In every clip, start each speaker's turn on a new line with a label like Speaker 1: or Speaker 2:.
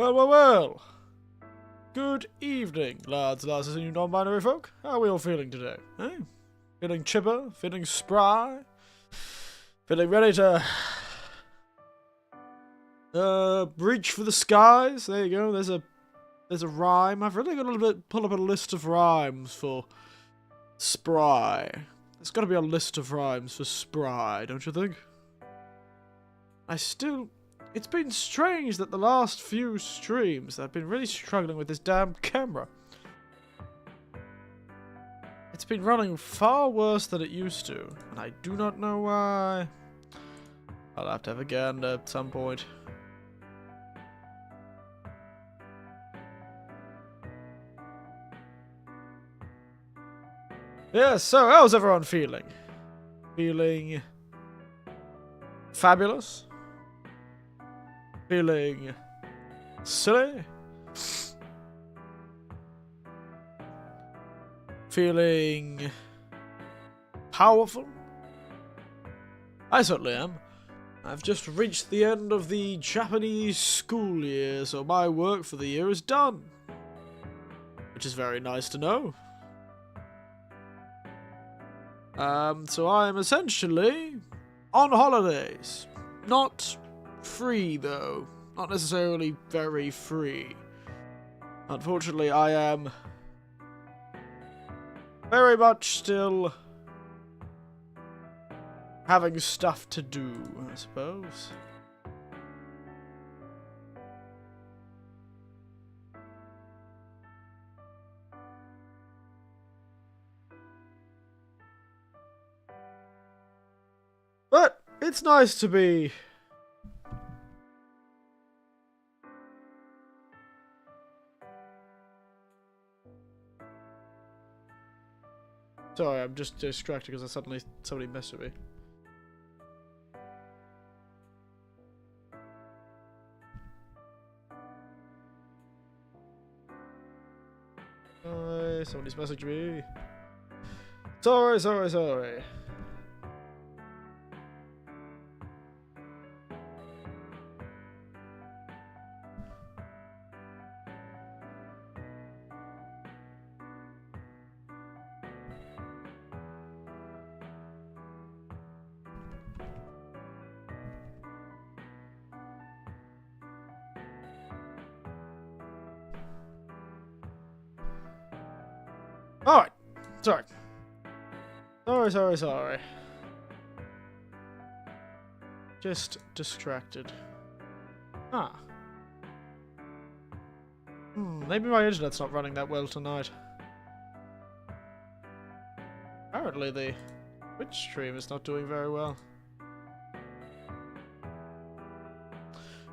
Speaker 1: Well, well, well. Good evening, lads, lasses, and you non-binary folk. How are we all feeling today? Eh? Feeling chipper? Feeling spry? Feeling ready to reach for the skies? There you go. There's a rhyme. I've really got to pull up a list of rhymes for spry. There's got to be a list of rhymes for spry, don't you think? It's been strange that the last few streams I've been really struggling with this damn camera. It's been running far worse than it used to, and I do not know why. I'll have to have a gander at some point. Yeah, so how's everyone feeling? Feeling fabulous? Feeling silly? Feeling powerful? I certainly am. I've just reached the end of the Japanese school year, so my work for the year is done. Which is very nice to know. So I am essentially on holidays. Not free, though. Not necessarily very free. Unfortunately, I am very much still having stuff to do, I suppose. But it's nice to be sorry, I'm just distracted because somebody messaged me. Somebody's messaged me. Sorry. Alright. Sorry. Just distracted. Maybe my internet's not running that well tonight. Apparently the Twitch stream is not doing very well.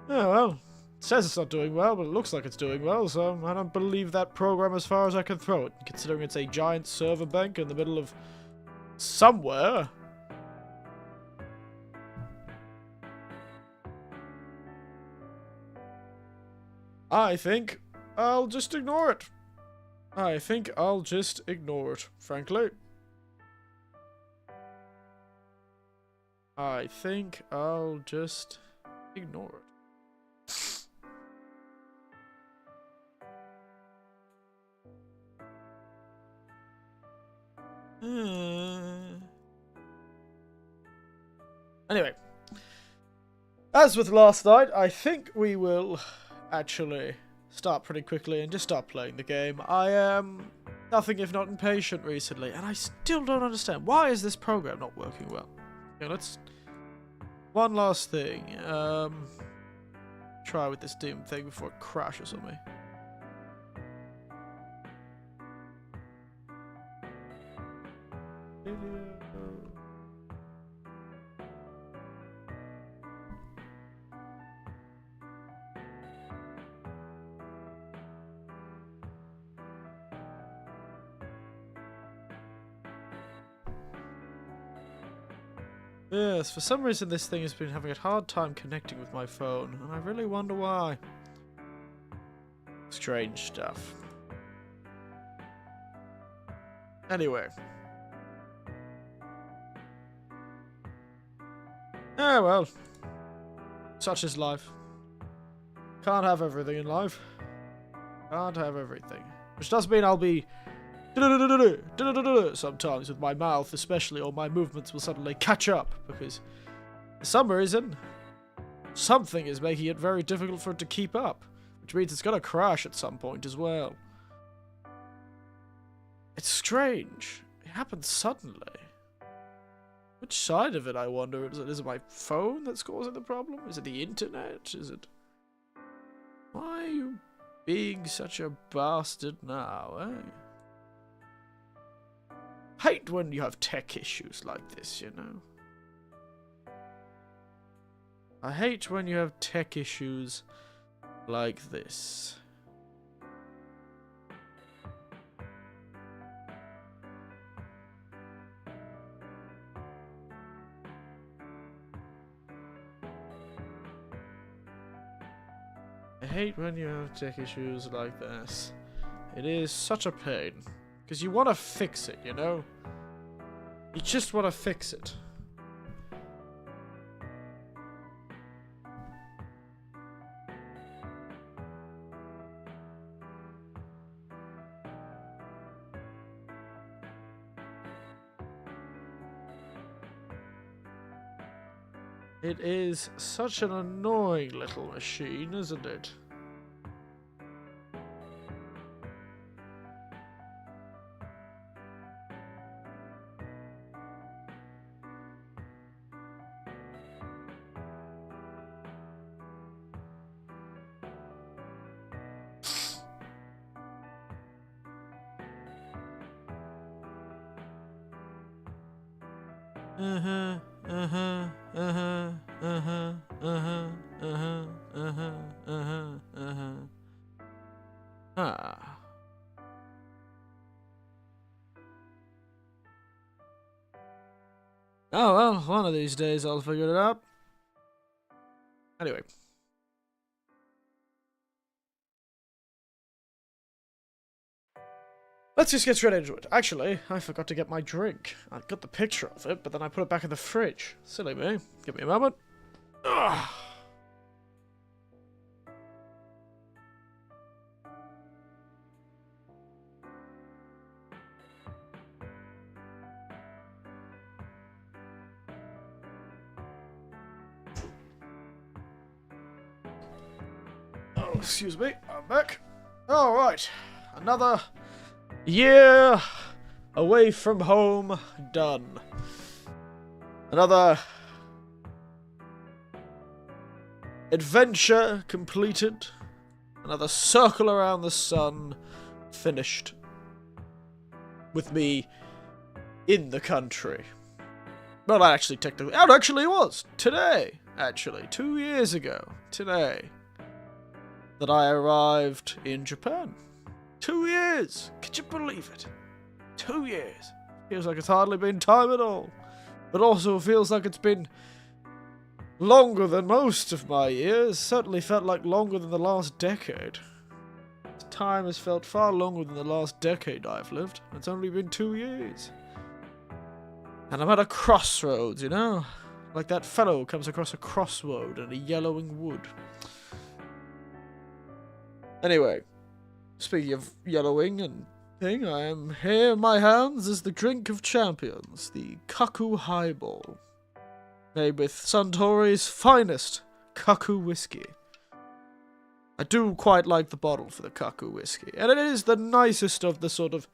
Speaker 1: Oh well. It says it's not doing well, but it looks like it's doing well, so I don't believe that program as far as I can throw it, considering it's a giant server bank in the middle of somewhere. I think I'll just ignore it. Frankly. I think I'll just ignore it. Anyway, as with last night, I think we will actually start pretty quickly and just start playing the game. I am nothing if not impatient recently, and I still don't understand. Why is this program not working well? Okay, let's... One last thing. Try with this damn thing before it crashes on me. Yes, for some reason this thing has been having a hard time connecting with my phone, and I really wonder why. Strange stuff. Anyway. Ah, well. Such is life. Can't have everything in life. Can't have everything. Which does mean I'll be sometimes with my mouth especially, or my movements will suddenly catch up, because for some reason something is making it very difficult for it to keep up, which means it's gonna crash at some point as well. It's strange. It happened suddenly. Which side of it, I wonder? Is it my phone that's causing the problem? Is it the internet? Is it... Why are you being such a bastard now, eh? Hate when you have tech issues like this, you know? I hate when you have tech issues like this. I hate when you have tech issues like this. It is such a pain. Because you want to fix it, you know? You just want to fix it. It is such an annoying little machine, isn't it? Oh well, one of these days I'll figure it out. Anyway. Let's just get straight into it. Actually, I forgot to get my drink. I got the picture of it, but then I put it back in the fridge. Silly me. Give me a moment. Ugh. Oh, excuse me. I'm back. Alright. Another year away from home done. Another adventure completed. Another circle around the sun finished. With me in the country. Well, actually, technically, it actually was today. Actually, 2 years ago today that I arrived in Japan. 2 years! Could you believe it? 2 years. Feels like it's hardly been time at all. But also feels like it's been longer than most of my years. Certainly felt like longer than the last decade. Time has felt far longer than the last decade I've lived. It's only been 2 years. And I'm at a crossroads, you know? Like that fellow comes across a crossroad in a yellowing wood. Anyway. Speaking of yellowing and thing, I am here in my hands is the drink of champions, the Kaku Highball, made with Suntory's finest Kaku whiskey. I do quite like the bottle for the Kaku whiskey, and it is the nicest of the sort of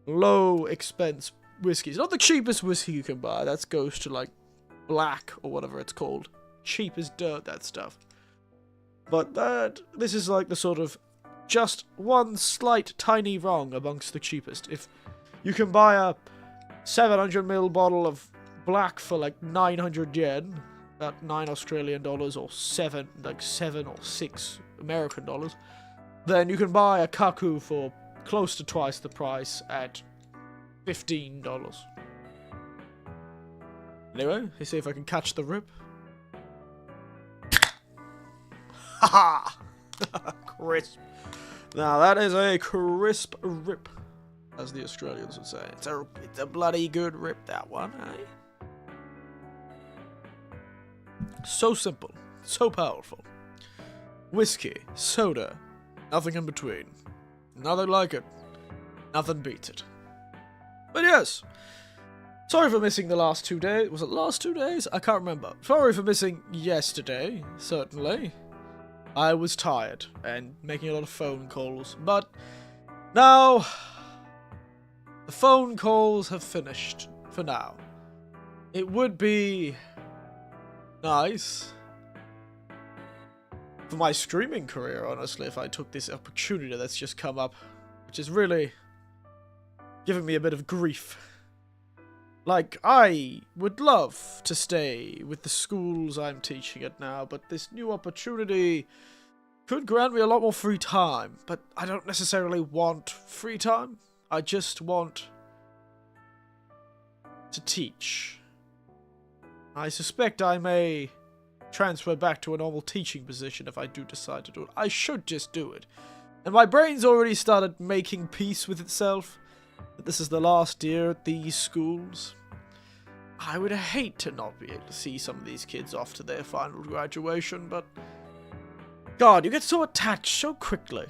Speaker 1: low expense whiskeys. Not the cheapest whiskey you can buy, that goes to like black or whatever it's called. Cheap as dirt, that stuff. But this is like the sort of just one slight tiny wrong amongst the cheapest. If you can buy a 700ml bottle of black for like 900 yen, about 9 Australian dollars, or 7 or 6 American dollars, then you can buy a Kaku for close to twice the price at $15. Anyway, let's see if I can catch the rip. Haha! Crisp. Now that is a crisp rip, as the Australians would say. It's a bloody good rip, that one, eh? So simple, so powerful. whiskey, soda, nothing in between. Nothing like it. Nothing beats it. But yes, sorry for missing the last 2 days. Was it last 2 days? I can't remember. Sorry for missing yesterday, certainly. I was tired and making a lot of phone calls, but now the phone calls have finished for now. It would be nice for my streaming career, honestly, if I took this opportunity that's just come up, which is really giving me a bit of grief. Like, I would love to stay with the schools I'm teaching at now, but this new opportunity could grant me a lot more free time. But I don't necessarily want free time. I just want to teach. I suspect I may transfer back to a normal teaching position if I do decide to do it. I should just do it. And my brain's already started making peace with itself. That this is the last year at these schools. I would hate to not be able to see some of these kids off to their final graduation, but God, you get so attached so quickly.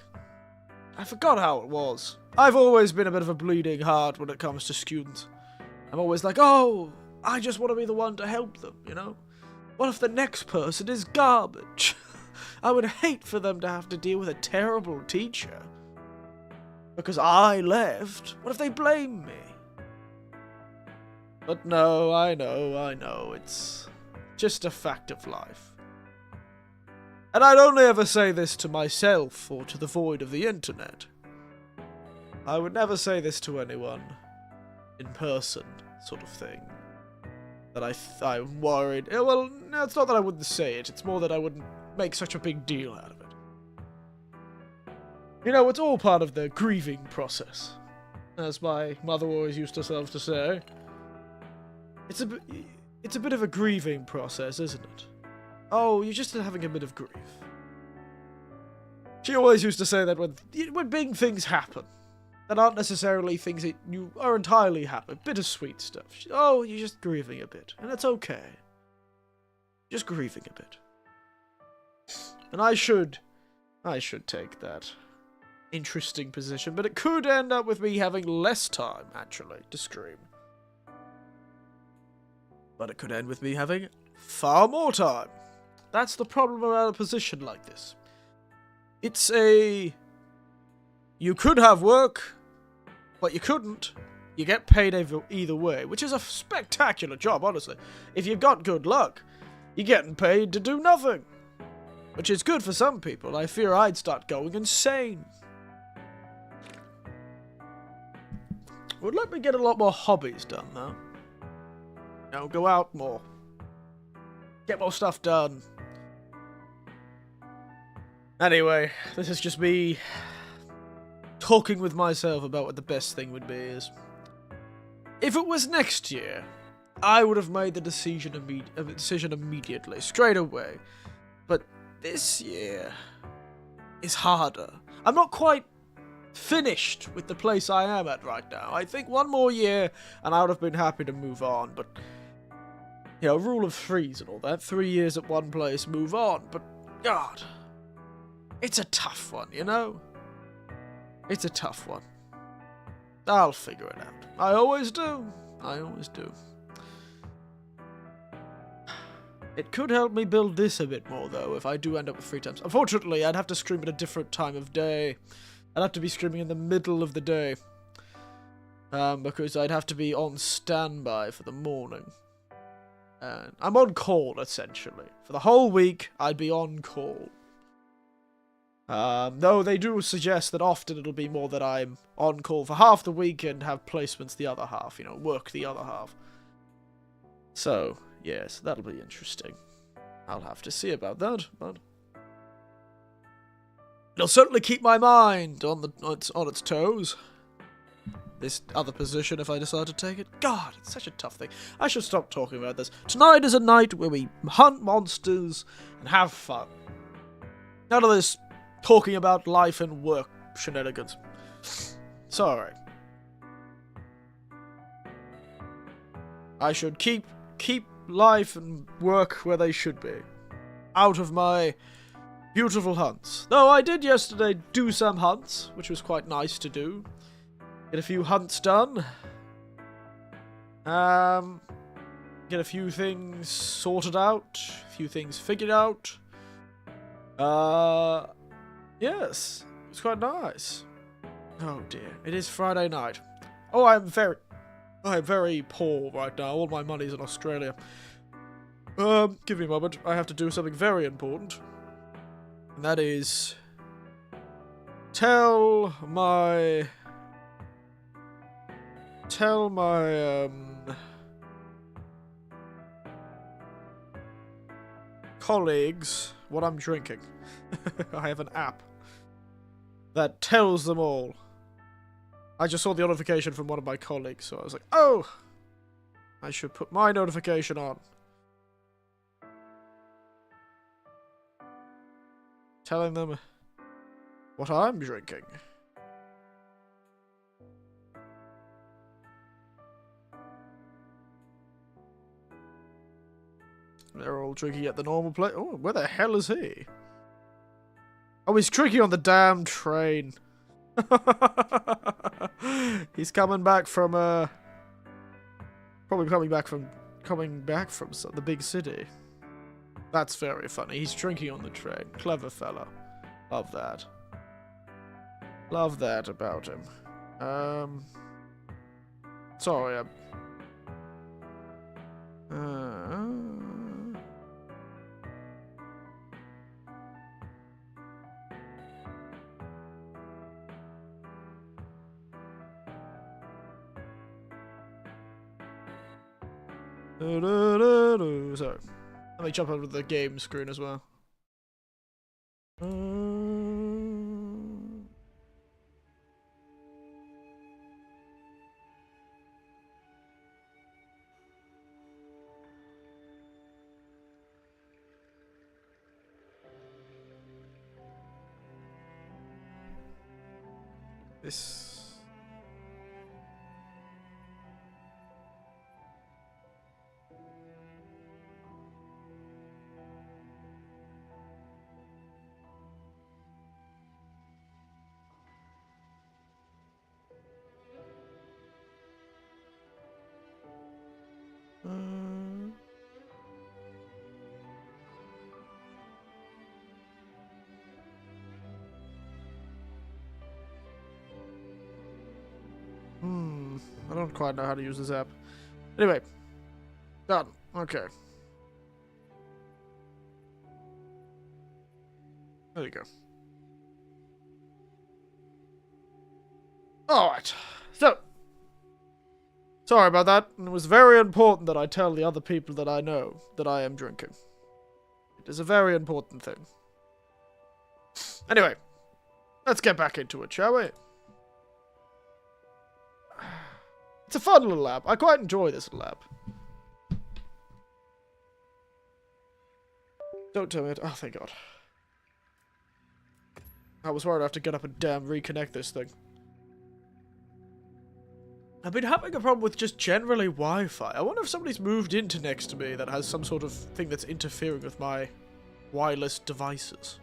Speaker 1: I forgot how it was. I've always been a bit of a bleeding heart when it comes to students. I'm always like, oh, I just want to be the one to help them, you know? What if the next person is garbage? I would hate for them to have to deal with a terrible teacher because I left. What if they blame me? But no, I know, it's just a fact of life. And I'd only ever say this to myself or to the void of the internet. I would never say this to anyone in person, sort of thing. That I'm worried. Well, no, it's not that I wouldn't say it, it's more that I wouldn't make such a big deal out of it. You know, it's all part of the grieving process. As my mother always used herself to say. It's a bit of a grieving process, isn't it? Oh, you're just having a bit of grief. She always used to say that when big things happen, that aren't necessarily things that you are entirely happy, bittersweet stuff. Oh, you're just grieving a bit, and that's okay. Just grieving a bit. And I should take that interesting position, but it could end up with me having less time, actually, to stream. But it could end with me having far more time. That's the problem about a position like this. It's you could have work, but you couldn't. You get paid either way, which is a spectacular job, honestly. If you've got good luck, you're getting paid to do nothing. Which is good for some people. I fear I'd start going insane. Would let me get a lot more hobbies done, though. You know, go out more. Get more stuff done. Anyway, this is just me talking with myself about what the best thing would be is. If it was next year, I would have made the decision immediately, straight away. But this year is harder. I'm not quite finished with the place I am at right now. I think one more year and I would have been happy to move on, but you know, rule of threes and all that. 3 years at one place, move on. But God, it's a tough one, you know? It's a tough one. I'll figure it out. I always do. I always do. It could help me build this a bit more, though, if I do end up with free time. Unfortunately, I'd have to stream at a different time of day. I'd have to be streaming in the middle of the day. Because I'd have to be on standby for the morning. I'm on call, essentially. For the whole week, I'd be on call. Though they do suggest that often it'll be more that I'm on call for half the week and have placements the other half, you know, work the other half. So, yes, that'll be interesting. I'll have to see about that, but it'll certainly keep my mind on its toes. This other position, if I decide to take it. God, it's such a tough thing. I should stop talking about this. Tonight is a night where we hunt monsters and have fun. None of this talking about life and work shenanigans. Sorry. I should keep life and work where they should be. Out of my Beautiful hunts. Though I did yesterday do some hunts, which was quite nice to do. Get a few hunts done. Get a few things sorted out. A few things figured out. Yes. It was quite nice. Oh dear. It is Friday night. Oh, I'm very poor right now. All my money's in Australia. Give me a moment. I have to do something very important. And that is tell my colleagues what I'm drinking. I have an app that tells them all. I just saw the notification from one of my colleagues, so I was like, oh, I should put my notification on. Telling them what I'm drinking. They're all drinking at the normal place. Oh, where the hell is he? Oh, he's drinking on the damn train. He's coming back from, probably coming back from the big city. That's very funny. He's drinking on the train. Clever fella. Love that. Love that about him. Sorry, Sorry. Let me jump over the game screen as well. This... I don't quite know how to use this app. Anyway. Done. Okay. There you go. Alright. So. Sorry about that. It was very important that I tell the other people that I know that I am drinking. It is a very important thing. Anyway. Let's get back into it, shall we? It's a fun little app. I quite enjoy this little app. Don't tell me it. Oh, thank God. I was worried I have to get up and damn reconnect this thing. I've been having a problem with just generally Wi-Fi. I wonder if somebody's moved into next to me that has some sort of thing that's interfering with my wireless devices.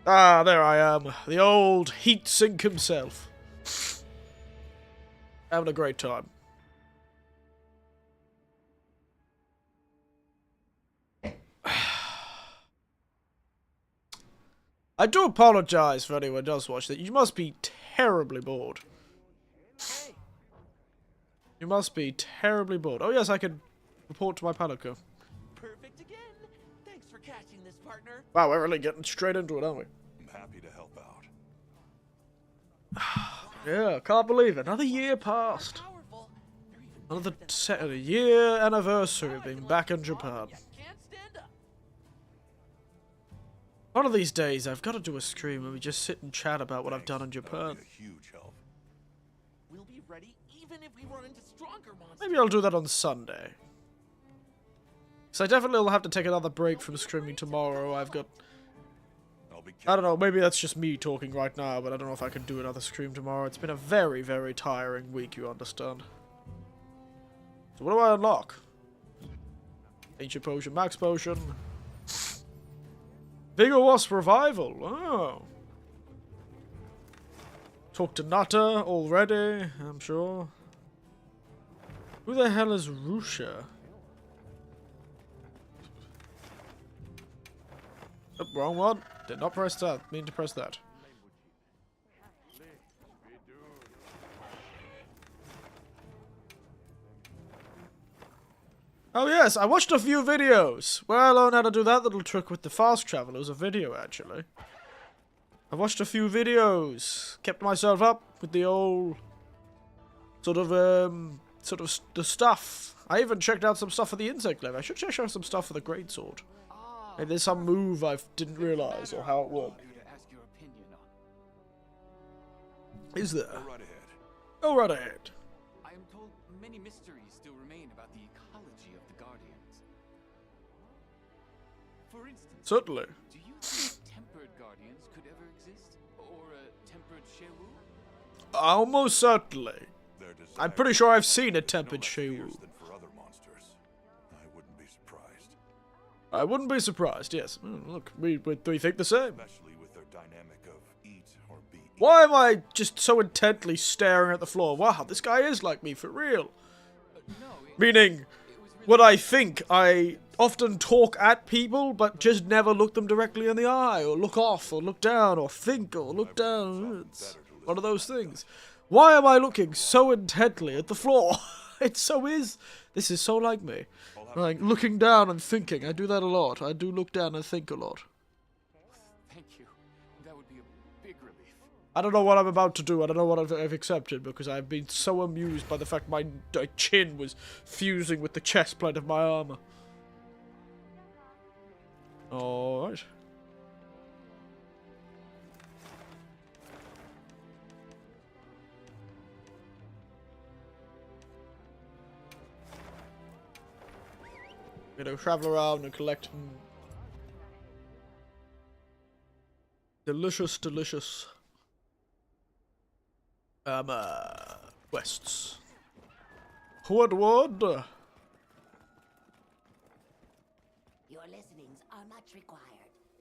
Speaker 1: Ah, there I am. The old heat sink himself. Having a great time. I do apologize for anyone who does watch that. You must be terribly bored. You must be terribly bored. Oh yes, I can report to my panico.
Speaker 2: Perfect again. Thanks for catching this, partner.
Speaker 1: Wow, we're really getting straight into it, aren't we?
Speaker 3: I'm happy to help out.
Speaker 1: Yeah, can't believe it. Another year passed. Another year anniversary of being back in Japan. One of these days, I've got to do a stream where we just sit and chat about what I've done in Japan.
Speaker 3: That'd be a huge help.
Speaker 2: We'll be ready even if we run into stronger monsters.
Speaker 1: Maybe I'll do that on Sunday. So I definitely will have to take another break from streaming tomorrow. I've got... I don't know, maybe that's just me talking right now, but I don't know if I can do another stream tomorrow. It's been a very, very tiring week, you understand. So what do I unlock? Ancient potion, max potion. Vigor Wasp revival. Oh. Talk to Nutter already, I'm sure. Who the hell is Rusha? Oh, wrong one. Did not press that. Mean to press that. Oh yes, I watched a few videos where I learned how to do that little trick with the fast travel. It was a video, actually. I watched a few videos, kept myself up with the old sort of the stuff. I even checked out some stuff for the insect level. I should check out some stuff for the greatsword. Maybe there's some move I didn't realize or how it worked. Is there?
Speaker 3: Go right ahead.
Speaker 1: Go right ahead.
Speaker 4: I am told many mysteries still remain about the ecology of the Guardians. For instance,
Speaker 1: Certainly.
Speaker 4: do you think tempered Guardians could ever exist? Or a tempered Shewu?
Speaker 1: Almost certainly.
Speaker 3: Their desire
Speaker 1: I'm pretty sure I've seen a
Speaker 3: no
Speaker 1: tempered
Speaker 3: less fierce
Speaker 1: Shewu.
Speaker 3: than for other monsters. I wouldn't be surprised,
Speaker 1: I wouldn't be surprised, yes. Look, we think the same.
Speaker 3: especially with their dynamic of eat or be eaten.
Speaker 1: Why am I just so intently staring at the floor? Wow, this guy is like me for real.
Speaker 4: No,
Speaker 1: Meaning,
Speaker 4: it was really
Speaker 1: what I think, I often talk at people, but just never look them directly in the eye, or look off, or look down, or think, or look down. It's one of those things. Why am I looking so intently at the floor? It so is. This is so like me. Like, looking down and thinking. I do that a lot. I do look down and think a lot.
Speaker 4: Thank you. That would be a big relief.
Speaker 1: I don't know what I'm about to do. I don't know what I've accepted, because I've been so amused by the fact my chin was fusing with the chest plate of my armor. Alright. Gonna travel around and collect delicious quests. Woodward.
Speaker 5: Your listenings are much required.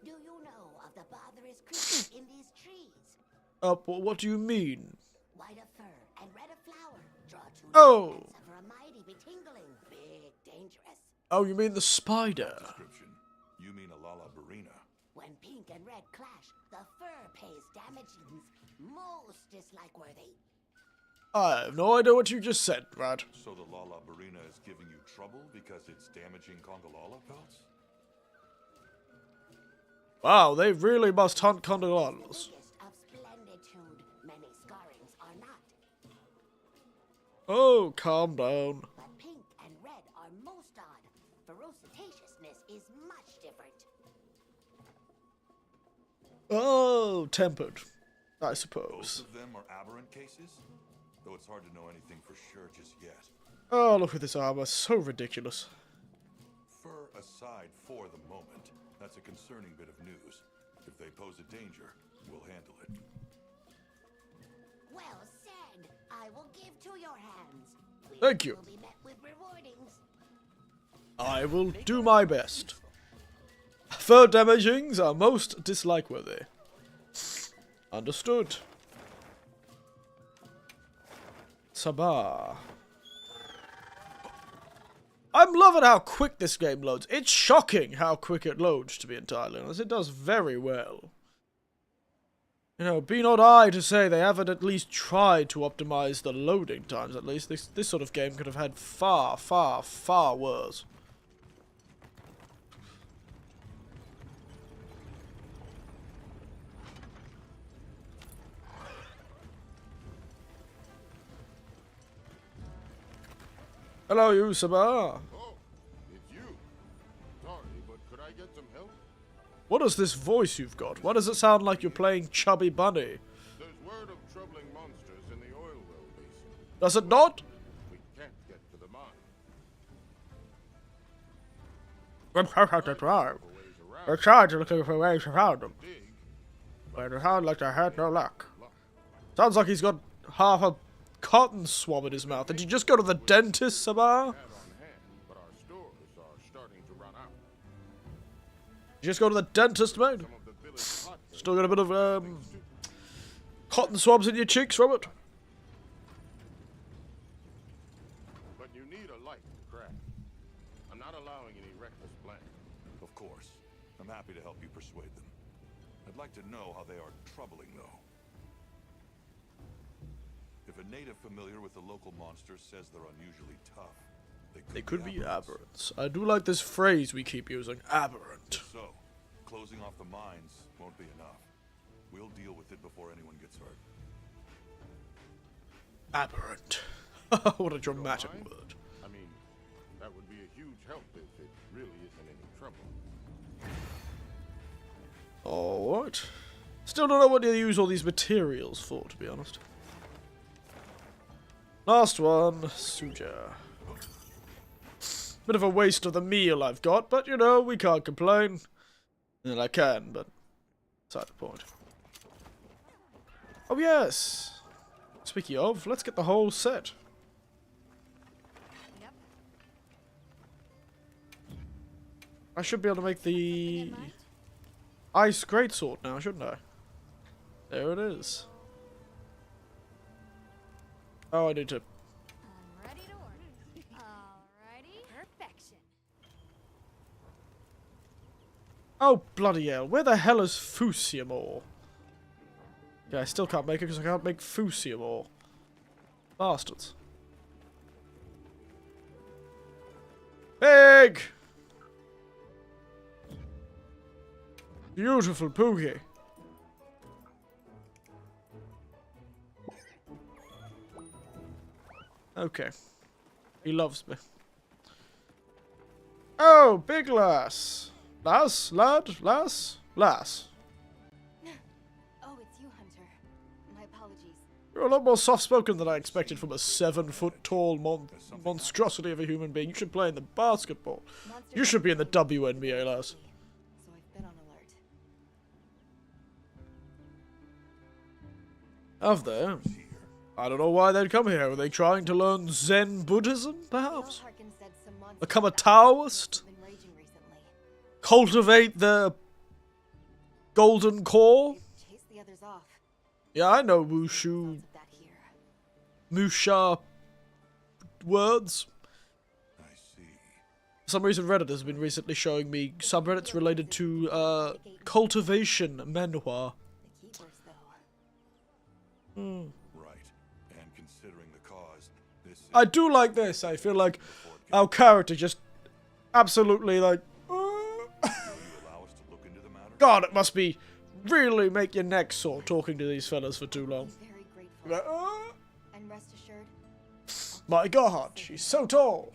Speaker 5: Do you know of the botherous creatures in these trees?
Speaker 1: What do you mean?
Speaker 5: White of fur and red of flower. Draw two
Speaker 1: Oh.
Speaker 5: and suffer a mighty betingling. Big dangerous.
Speaker 1: Oh, you mean the spider?
Speaker 3: Description. You mean a Lalabarina.
Speaker 5: When pink and red clash, the fur pays damages most dislike-worthy.
Speaker 1: I have no idea what you just said, Brad.
Speaker 3: So the Lalabarina is giving you trouble because it's damaging Congalala pelts?
Speaker 1: Wow, they really must hunt Condolalas.
Speaker 5: Biggest of splenditude. Many scarrings are not.
Speaker 1: Oh, calm down.
Speaker 5: But pink and red are most odd. Ferociousness is much different.
Speaker 1: Oh, tempered, I
Speaker 3: Both
Speaker 1: suppose.
Speaker 3: of them are aberrant cases? Though it's hard to know anything for sure just yet.
Speaker 1: Oh, look at this armor, so ridiculous.
Speaker 3: Fur aside for the moment, that's a concerning bit of news. If they pose a danger, we'll handle it.
Speaker 5: Well said. I will give to your hands. We
Speaker 1: Thank you.
Speaker 5: will be met with rewardings.
Speaker 1: I will do my best. Fur damagings are most dislike-worthy. Understood. Sabah. I'm loving how quick this game loads. It's shocking how quick it loads, to be entirely honest. It does very well. You know, be not I to say they haven't at least tried to optimize the loading times, at least. This sort of game could have had far, far, far worse. Hello, you, Sabah.
Speaker 6: Oh, it's you. Sorry, but could I get some help?
Speaker 1: What is this voice you've got? Why does it sound like you're playing Chubby Bunny?
Speaker 6: There's word of troubling monsters in the oil well basin.
Speaker 1: Does it not?
Speaker 6: We can't get to the mine.
Speaker 1: We're trying to look for ways around them.
Speaker 6: Dig,
Speaker 1: But it sounds like they had no luck. Sounds like he's got half a cotton swab in his mouth. Did you just go to the dentist, Sabah?
Speaker 6: had on hand, but our stores are starting to
Speaker 1: Just go to the dentist, mate.
Speaker 6: Some of the village hot
Speaker 1: Still got a bit of cotton swabs in your cheeks, Robert.
Speaker 6: but you need a light to craft. I'm not allowing any reckless blanc.
Speaker 3: Of course. I'm happy to help you persuade them. I'd like to know how they are troubling, though. If a native familiar with the local monsters says they're unusually tough,
Speaker 1: They could be aberrants. I do like this phrase we keep using, aberrant.
Speaker 3: So, closing off the mines won't be enough. We'll deal with it before anyone gets hurt.
Speaker 1: Aberrant. What a dramatic
Speaker 6: mind?
Speaker 1: word.
Speaker 6: I mean, that would be a huge help if it really isn't any trouble.
Speaker 1: Alright. Still don't know what to use all these materials for, to be honest. Last one, Suja. Bit of a waste of the meal I've got, but you know, we can't complain. And I can, but beside the point. Oh yes! Speaking of, let's get the whole set.
Speaker 7: Yep.
Speaker 1: I should be able to make the
Speaker 7: Something in mind?
Speaker 1: ice greatsword now, shouldn't I? There it is. Oh, I need to...
Speaker 7: I'm ready to work. Alrighty. Perfection.
Speaker 1: Oh, bloody hell. Where the hell is fuchsia ore? Yeah, I still can't make it because I can't make fuchsia ore. Bastards. Big! Beautiful Pookie. Okay. He loves me. Oh, big lass. Lass? Lad? Lass? Lass.
Speaker 7: Oh, it's you, Hunter. My apologies.
Speaker 1: You're a lot more soft-spoken than I expected from a 7-foot-tall monstrosity of a human being. You should play in the basketball. You should be in the WNBA, lass.
Speaker 7: So I've been on alert.
Speaker 1: Have they? I don't know why they'd come here. Are they trying to learn Zen Buddhism, perhaps?
Speaker 7: Harkin said some monsters
Speaker 1: Become a
Speaker 7: have
Speaker 1: Taoist?
Speaker 7: been raging recently.
Speaker 1: Cultivate the golden core?
Speaker 7: Chase the others off.
Speaker 1: Yeah, I know
Speaker 7: Sounds
Speaker 1: Wushu,
Speaker 7: of that here.
Speaker 1: Musha words.
Speaker 3: I see.
Speaker 1: For some reason, Reddit has been recently showing me subreddits related to cultivation manhwa.
Speaker 7: The keepers, though.
Speaker 3: Right. And considering the cause, this is
Speaker 1: I do like this. I feel like our character just absolutely like.
Speaker 3: Will you allow us to look into the matter?
Speaker 1: God, it must be really make your neck sore talking to these fellas for too long.
Speaker 7: I'm very grateful.
Speaker 1: Like,
Speaker 7: And rest assured,
Speaker 1: my God, she's so tall.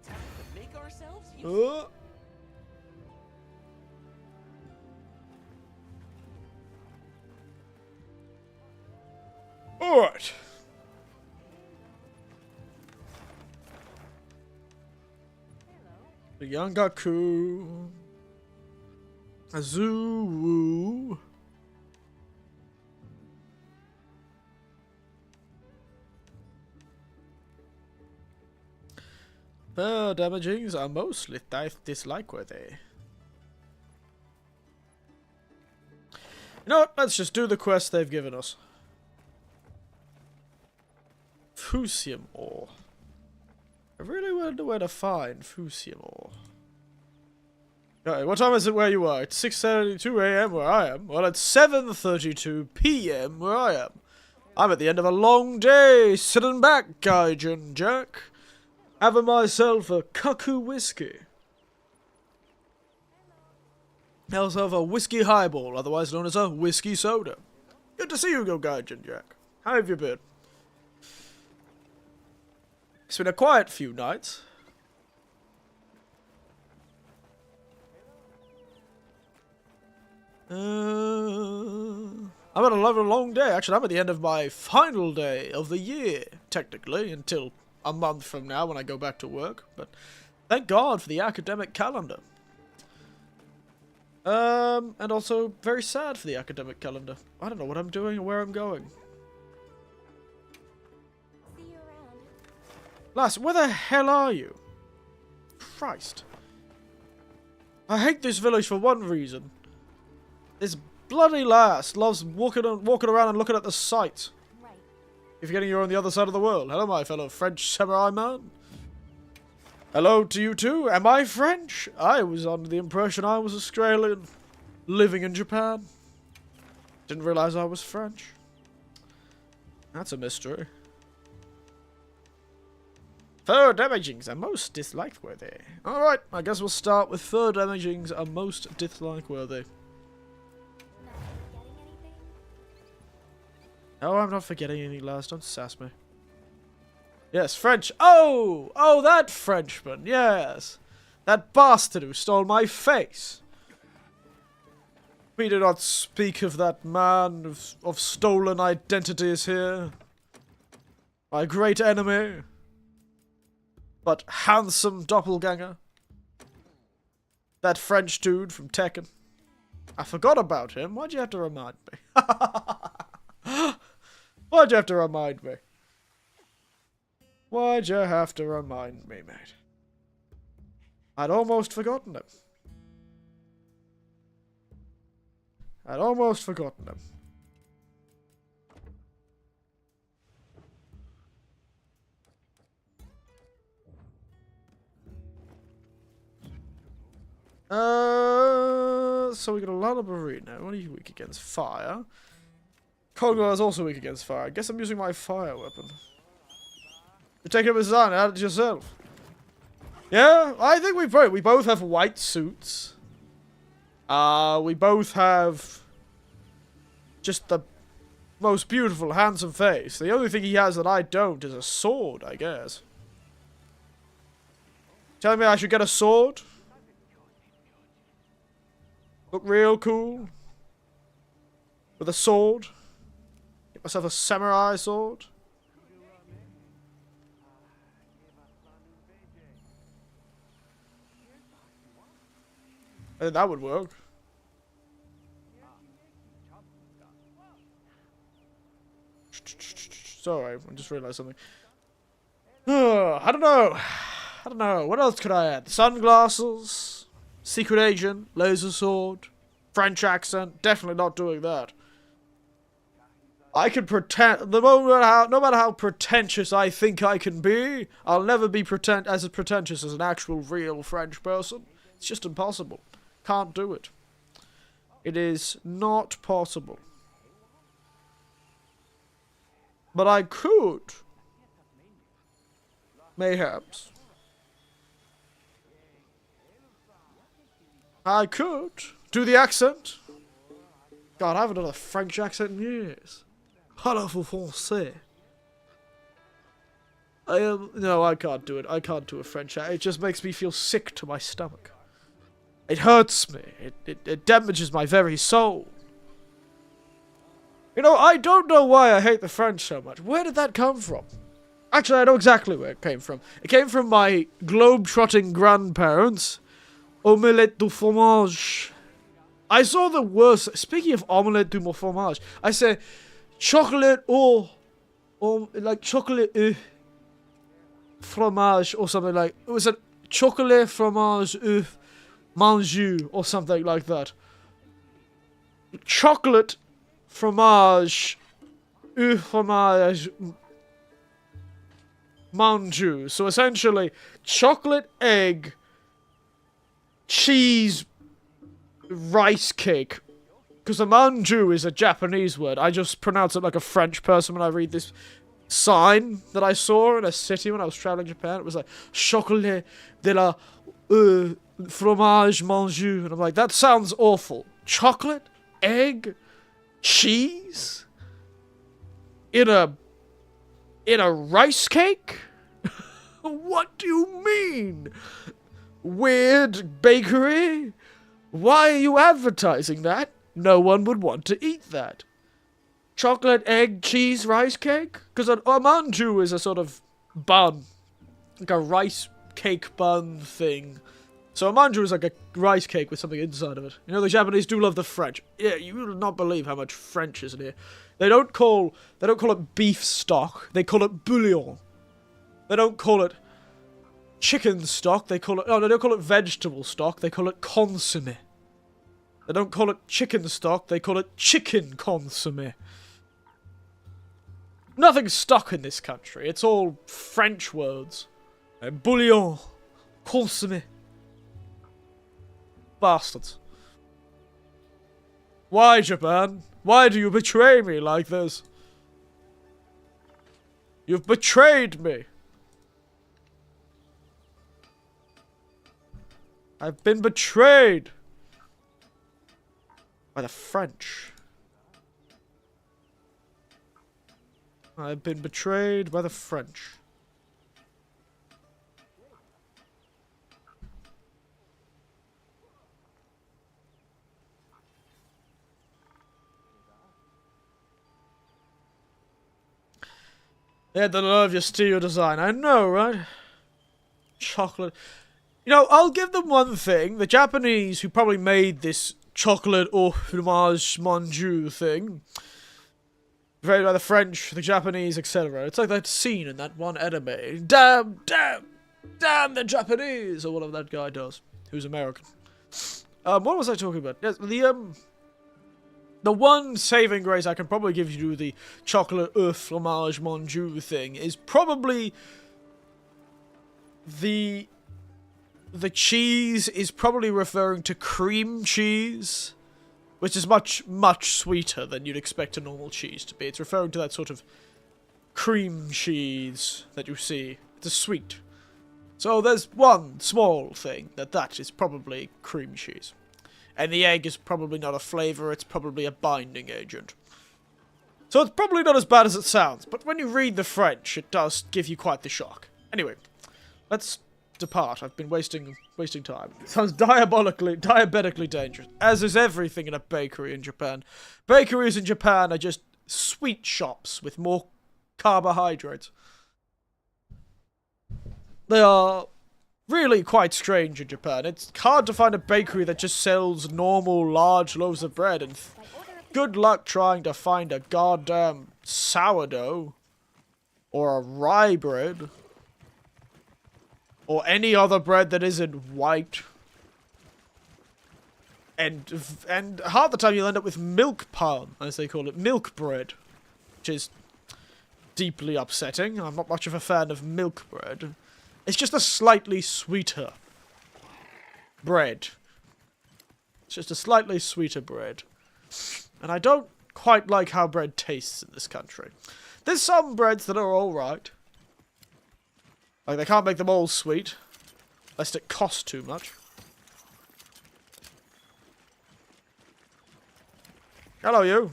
Speaker 2: Time to make ourselves useful.
Speaker 1: Alright. The Yangaku. Azuu. Their damagings are mostly dislike-worthy. You know what? Let's just do the quest they've given us. Fusium ore. I really wonder where to find Fusium ore. Okay, what time is it where you are? It's 6:32 AM where I am. Well, it's 7:32 PM where I am. I'm at the end of a long day, sitting back, Gaijin Jack, having myself a cuckoo whiskey. I also have a whiskey highball, otherwise known as a whiskey soda. Good to see you, Gaijin Jack. How have you been? It's been a quiet few nights. I'm at a lovely long day. Actually, I'm at the end of my final day of the year, technically, until a month from now when I go back to work. But thank God for the academic calendar. And also very sad for the academic calendar. I don't know what I'm doing or where I'm going.
Speaker 7: see you around.
Speaker 1: Lass, where the hell are you? Christ. I hate this village for one reason. This bloody lass loves walking around and looking at the sights.
Speaker 7: Right.
Speaker 1: You're forgetting you're on the other side of the world. Hello, my fellow French samurai man. Hello to you too. Am I French? I was under the impression I was Australian, living in Japan. Didn't realize I was French. That's a mystery. Third damagings are most dislike worthy. Alright, I guess we'll start with third damagings are most dislike worthy.
Speaker 7: Not forgetting anything?
Speaker 1: Oh, I'm not forgetting anything, Lars. Don't sass me. Yes, French. Oh! Oh, that Frenchman. Yes. That bastard who stole my face. We do not speak of that man of stolen identities here. My great enemy. But handsome doppelganger. That French dude from Tekken. I forgot about him. Why'd you have to remind me? Why'd you have to remind me? Why'd you have to remind me, mate? I'd almost forgotten him. I'd almost forgotten him. So we got a lot of Barino. What are you weak against? Fire. Kogla is also weak against fire. I guess I'm using my fire weapon. You're taking up his design, add it yourself. Yeah, I think we both have white suits. We both have just the most beautiful, handsome face. The only thing he has that I don't is a sword, I guess. Telling me I should get a sword? Look real cool. With a sword. Get myself a samurai sword. I think that would work. Sorry, I just realized something. I don't know. I don't know. What else could I add? Sunglasses, secret agent, laser sword, French accent. Definitely not doing that. I can pretend. No matter how pretentious I think I can be, I'll never be as pretentious as an actual real French person. It's just impossible. Can't do it. It is not possible. But I could. Mayhaps. I could do the accent. God, I haven't done a French accent in years. Parlez-vous français? No, I can't do it. I can't do a French accent. It just makes me feel sick to my stomach. It hurts me. It damages my very soul. You know, I don't know why I hate the French so much. Where did that come from? Actually, I know exactly where it came from. It came from my globe-trotting grandparents. Omelette du fromage. I saw the worst. Speaking of omelette du fromage, I say chocolate or like chocolate fromage or something like. It was a chocolate fromage manjou or something like that. Chocolate fromage fromage manjou. So essentially, chocolate egg cheese rice cake. Because a manjou is a Japanese word. I just pronounce it like a French person when I read this sign that I saw in a city when I was traveling Japan. It was like chocolat de la fromage manjou. And I'm like, that sounds awful. Chocolate, egg, cheese in a rice cake? What do you mean? Weird bakery? Why are you advertising that? No one would want to eat that. Chocolate, egg, cheese, rice cake? Because a manjou is a sort of bun. Like a rice cake bun thing. So a manjou is like a rice cake with something inside of it. You know, the Japanese do love the French. Yeah, you will not believe how much French is in here. They don't call it beef stock. They call it bouillon. They don't call it chicken stock, they call it... No, they don't call it vegetable stock, they call it consommé. They don't call it chicken stock, they call it chicken consommé. Nothing's stock in this country, it's all French words. Bouillon, consommé. Bastards. Why, Japan? Why do you betray me like this? You've betrayed me. I've been betrayed by the French. I've been betrayed by the French. They had the nerve to steal your design. I know, right? Chocolate. You know, I'll give them one thing. The Japanese who probably made this chocolate au fromage mondiaux thing, created by the French, the Japanese, etc. It's like that scene in that one anime. Damn the Japanese, or whatever that guy does, who's American. What was I talking about? Yes, the one saving grace I can probably give you to the chocolate au fromage mondiaux thing is probably the cheese is probably referring to cream cheese, which is much sweeter than you'd expect a normal cheese to be. It's referring to that sort of cream cheese that you see. It's a sweet. So there's one small thing that is probably cream cheese. And the egg is probably not a flavor, it's probably a binding agent. So it's probably not as bad as it sounds, but when you read the French, it does give you quite the shock. Anyway, let's depart. I've been wasting time. It sounds diabetically dangerous, as is everything in a bakery in Japan. Bakeries in Japan are just sweet shops with more carbohydrates. They are really quite strange in Japan. It's hard to find a bakery that just sells normal large loaves of bread, and good luck trying to find a goddamn sourdough or a rye bread or any other bread that isn't white. And half the time you'll end up with milk pan, as they call it, milk bread, which is deeply upsetting. I'm not much of a fan of milk bread. It's just a slightly sweeter bread. It's just a slightly sweeter bread. And I don't quite like how bread tastes in this country. There's some breads that are alright. Like, they can't make them all sweet, lest it costs too much. Hello, you.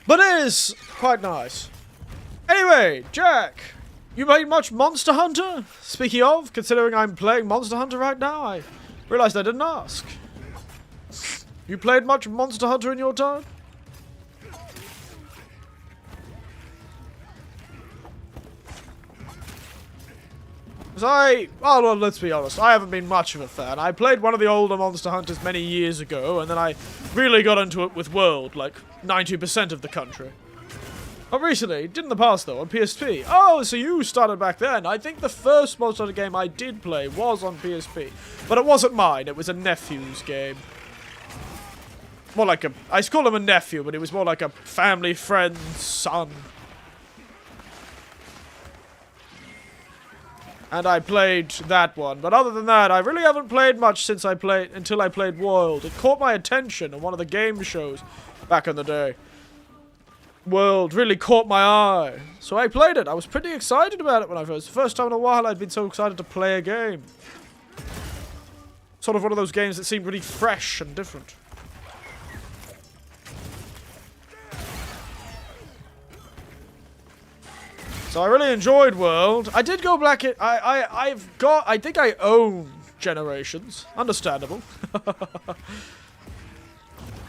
Speaker 1: But it is quite nice. Anyway, Jack, you played much Monster Hunter? Speaking of, considering I'm playing Monster Hunter right now, I realized I didn't ask. You played much Monster Hunter in your time? Well, let's be honest, I haven't been much of a fan. I played one of the older Monster Hunters many years ago, and then I really got into it with World, like 90% of the country. Not recently, did in the past though, on PSP. Oh, so you started back then. I think the first Monster Hunter game I did play was on PSP. But it wasn't mine, it was a nephew's game. More like I call him a nephew, but it was more like a family friend's son. And I played that one. But other than that, I really haven't played much since until I played World. It caught my attention on one of the game shows back in the day. World really caught my eye. So I played it. I was pretty excited about it when I first. The first time in a while I'd been so excited to play a game. Sort of one of those games that seemed really fresh and different. So I really enjoyed World. I did go back at I think I own Generations. Understandable.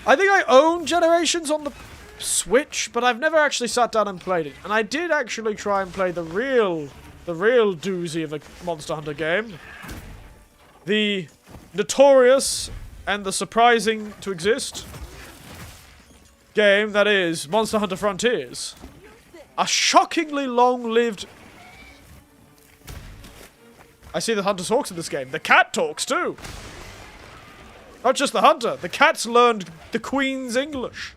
Speaker 1: I think I own Generations on the Switch, but I've never actually sat down and played it. And I did actually try and play the real doozy of a Monster Hunter game. The notorious and the surprising to exist game that is Monster Hunter Frontiers. A shockingly long-lived... I see the hunter talks in this game. The cat talks too. Not just the hunter. The cat's learned the Queen's English.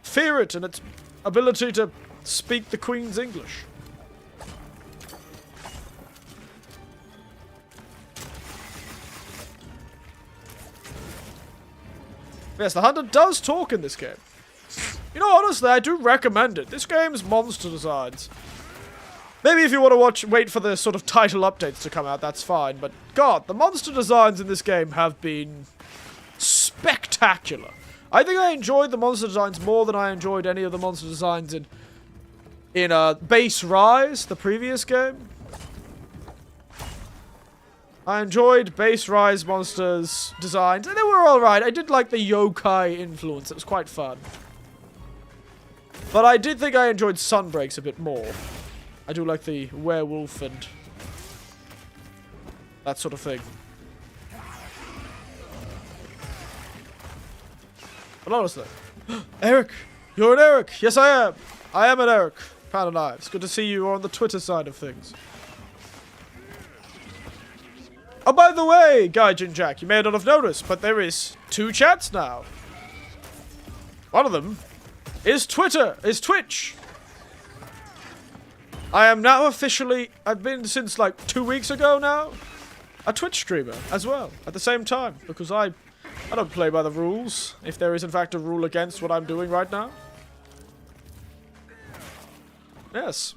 Speaker 1: Fear it and its ability to speak the Queen's English. Yes, the hunter does talk in this game. You know, honestly, I do recommend it. This game's monster designs. Maybe if you want to wait for the sort of title updates to come out, that's fine. But, God, the monster designs in this game have been spectacular. I think I enjoyed the monster designs more than I enjoyed any of the monster designs in Base Rise, the previous game. I enjoyed Base Rise monsters' designs, and they were alright. I did like the yokai influence. It was quite fun. But I did think I enjoyed Sunbreaks a bit more. I do like the werewolf and that sort of thing. But honestly, Eric! You're an Eric! Yes, I am! I am an Eric. Pound of Knives. Good to see you on the Twitter side of things. Oh, by the way, Gaijin Jack, you may not have noticed, but there is 2 chats now. One of them is Twitch. I am now officially, I've been since like 2 weeks ago now, a Twitch streamer as well, at the same time, because I don't play by the rules, if there is in fact a rule against what I'm doing right now. Yes.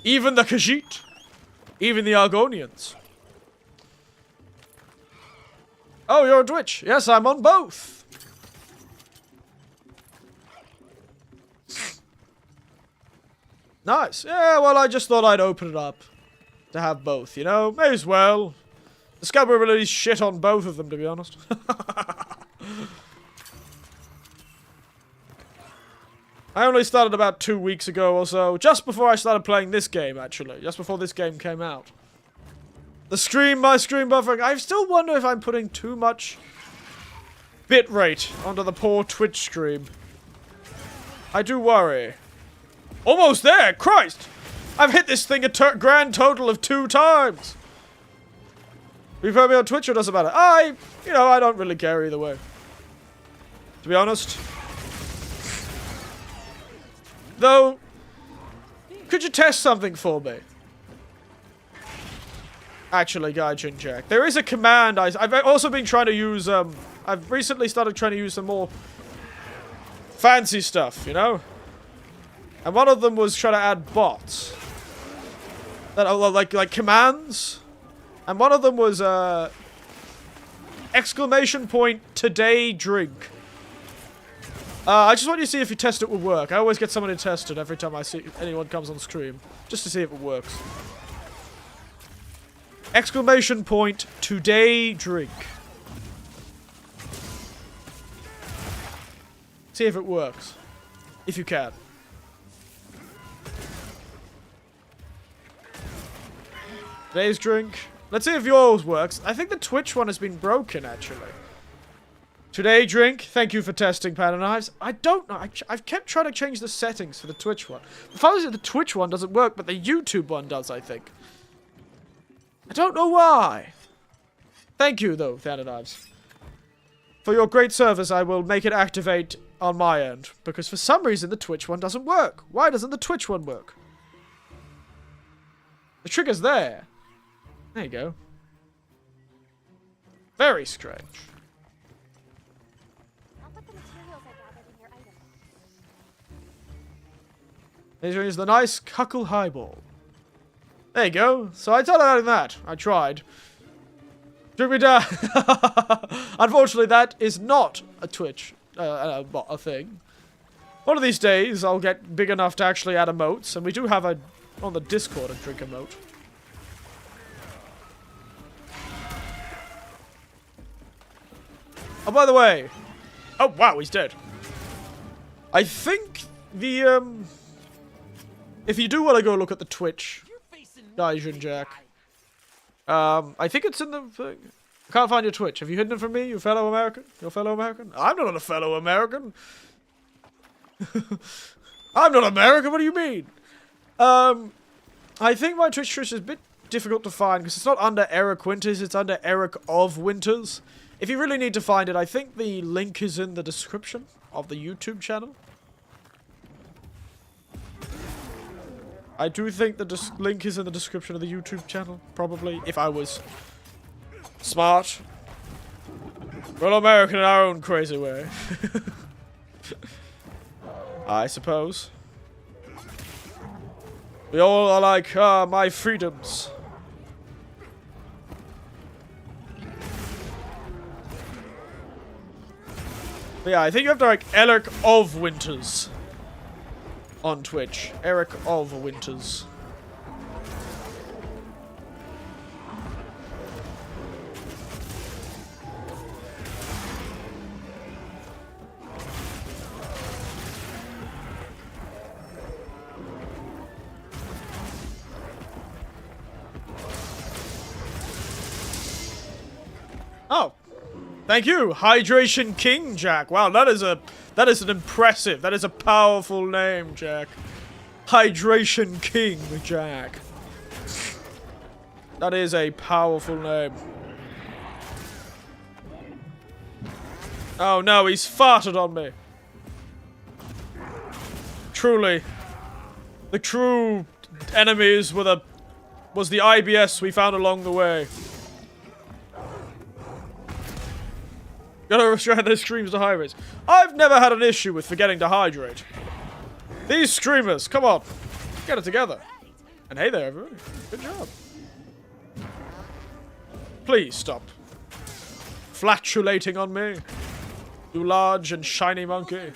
Speaker 1: Even the Khajiit. Even the Argonians. Oh, you're on Twitch. Yes, I'm on both. Nice. Yeah, well, I just thought I'd open it up to have both, you know? May as well. Discoverability's shit on both of them, to be honest. I only started about 2 weeks ago or so, just before I started playing this game, actually. Just before this game came out. My stream buffering. I still wonder if I'm putting too much bitrate onto the poor Twitch stream. I do worry. Almost there! Christ! I've hit this thing a grand total of 2 times! You've heard me on Twitch, or doesn't matter? I don't really care either way. To be honest. Though, could you test something for me? Actually, Gaijin Jack, there is a command I've also been trying to use, I've recently started trying to use some more fancy stuff, you know? And one of them was trying to add bots. That are like commands. And one of them was, exclamation point, today drink. I just want you to see if you test it will work. I always get someone to test it every time I see anyone comes on stream. Just to see if it works. Exclamation point, today drink. See if it works. If you can. Today's drink. Let's see if yours works. I think the Twitch one has been broken, actually. Today drink. Thank you for testing, Pan and Knives. I don't know. I've kept trying to change the settings for the Twitch one. The problem is that the Twitch one doesn't work, but the YouTube one does, I think. I don't know why. Thank you, though, Pan and Knives. For your great service, I will make it activate on my end. Because for some reason, the Twitch one doesn't work. Why doesn't the Twitch one work? The trigger's there. There you go. Very strange.
Speaker 7: I'll put the materials I gathered in your item.
Speaker 1: Here's the nice Cuckle Highball. There you go. So I started adding that. I tried. Took me down. Unfortunately, that is not a Twitch, a thing. One of these days, I'll get big enough to actually add emotes, and we do have on the Discord a drink emote. Oh, by the way. Oh, wow, he's dead. I think the, if you do want to go look at the Twitch, Gaijin Jack, I think it's in the thing. I can't find your Twitch. Have you hidden it from me, you fellow American? Your fellow American? I'm not a fellow American. I'm not American, what do you mean? I think my Twitch is a bit difficult to find because it's not under Eric Winters, it's under Eric of Winters. If you really need to find it, I think the link is in the description of the YouTube channel. I do think the link is in the description of the YouTube channel, probably, if I was smart. We're all American in our own crazy way. I suppose. We all are like, my freedoms. But yeah, I think you have to like Eric of Winters on Twitch. Eric of Winters. Oh, thank you, Hydration King, Jack. Wow, that is an impressive, that is a powerful name, Jack. Hydration King, Jack. That is a powerful name. Oh no, he's farted on me. Truly, the true enemies was the IBS we found along the way. Gotta restrain those screams to hydrate. I've never had an issue with forgetting to hydrate. These screamers, come on. Get it together. And hey there, everybody. Good job. Please stop flatulating on me, you large and shiny monkey.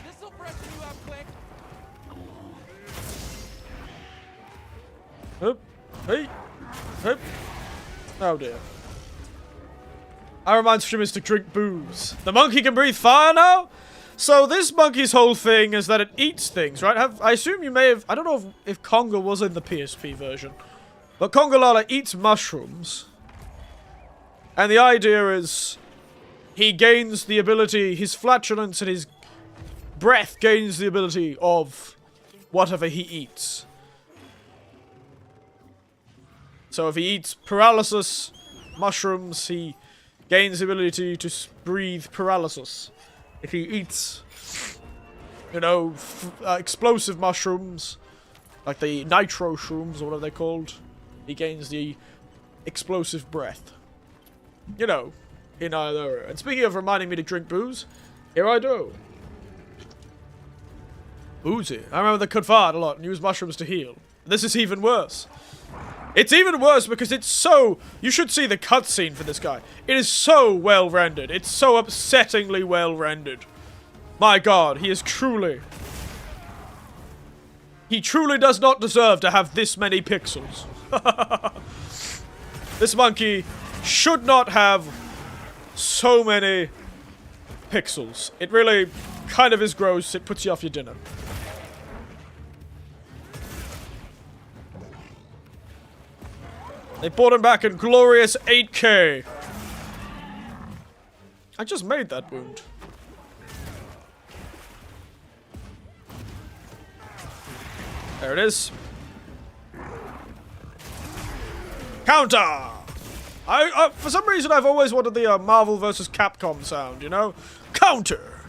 Speaker 2: This'll freshen you up quick.
Speaker 1: Hup, hey, hup. Oh dear. I remind streamers to drink booze. The monkey can breathe fire now? So this monkey's whole thing is that it eats things, right? I assume you may have... I don't know if Conga was in the PSP version. But Conga Lala eats mushrooms. And the idea is... he gains the ability... his flatulence and his breath gains the ability of whatever he eats. So if he eats paralysis, mushrooms, he gains the ability to breathe paralysis. If he eats, you know, explosive mushrooms, like the nitro shrooms or whatever they're called, he gains the explosive breath. You know, in either. And speaking of reminding me to drink booze, here I do. Boozy. I remember the could fart a lot and use mushrooms to heal. This is even worse. It's even worse because it's so... you should see the cutscene for this guy. It is so well rendered. It's so upsettingly well rendered. My god, he is truly... he truly does not deserve to have this many pixels. This monkey should not have so many pixels. It really kind of is gross. It puts you off your dinner. They brought him back in glorious 8K. I just made that wound. There it is. Counter! For some reason, I've always wanted the Marvel vs. Capcom sound, you know? Counter!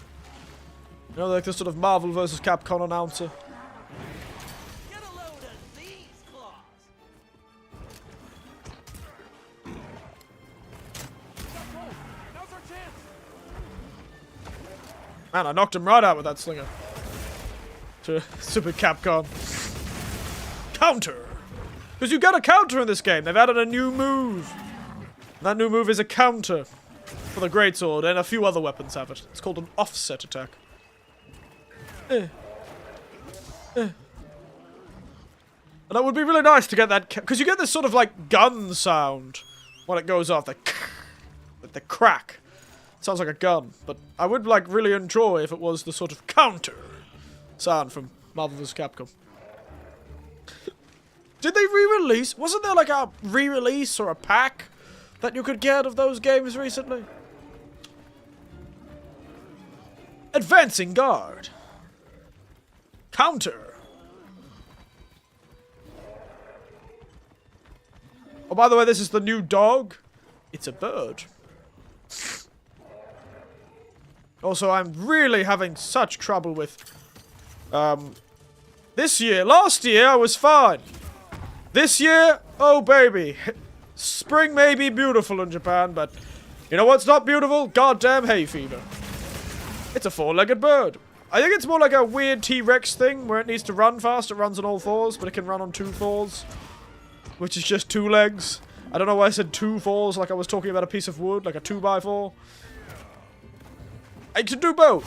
Speaker 1: You know, like this sort of Marvel vs. Capcom announcer.
Speaker 2: Get a load of these claws. Now's our chance.
Speaker 1: Man, I knocked him right out with that slinger. To Super Capcom. Counter! Because you got a counter in this game. They've added a new move. And that new move is a counter for the greatsword, and a few other weapons have it. It's called an offset attack. And it would be really nice to get that, because you get this sort of like gun sound when it goes off, the crack. Sounds like a gun, but I would like really enjoy if it was the sort of counter sound from Marvel vs. Capcom. Did they re-release? Wasn't there like a re-release or a pack that you could get of those games recently? Advancing guard. Counter. Oh, by the way, this is the new dog. It's a bird. Also, I'm really having such trouble with, this year. Last year, I was fine. This year, oh baby. Spring may be beautiful in Japan, but you know what's not beautiful? Goddamn hay fever. It's a four-legged bird. I think it's more like a weird T-Rex thing where it needs to run fast. It runs on all fours, but it can run on two fours, which is just two legs. I don't know why I said two fours like I was talking about a piece of wood, like a 2x4. I can do both.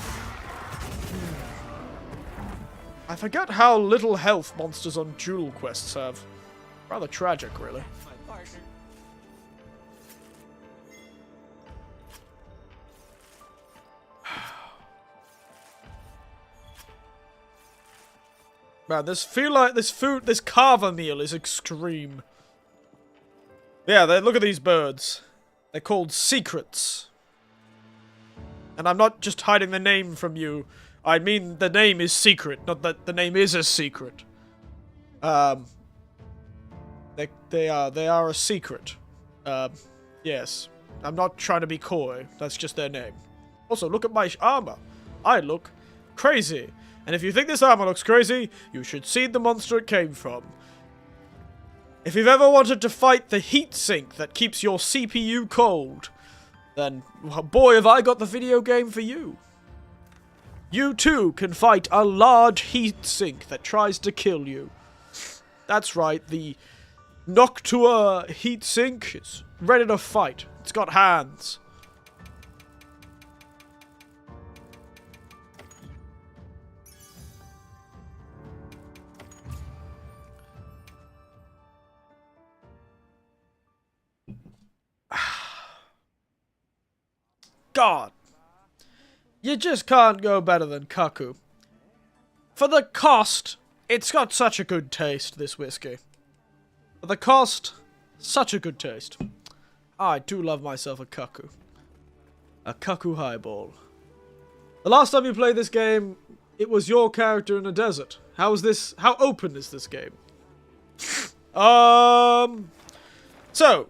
Speaker 1: I forget how little health monsters on duel quests have. Rather tragic, really.
Speaker 2: My partner.
Speaker 1: Man, this carver meal is extreme. Yeah, look at these birds. They're called secrets. And I'm not just hiding the name from you. I mean the name is secret, not that the name is a secret. They are a secret. Yes. I'm not trying to be coy. That's just their name. Also, look at my armor. I look crazy. And if you think this armor looks crazy, you should see the monster it came from. If you've ever wanted to fight the heat sink that keeps your CPU cold, then, boy, have I got the video game for you. You too can fight a large heat sink that tries to kill you. That's right, the Noctua heat sink is ready to fight. It's got hands. God. You just can't go better than Kaku. For the cost, it's got such a good taste, this whiskey. For the cost, such a good taste. I do love myself a Kaku. A Kaku highball. The last time you played this game, it was your character in a desert. How open is this game? So,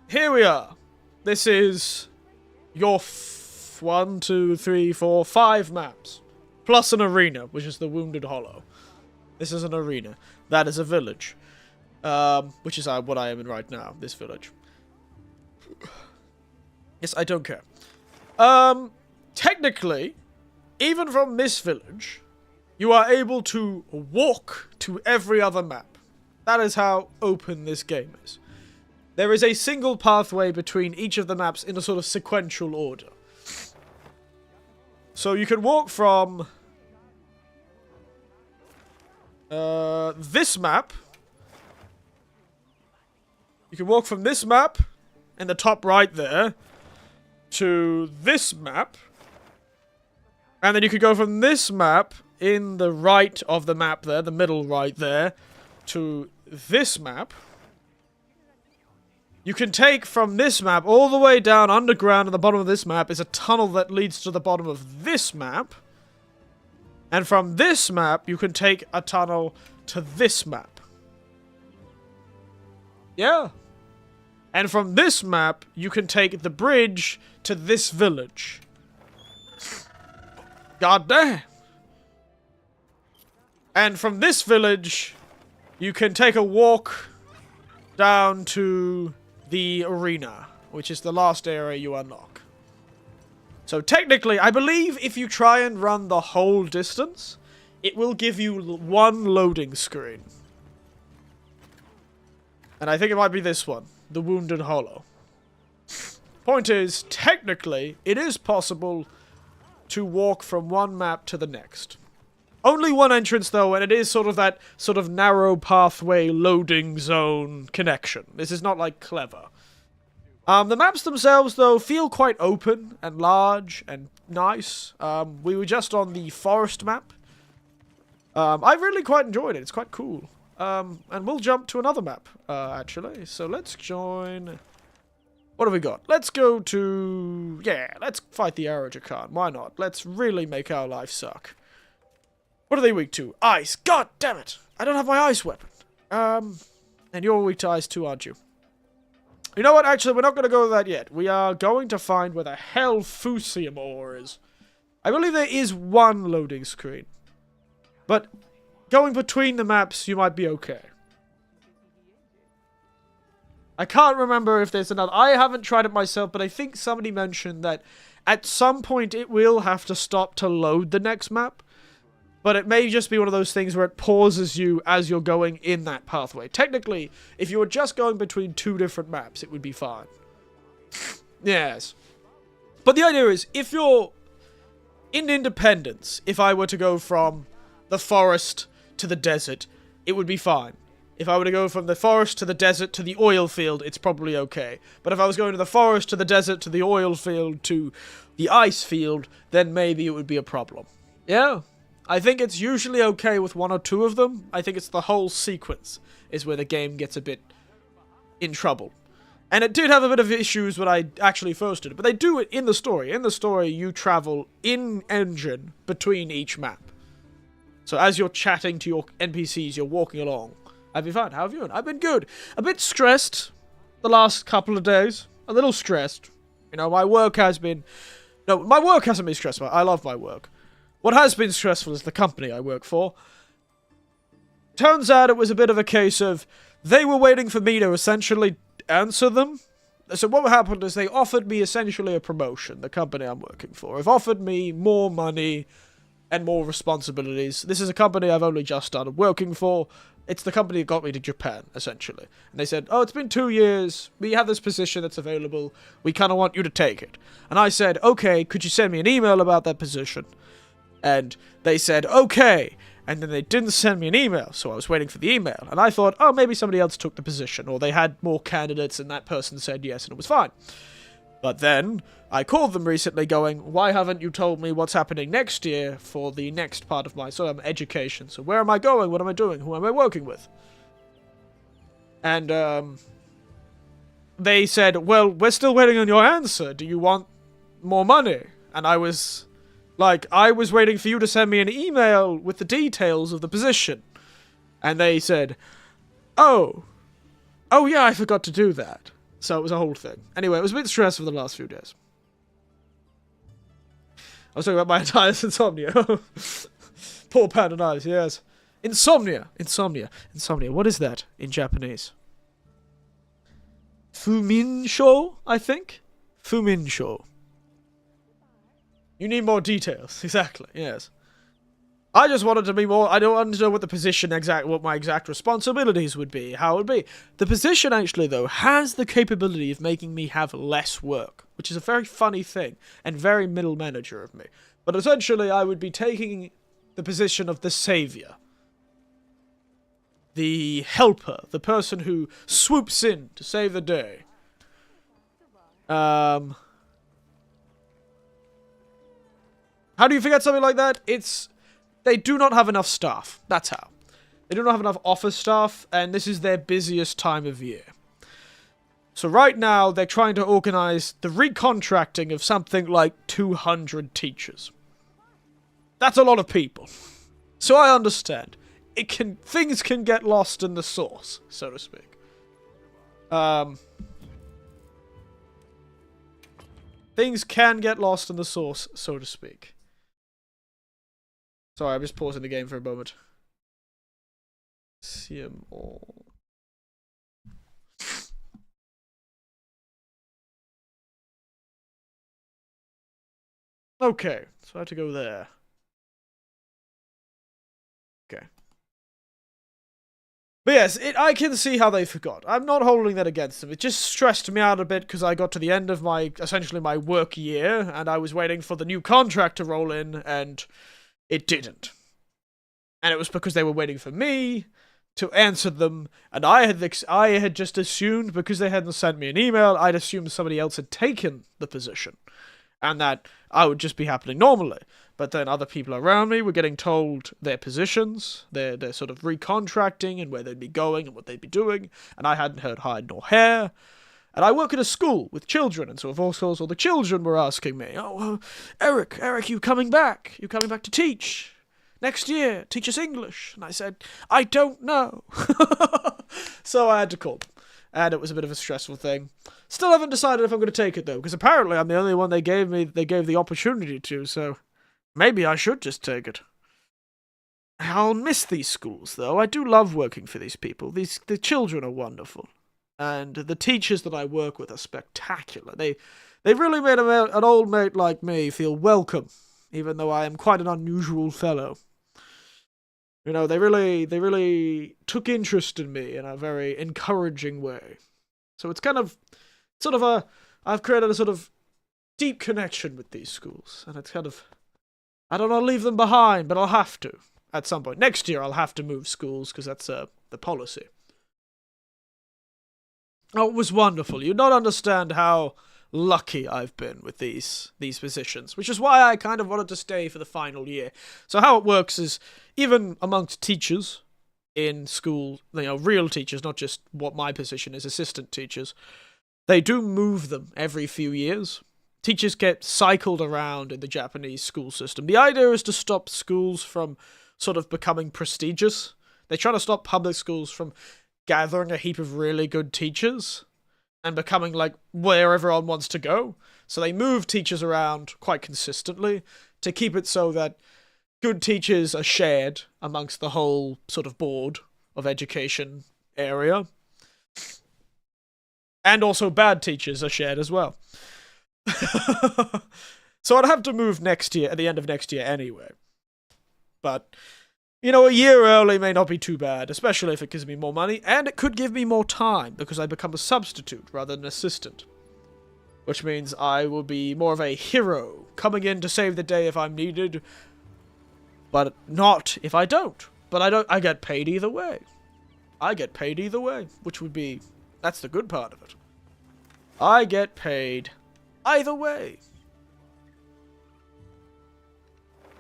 Speaker 1: here we are. This is your 1, 2, 3, 4, 5 maps. Plus an arena, which is the Wounded Hollow. This is an arena. That is a village. Which is what I am in right now, this village. Yes, I don't care. Technically, even from this village, you are able to walk to every other map. That is how open this game is. There is a single pathway between each of the maps in a sort of sequential order. So you can walk from this map. You can walk from this map in the top right there to this map. And then you could go from this map in the right of the map there, the middle right there, to this map. You can take from this map all the way down underground at the bottom of this map is a tunnel that leads to the bottom of this map. And from this map, you can take a tunnel to this map. Yeah. And from this map, you can take the bridge to this village. God damn. And from this village, you can take a walk down to the arena, which is the last area you unlock. So technically, I believe if you try and run the whole distance, it will give you one loading screen. And I think it might be this one, the Wounded Hollow. Point is, technically, it is possible to walk from one map to the next. Only one entrance, though, and it is sort of that sort of narrow pathway loading zone connection. This is not, like, clever. The maps themselves, though, feel quite open and large and nice. We were just on the forest map. I really quite enjoyed it. It's quite cool. And we'll jump to another map, actually. So let's join... What have we got? Let's go to... Yeah, let's fight the Arajakan. Why not? Let's really make our life suck. What are they weak to? Ice. God damn it! I don't have my ice weapon. And you're weak to ice too, aren't you? You know what? Actually, we're not going to go to that yet. We are going to find where the hell Fusium ore is. I believe there is one loading screen. But going between the maps, you might be okay. I can't remember if there's another. I haven't tried it myself, but I think somebody mentioned that at some point it will have to stop to load the next map. But it may just be one of those things where it pauses you as you're going in that pathway. Technically, if you were just going between two different maps, it would be fine. Yes. But the idea is, if you're in Independence, if I were to go from the forest to the desert, it would be fine. If I were to go from the forest to the desert to the oil field, it's probably okay. But if I was going to the forest to the desert to the oil field to the ice field, then maybe it would be a problem. Yeah. I think it's usually okay with one or two of them. I think it's the whole sequence is where the game gets a bit in trouble. And it did have a bit of issues when I actually first did it, but they do it in the story. In the story, you travel in-engine between each map. So as you're chatting to your NPCs, you're walking along. Have you fun? How have you been? I've been good. A bit stressed the last couple of days. A little stressed. You know, my work has been... No, my work hasn't been stressful. I love my work. What has been stressful is the company I work for. Turns out it was a bit of a case of they were waiting for me to essentially answer them. So what happened is they offered me essentially a promotion, the company I'm working for. They've offered me more money and more responsibilities. This is a company I've only just started working for. It's the company that got me to Japan, essentially. And they said, oh, it's been 2 years. We have this position that's available. We kind of want you to take it. And I said, okay, could you send me an email about that position? And they said, okay. And then they didn't send me an email, so I was waiting for the email. And I thought, oh, maybe somebody else took the position, or they had more candidates and that person said yes, and it was fine. But then I called them recently going, why haven't you told me what's happening next year for the next part of my education? So where am I going? What am I doing? Who am I working with? And they said, well, we're still waiting on your answer. Do you want more money? And I was... like, I was waiting for you to send me an email with the details of the position. And they said, oh yeah, I forgot to do that. So it was a whole thing. Anyway, it was a bit stressful the last few days. I was talking about my entire insomnia. Poor Panda Knives, yes. Insomnia. What is that in Japanese? Fuminsho, I think? Fuminsho. You need more details. Exactly, yes. I just wanted to be more... I don't want to know what the position what my exact responsibilities would be, how it would be. The position, actually, though, has the capability of making me have less work, which is a very funny thing, and very middle manager of me. But essentially, I would be taking the position of the savior. The helper. The person who swoops in to save the day. How do you forget something like that? It's... they do not have enough staff. That's how. They do not have enough office staff, and this is their busiest time of year. So right now, they're trying to organize the recontracting of something like 200 teachers. That's a lot of people. So I understand. Things can get lost in the sauce, so to speak. Things can get lost in the sauce, so to speak. Sorry, I'm just pausing the game for a moment. See them all. Okay, so I have to go there. Okay. But yes, I can see how they forgot. I'm not holding that against them. It just stressed me out a bit because I got to the end of essentially my work year, and I was waiting for the new contract to roll in, and it didn't. And it was because they were waiting for me to answer them, and I had just assumed, because they hadn't sent me an email, I'd assumed somebody else had taken the position, and that I would just be happening normally. But then other people around me were getting told their positions, their sort of recontracting, and where they'd be going and what they'd be doing, and I hadn't heard hide nor hair. And I work at a school with children, and so of course all the children were asking me, "Oh, Eric, you coming back? You coming back to teach? Next year, teach us English?" And I said, "I don't know." So I had to call them. And it was a bit of a stressful thing. Still haven't decided if I'm going to take it, though, because apparently I'm the only one they gave the opportunity to, so maybe I should just take it. I'll miss these schools, though. I do love working for these people. The children are wonderful. And the teachers that I work with are spectacular. They really made an old mate like me feel welcome, even though I am quite an unusual fellow. You know, they really took interest in me in a very encouraging way. So it's I've created a sort of deep connection with these schools, and it's I don't want to leave them behind, but I'll have to at some point. Next year I'll have to move schools, because that's the policy. Oh, it was wonderful. You don't understand how lucky I've been with these positions, which is why I kind of wanted to stay for the final year. So how it works is, even amongst teachers in school, real teachers, not just what my position is, assistant teachers, they do move them every few years. Teachers get cycled around in the Japanese school system. The idea is to stop schools from sort of becoming prestigious. They try to stop public schools from gathering a heap of really good teachers and becoming like where everyone wants to go. So they move teachers around quite consistently to keep it so that good teachers are shared amongst the whole sort of board of education area. And also bad teachers are shared as well. So I'd have to move next year, at the end of next year anyway. But a year early may not be too bad, especially if it gives me more money, and it could give me more time, because I become a substitute rather than assistant. Which means I will be more of a hero, coming in to save the day if I'm needed, but not if I don't. But I get paid either way. That's the good part of it. I get paid either way.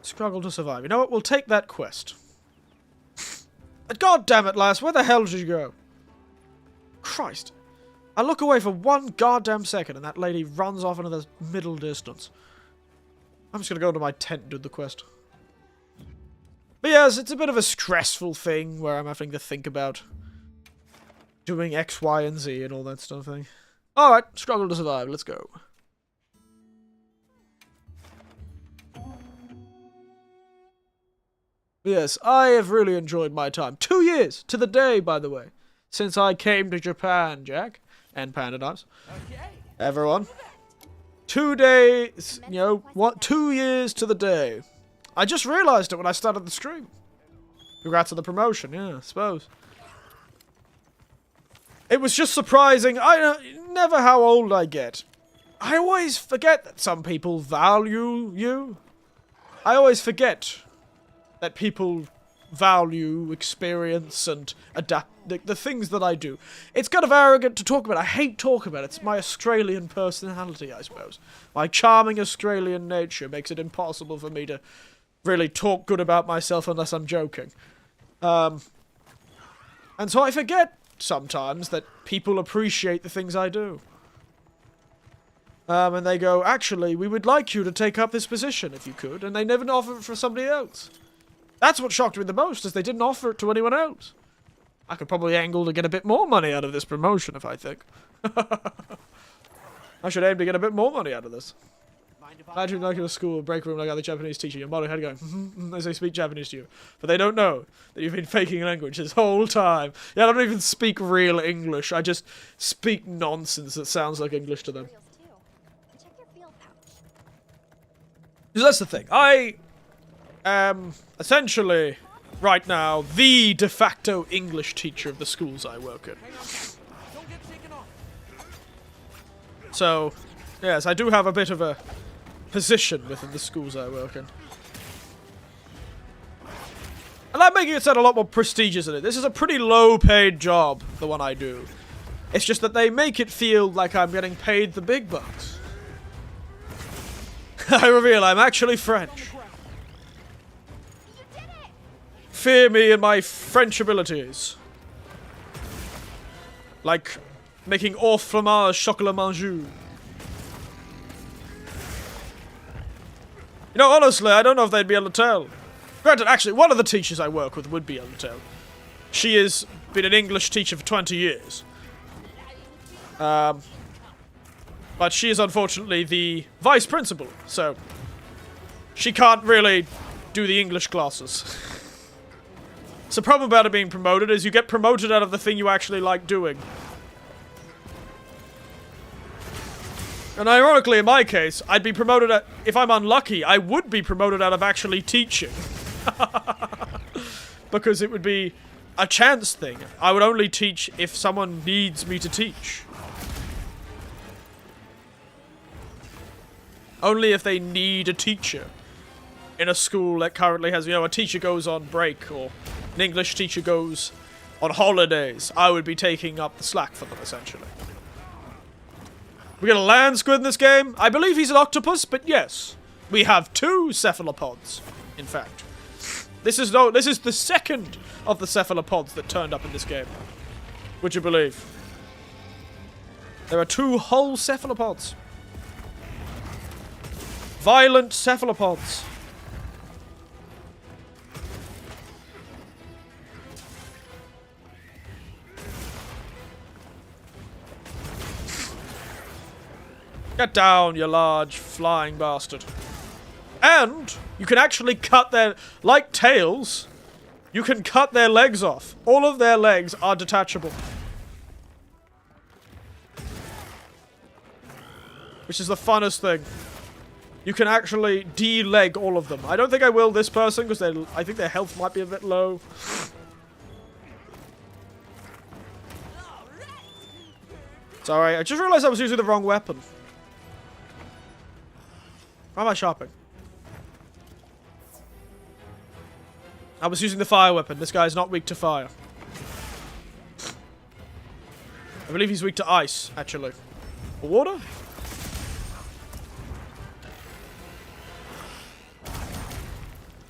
Speaker 1: Struggle to survive. You know what? We'll take that quest. God damn it, lass, where the hell did you go? Christ. I look away for one goddamn second and that lady runs off into the middle distance. I'm just gonna go into my tent and do the quest. But yes, it's a bit of a stressful thing where I'm having to think about doing X, Y, and Z and all that stuff. Alright, struggle to survive, let's go. Yes, I have really enjoyed my time. 2 years, to the day, by the way, since I came to Japan, Jack. And Panda Knives.
Speaker 2: Okay.
Speaker 1: Everyone. 2 days, 2 years to the day. I just realized it when I started the stream. Congrats on the promotion, yeah, I suppose. It was just surprising. Never how old I get. I always forget that some people value you. I always forget that people value experience and adapt the things that I do. It's kind of arrogant to talk about. I hate talking about it. It's my Australian personality, I suppose. My charming Australian nature makes it impossible for me to really talk good about myself unless I'm joking. And so I forget sometimes that people appreciate the things I do. And they go, actually, we would like you to take up this position if you could, and they never offer it for somebody else. That's what shocked me the most, is they didn't offer it to anyone else. I could probably angle to get a bit more money out of this promotion, if I think. I should aim to get a bit more money out of this. Imagine like in a school, a break room, like other Japanese teacher, your mother had going, as they speak Japanese to you. But they don't know that you've been faking language this whole time. Yeah, I don't even speak real English. I just speak nonsense that sounds like English to them. Because that's the thing. I am essentially, right now, the de facto English teacher of the schools I work in.
Speaker 2: Don't get shaken off.
Speaker 1: So, yes, I do have a bit of a position within the schools I work in. And I'm making it sound a lot more prestigious in it. This is a pretty low-paid job, the one I do. It's just that they make it feel like I'm getting paid the big bucks. I reveal I'm actually French. Fear me and my French abilities. Like making au fromage chocolat manjou. You know, honestly, I don't know if they'd be able to tell. Granted, actually, one of the teachers I work with would be able to tell. She has been an English teacher for 20 years. But she is unfortunately the vice principal, so she can't really do the English classes. So the problem about it being promoted is you get promoted out of the thing you actually like doing. And ironically, in my case, I'd be promoted at, if I'm unlucky, I would be promoted out of actually teaching. Because it would be a chance thing. I would only teach if someone needs me to teach. Only if they need a teacher in a school that currently has, you know, a teacher goes on break or an English teacher goes on holidays. I would be taking up the slack for them, essentially. We got a land squid in this game. I believe he's an octopus, but yes. We have 2 cephalopods, in fact. This is the second of the cephalopods that turned up in this game. Would you believe? There are 2 whole cephalopods. Violent cephalopods. Get down, you large flying bastard. And you can actually cut their, like tails, you can cut their legs off. All of their legs are detachable. Which is the funnest thing. You can actually de-leg all of them. I don't think I will this person because I think their health might be a bit low. Sorry, I just realized I was using the wrong weapon. Why am I shopping? I was using the fire weapon. This guy's not weak to fire. I believe he's weak to ice, actually. Or water?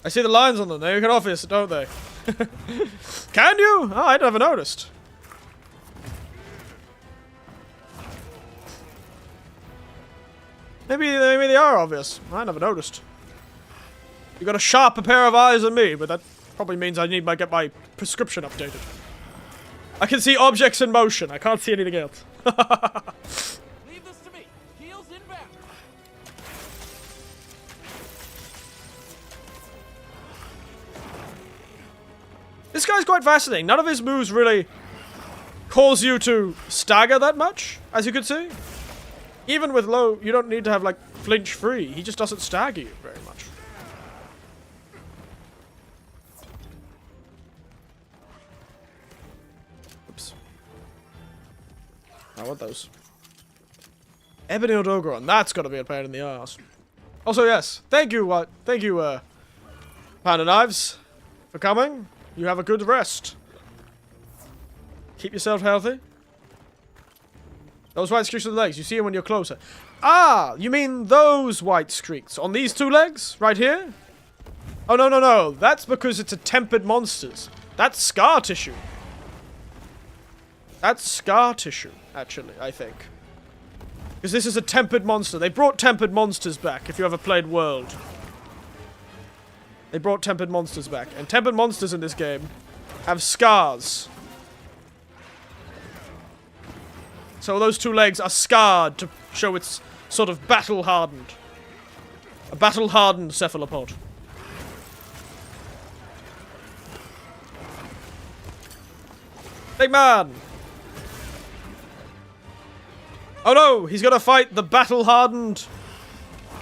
Speaker 1: I see the lines on them. They make it obvious, don't they? Can you? Oh, I never noticed. Maybe they are obvious. I never noticed. You got a sharper pair of eyes than me, but that probably means I need to get my prescription updated. I can see objects in motion. I can't see anything else.
Speaker 2: Leave this to me. Heels inbound.
Speaker 1: This guy's quite fascinating. None of his moves really cause you to stagger that much, as you can see. Even with low, you don't need to have, like, flinch free. He just doesn't stagger you very much. Oops. I want those. Ebony Odogoron. That's gotta be a pain in the ass. Also, yes. Thank you, Pound of Knives, for coming. You have a good rest. Keep yourself healthy. Those white streaks on the legs, you see them when you're closer. Ah, you mean those white streaks on these 2 legs? Right here? Oh, no, no, no. That's because it's a tempered monsters. That's scar tissue. That's scar tissue, actually, I think. Because this is a tempered monster. They brought tempered monsters back, if you ever played World. They brought tempered monsters back. And tempered monsters in this game have scars. So those 2 legs are scarred to show it's sort of battle-hardened. A battle-hardened cephalopod. Big man! Oh no! He's gonna fight the battle-hardened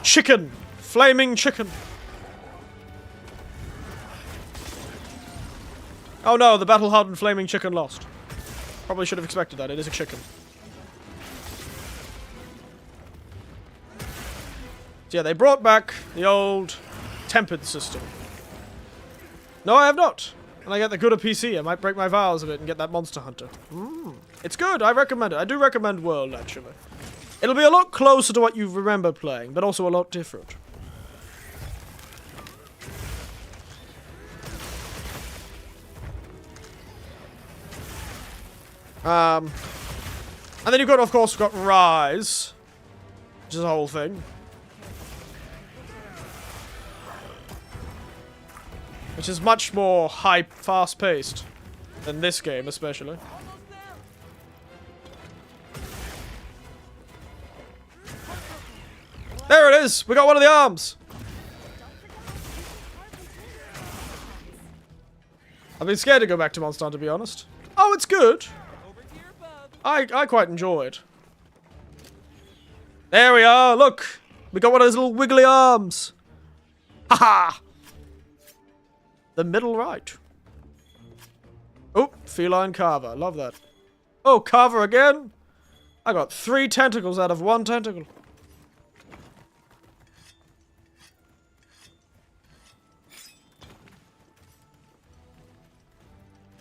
Speaker 1: chicken. Flaming chicken. Oh no, the battle-hardened flaming chicken lost. Probably should have expected that. It is a chicken. So yeah, they brought back the old tempered system. No, I have not. And I get the good of PC. I might break my vows a bit and get that Monster Hunter. It's good. I recommend it. I do recommend World, actually. It'll be a lot closer to what you remember playing, but also a lot different. And then you've got, of course, got Rise, which is a whole thing. Which is much more fast-paced than this game, especially. There it is! We got one of the arms! I've been scared to go back to Monster Hunter, to be honest. Oh, it's good! I quite enjoy it. There we are, look! We got one of those little wiggly arms! Haha! The middle right. Oh, feline carver. Love that. Oh, carver again? I got 3 tentacles out of 1 tentacle.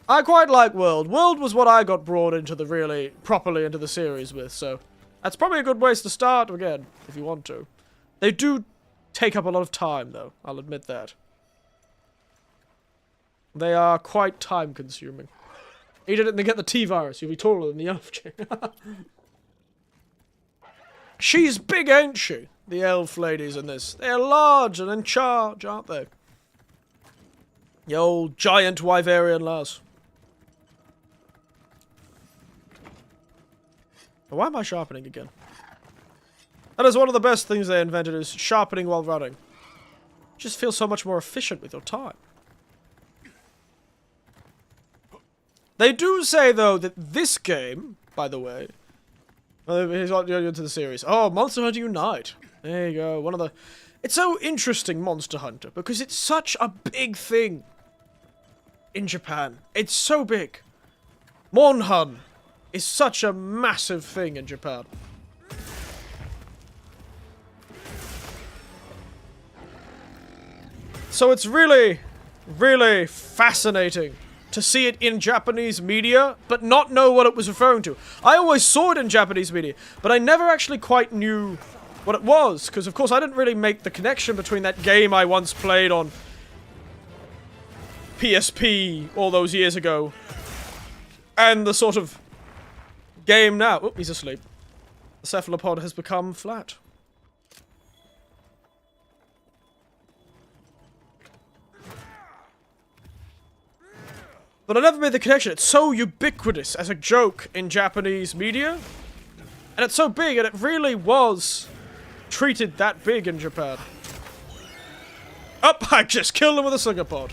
Speaker 1: I quite like World. World was what I got brought into the properly into the series with, so that's probably a good place to start again, if you want to. They do take up a lot of time, though. I'll admit that. They are quite time-consuming. Eat it and get the T-virus. You'll be taller than the elf chick. She's big, ain't she? The elf ladies in this. They're large and in charge, aren't they? The old giant Wyverian lass. Why am I sharpening again? That is one of the best things they invented, is sharpening while running. Just feels so much more efficient with your time. They do say, though, that this game, by the way... he's got into the series. Oh, Monster Hunter Unite. There you go. One of the... It's so interesting, Monster Hunter, because it's such a big thing in Japan. It's so big. Monhun is such a massive thing in Japan. So it's really, really fascinating to see it in Japanese media, but not know what it was referring to. I always saw it in Japanese media, but I never actually quite knew what it was, because of course I didn't really make the connection between that game I once played on PSP all those years ago and the sort of game now. Oh, he's asleep. The cephalopod has become flat. But I never made the connection. It's so ubiquitous as a joke in Japanese media. And it's so big, and it really was treated that big in Japan. Up! I just killed him with a singapod.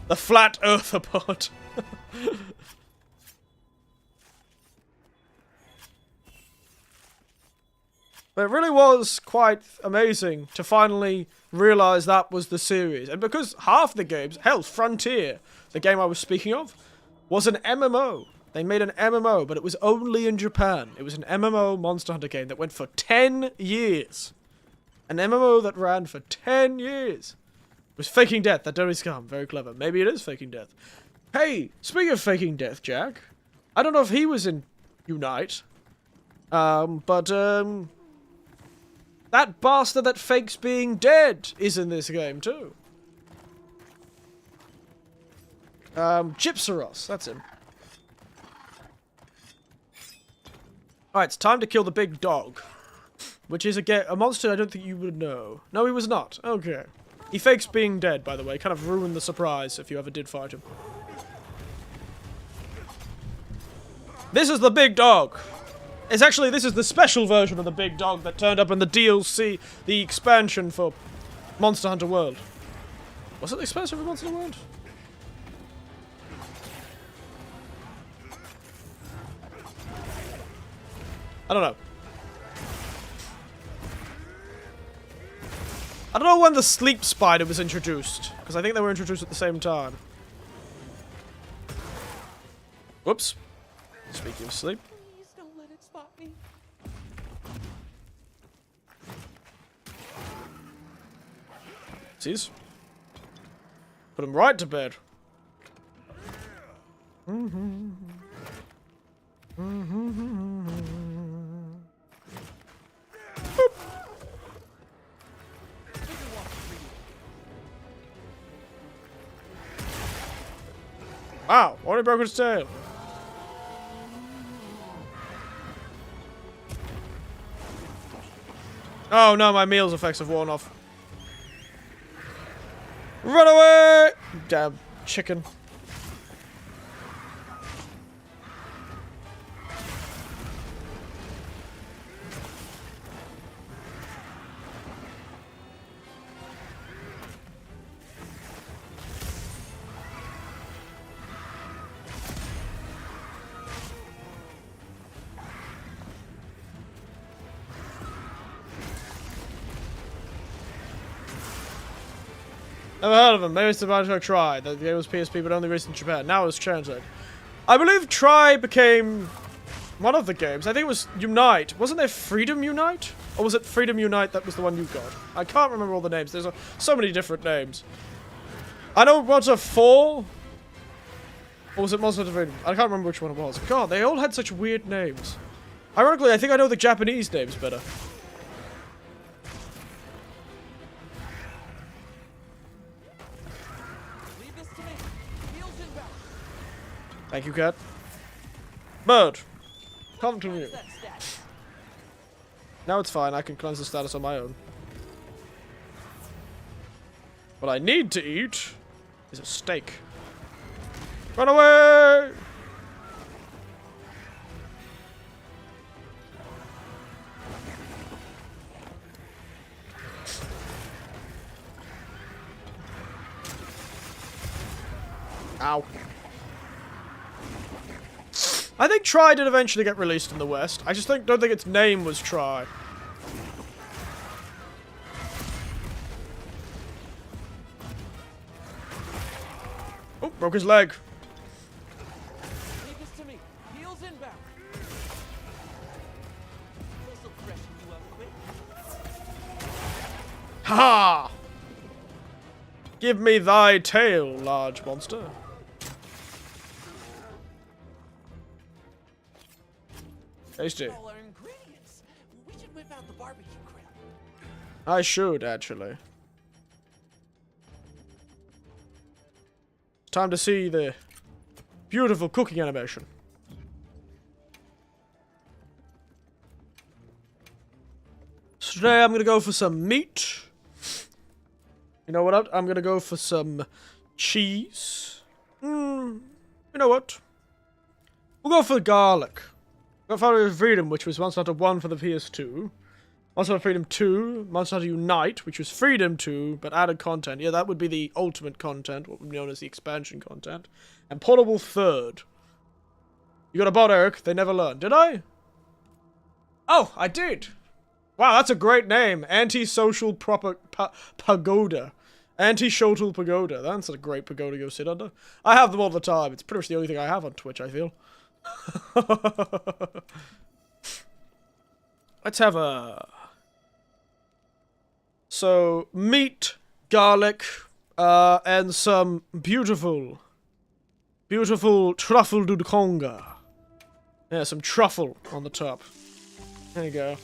Speaker 1: The flat earthopod. But it really was quite amazing to finally realize that was the series. And because half the games, hell, Frontier, the game I was speaking of, was an MMO. They made an MMO, but it was only in Japan. It was an MMO Monster Hunter game that went for 10 years. An MMO that ran for 10 years. It was faking death, that dirty scum. Very clever. Maybe it is faking death. Hey, speaking of faking death, Jack, I don't know if he was in Unite. That bastard that fakes being dead is in this game, too. Gypsaros, that's him. Alright, it's time to kill the big dog. Which is, again, a monster I don't think you would know. No, he was not. Okay. He fakes being dead, by the way. Kind of ruined the surprise if you ever did fight him. This is the big dog. It's actually, this is the special version of the big dog that turned up in the DLC, the expansion for Monster Hunter World. Was it the expansion for Monster Hunter World? I don't know. I don't know when the sleep spider was introduced, because I think they were introduced at the same time. Whoops. Speaking of sleep.
Speaker 2: Please don't let it spot me.
Speaker 1: Sees? Put him right to bed. Wow, only broke his tail. Oh no, my meal's effects have worn off. Run away! Damn chicken. Never heard of him. Maybe it's about to try. The game was PSP, but only released in Japan. Now it's translated. I believe Try became one of the games. I think it was Unite. Wasn't there Freedom Unite? Or was it Freedom Unite that was the one you got? I can't remember all the names. There's so many different names. I know Monster 4. Or was it Monster Hunter Freedom? I can't remember which one it was. God, they all had such weird names. Ironically, I think I know the Japanese names better. Thank you, cat. Bird, come to me. Now it's fine. I can cleanse the status on my own. What I need to eat is a steak. Run away! Ow. I think Try did eventually get released in the West. I just don't think its name was Try. Oh, broke his leg.
Speaker 2: Leave this to me. Heels inbound. This'll freshen you up quick.
Speaker 1: Ha! Give me thy tail, large monster. Tasty.
Speaker 2: All our ingredients. We should whip out the barbecue grill.
Speaker 1: I should, actually. It's time to see the beautiful cooking animation. So today I'm gonna go for some meat. You know what? I'm gonna go for some cheese. You know what? We'll go for garlic. Got Monster Hunter Freedom, which was Monster Hunter 1 for the PS2. Monster Hunter Freedom 2, Monster Hunter Unite, which was Freedom 2, but added content. Yeah, that would be the ultimate content, what would be known as the expansion content. And Portable Third. You got a bot, Eric. They never learned. Did I? Oh, I did. Wow, that's a great name. Antisocial Pagoda. Antisocial Pagoda. That's a great pagoda to go sit under. I have them all the time. It's pretty much the only thing I have on Twitch, I feel. Let's have a... So, meat, garlic, and some beautiful truffle du conga. Yeah, some truffle on the top. There you go.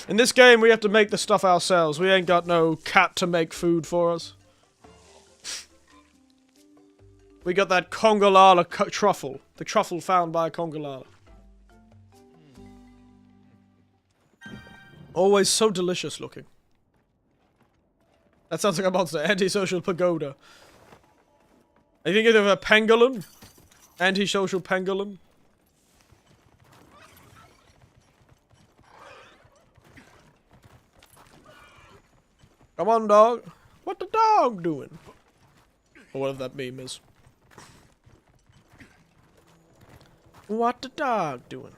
Speaker 1: In this game, we have to make the stuff ourselves. We ain't got no cat to make food for us. We got that Congolala truffle. The truffle found by a Congolala. Always so delicious looking. That sounds like a monster. Antisocial pagoda. Are you thinking of a pangolin? Antisocial pangolin? Come on, dog. What the dog doing? Or whatever that meme is. What the dog doing?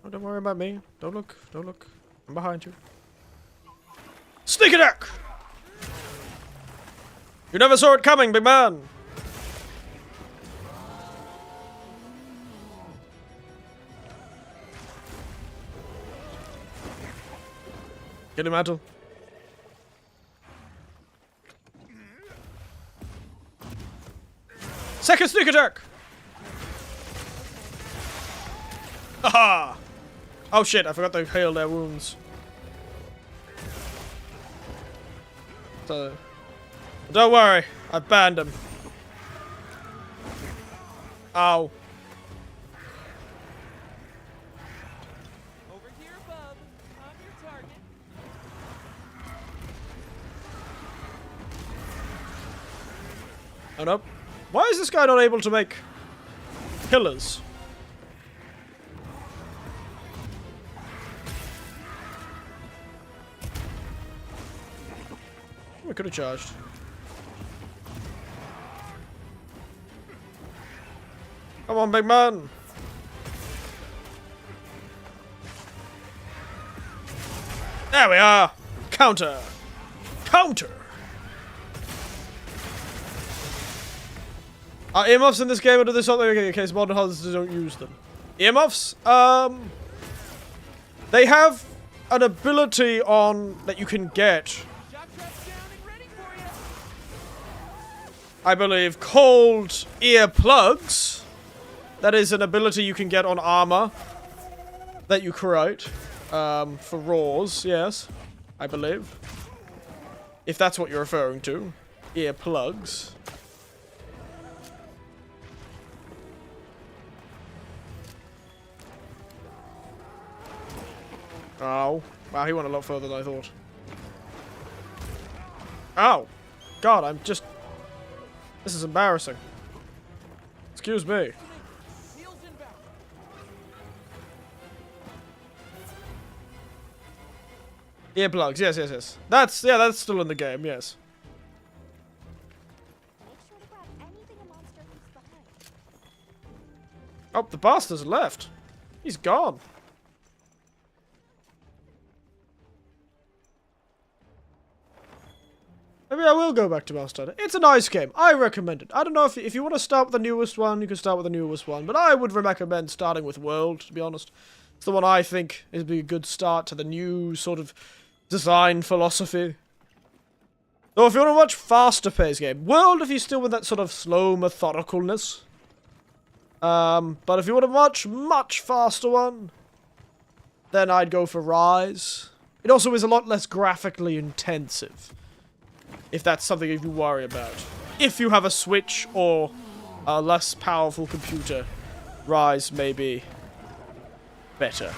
Speaker 1: Oh, don't worry about me. Don't look. Don't look. I'm behind you. Sneak attack! You never saw it coming, big man! Get him, Mantle. Second sneak attack! Aha! Oh shit, I forgot to heal their wounds. So, don't worry, I banned him. Ow.
Speaker 2: Over here, bub. I'm your target.
Speaker 1: Oh no. Why is this guy not able to make pillars? We could have charged. Come on, big man. There we are. Counter. Counter. Are earmuffs in this game, or do they something in case modern hunters don't use them? Earmuffs? They have an ability on that you can get,
Speaker 2: Shock trap's down and ready for you.
Speaker 1: I believe, called earplugs. That is an ability you can get on armor that you create for raws, yes, I believe. If that's what you're referring to. Earplugs. Oh. Wow, he went a lot further than I thought. Ow! God, I'm just... This is embarrassing. Excuse me.
Speaker 2: Heels inbound.
Speaker 1: Earplugs, yes, yes, yes. That's still in the game, yes.
Speaker 7: Make sure to grab anything a monster leaves behind.
Speaker 1: Oh, the bastard's left. He's gone. Maybe I will go back to Monster Hunter. It's a nice game. I recommend it. I don't know if you want to start with the newest one, you can start with the newest one. But I would recommend starting with World, to be honest. It's the one I think would be a good start to the new sort of design philosophy. Though if you want a much faster paced game, World if you're still with that sort of slow methodicalness. But if you want a much, much faster one, then I'd go for Rise. It also is a lot less graphically intensive. If that's something you worry about. If you have a Switch or a less powerful computer, Rise may be better.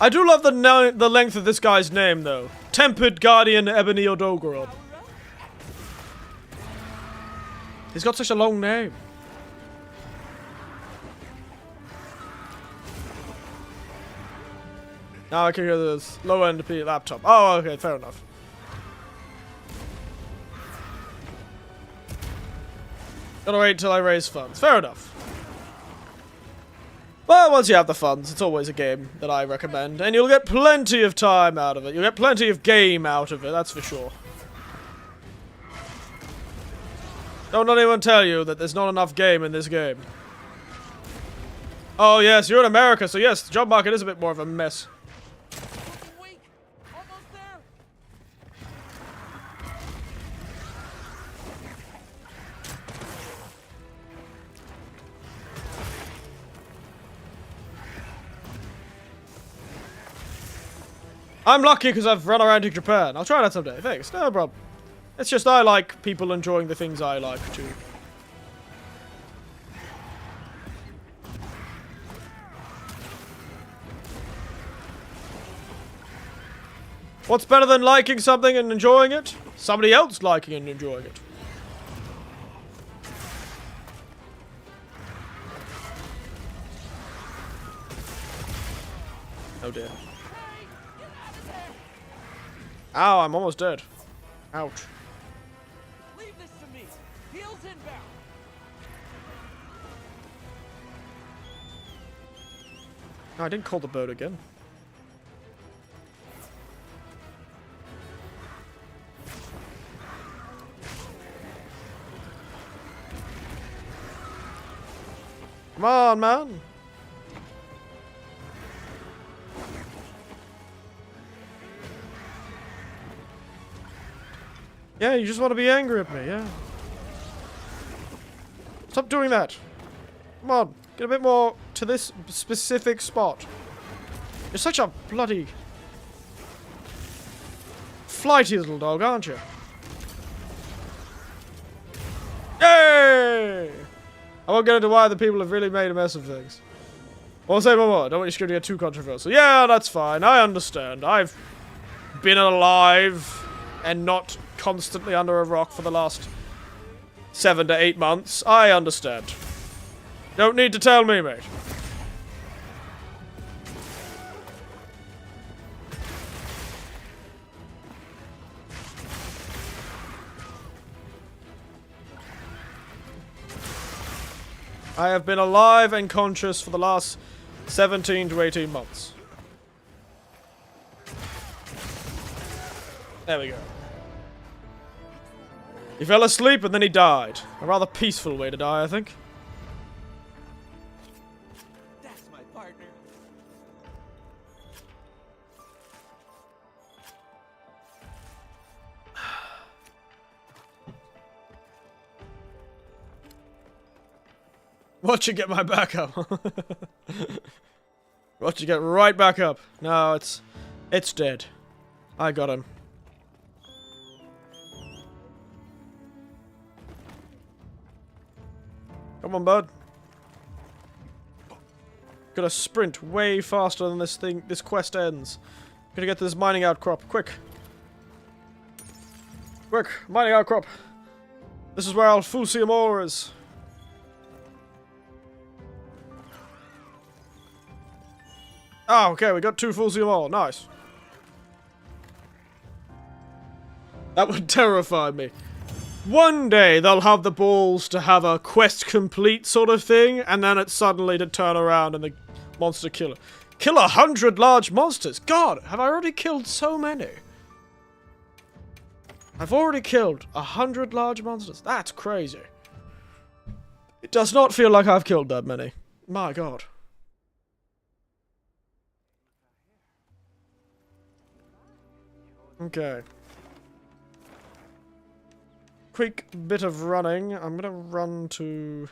Speaker 1: I do love the length of this guy's name, though. Tempered Guardian Ebony Odogorod. He's got such a long name. Now I can hear this low-end laptop. Oh, okay, fair enough. Gotta wait till I raise funds. Fair enough. But once you have the funds, it's always a game that I recommend. And you'll get plenty of time out of it. You'll get plenty of game out of it, that's for sure. Don't let anyone tell you that there's not enough game in this game. Oh yes, you're in America, so yes, the job market is a bit more of a mess.
Speaker 2: Weak. Almost there.
Speaker 1: I'm lucky because I've run around to Japan. I'll try that someday. Thanks. No problem. It's just I like people enjoying the things I like too. What's better than liking something and enjoying it? Somebody else liking and enjoying it. Oh dear. Ow, I'm almost dead. Ouch.
Speaker 2: Leave this to me. Heels inbound.
Speaker 1: No, I didn't call the boat again. Come on, man. Yeah, you just want to be angry at me, yeah. Stop doing that. Come on, get a bit more to this specific spot. You're such a bloody flighty little dog, aren't you? Yay! I won't get into why the people have really made a mess of things. I'll say one more. I don't want you to get too controversial. Yeah, that's fine. I understand. I've been alive and not constantly under a rock for the last 7 to 8 months. I understand. Don't need to tell me, mate. I have been alive and conscious for the last 17 to 18 months. There we go. He fell asleep and then he died. A rather peaceful way to die, I think.
Speaker 2: That's my partner.
Speaker 1: Watch you get my back up. Watch you get right back up. No, it's dead. I got him. Come on, bud. Gotta sprint way faster than this quest ends. Gotta get to this mining outcrop. Quick. Quick, mining outcrop. This is where I'll fool see more is. Oh, okay, we got 2 fools more. Nice. That would terrify me. One day they'll have the balls to have a quest complete sort of thing, and then it's suddenly to turn around and the monster killer. Kill 100 large monsters! God, have I already killed so many? I've already killed 100 large monsters. That's crazy. It does not feel like I've killed that many. My god. Okay. Quick bit of running. I'm gonna run to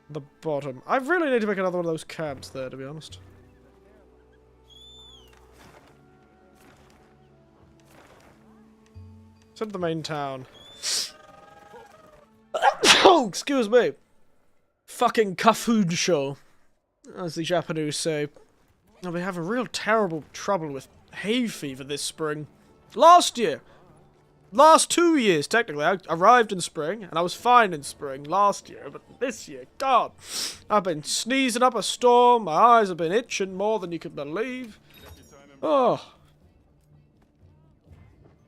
Speaker 1: the bottom. I really need to make another one of those camps there, to be honest. Send to the main town. Oh, excuse me. Fucking kafood show, as the Japanese say. I've been having real terrible trouble with hay fever this spring. Last year. Last 2 years, technically. I arrived in spring, and I was fine in spring last year, but this year, God. I've been sneezing up a storm, my eyes have been itching more than you could believe. Oh.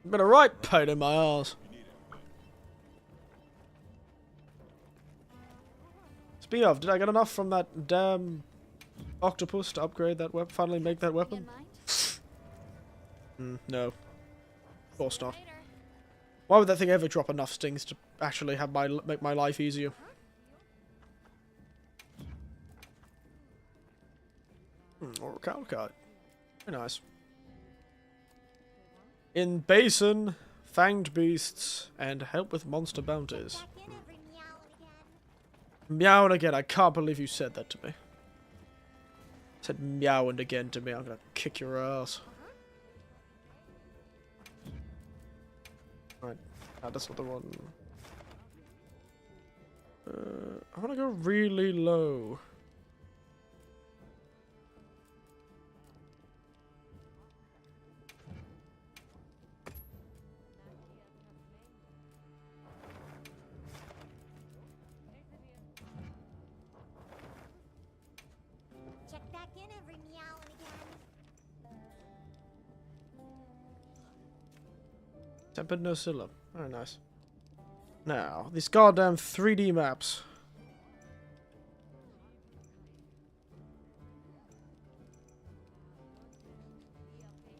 Speaker 1: Been a right pain in my arse. Speaking of, did I get enough from that damn octopus to upgrade that weapon, finally make that weapon? No. Of course not. Why would that thing ever drop enough stings to actually have make my life easier? Or a cow card. Very nice. In basin, fanged beasts, and help with monster bounties. Meowing again. I can't believe you said that to me. Said meowing again to me. I'm gonna kick your ass. Right. That's not the one. I want to go really low.
Speaker 5: Check back in every meow and again.
Speaker 1: Tempered Nocilla. Very nice. Now, these goddamn 3D maps.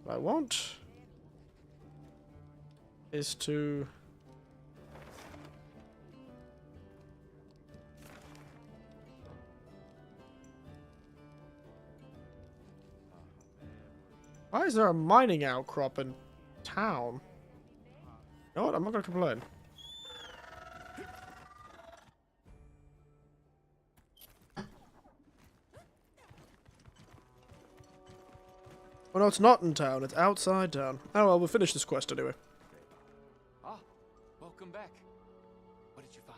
Speaker 1: What I want is to Why is there a mining outcrop in town? You know what? I'm not going to complain. Oh no, it's not in town. It's outside town. Oh well, we'll finish this quest anyway.
Speaker 4: Ah, welcome back. What did you find?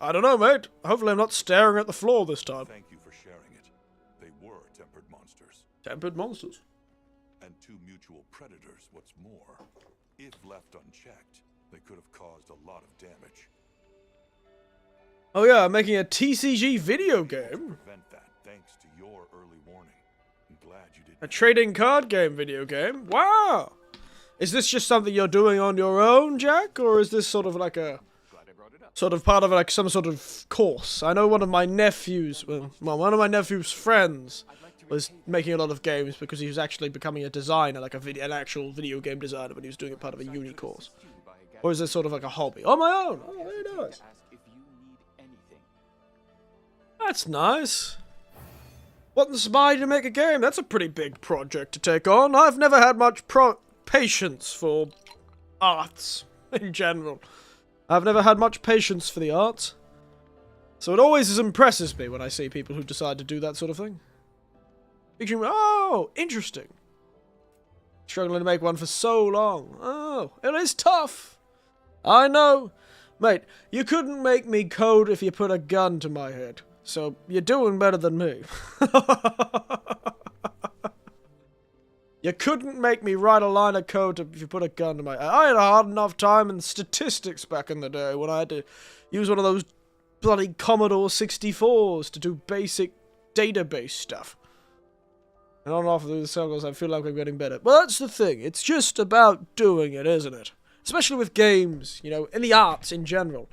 Speaker 1: I don't know, mate. Hopefully I'm not staring at the floor this time.
Speaker 3: Thank you for sharing it. They were tempered monsters.
Speaker 1: Tempered monsters.
Speaker 3: And two mutual predators, what's more. If left unchecked, they could have caused a lot of damage.
Speaker 1: Oh yeah, I'm making a TCG video game.
Speaker 3: Prevent that thanks to your early warning. I'm glad you did.
Speaker 1: A trading card game video game? Wow! Is this just something you're doing on your own, Jack? Or is this sort of like a...
Speaker 4: Glad I brought it up.
Speaker 1: sort of part of like some sort of course? I know one of my nephews, well, one of my nephew's friends was making a lot of games because he was actually becoming a designer, like an actual video game designer, but he was doing it part of a uni course. Or is this sort of like a hobby? On my own! Oh, very nice.
Speaker 4: Ask if you need anything.
Speaker 1: That's nice. What inspired you to make a game? That's a pretty big project to take on. I've never had much patience for arts in general. I've never had much patience for the arts. So it always impresses me when I see people who decide to do that sort of thing. Oh, interesting. Struggling to make one for so long. Oh, it is tough. I know. Mate, you couldn't make me code if you put a gun to my head. So, you're doing better than me. You couldn't make me write a line of code if you put a gun to my head. I had a hard enough time in statistics back in the day when I had to use one of those bloody Commodore 64s to do basic database stuff. And on and off through the circles, I feel like I'm getting better. Well, that's the thing. It's just about doing it, isn't it? Especially with games, you know, in the arts in general.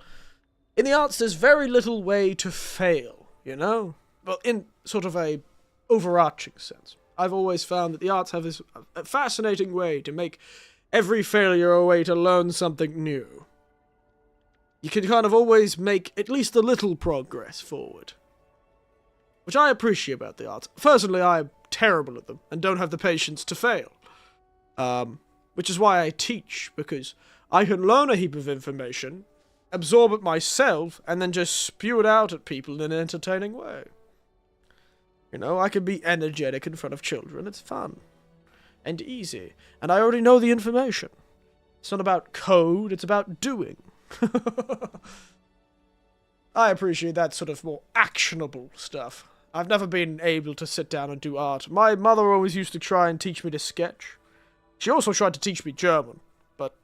Speaker 1: In the arts, there's very little way to fail, you know? Well, in sort of a overarching sense. I've always found that the arts have this fascinating way to make every failure a way to learn something new. You can kind of always make at least a little progress forward. Which I appreciate about the arts. Personally, I'm terrible at them, and don't have the patience to fail. Which is why I teach, because I can learn a heap of information, absorb it myself, and then just spew it out at people in an entertaining way. You know, I can be energetic in front of children, it's fun. And easy. And I already know the information. It's not about code, it's about doing. I appreciate that sort of more actionable stuff. I've never been able to sit down and do art. My mother always used to try and teach me to sketch. She also tried to teach me German, but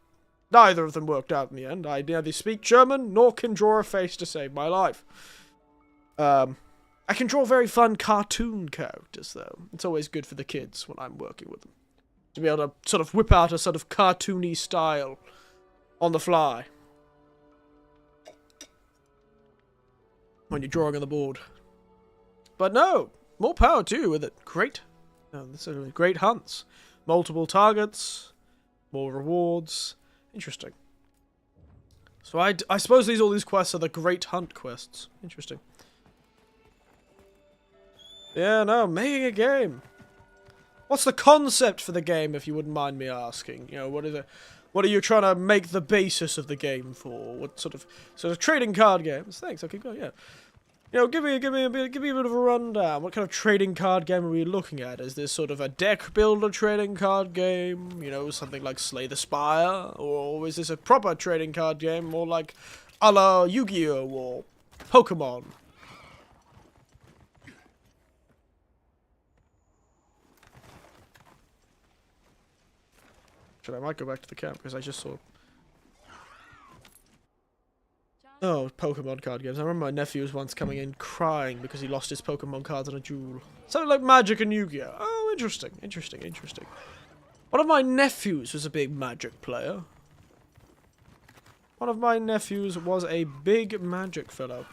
Speaker 1: neither of them worked out in the end. I neither speak German, nor can draw a face to save my life. I can draw very fun cartoon characters, though. It's always good for the kids when I'm working with them. To be able to sort of whip out a sort of cartoony style on the fly. When you're drawing on the board. But no, more power to you with it. Great. No, this is great hunts. Multiple targets, more rewards. Interesting. So I suppose all these quests are the great hunt quests. Interesting. Yeah, no, making a game. What's the concept for the game, if you wouldn't mind me asking? You know, what are you trying to make the basis of the game for? What sort of trading card games? Thanks, I'll keep going, yeah. You know, give me a bit of a rundown. What kind of trading card game are we looking at? Is this sort of a deck builder trading card game? You know, something like Slay the Spire? Or is this a proper trading card game, more like a la Yu-Gi-Oh! Or Pokemon? Actually, I might go back to the camp because I just saw... Oh, Pokemon card games. I remember my nephew was once coming in crying because he lost his Pokemon cards on a duel. Something like Magic and Yu-Gi-Oh! Oh, interesting, interesting, interesting. One of my nephews was a big Magic player. One of my nephews was a big Magic fellow.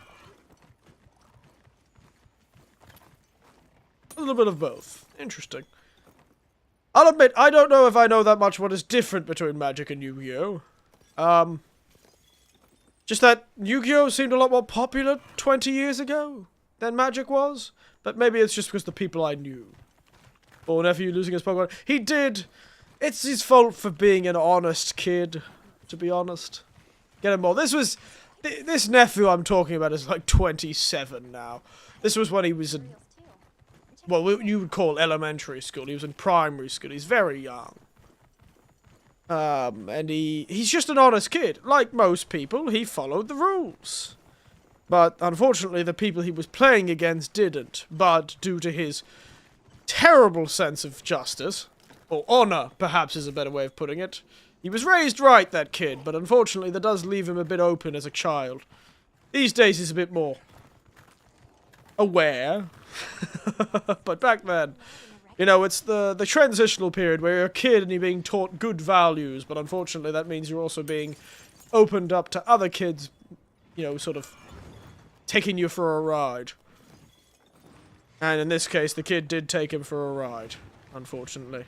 Speaker 1: A little bit of both. Interesting. I'll admit, I don't know if I know that much what is different between Magic and Yu-Gi-Oh! Just that Yu-Gi-Oh! Seemed a lot more popular 20 years ago than Magic was. But maybe it's just because the people I knew. Or nephew losing his Pokemon. He did. It's his fault for being an honest kid, to be honest. Get him more. This nephew I'm talking about is like 27 now. This was when he was in, well, you would call elementary school. He was in primary school. He's very young. And he's just an honest kid. Like most people, he followed the rules. But unfortunately, the people he was playing against didn't. But due to his terrible sense of justice, or honor, perhaps is a better way of putting it, he was raised right, that kid, but unfortunately that does leave him a bit open as a child. These days he's a bit more aware. But back then, you know, it's the transitional period where you're a kid and you're being taught good values, but unfortunately that means you're also being opened up to other kids, you know, sort of taking you for a ride. And in this case, the kid did take him for a ride, unfortunately.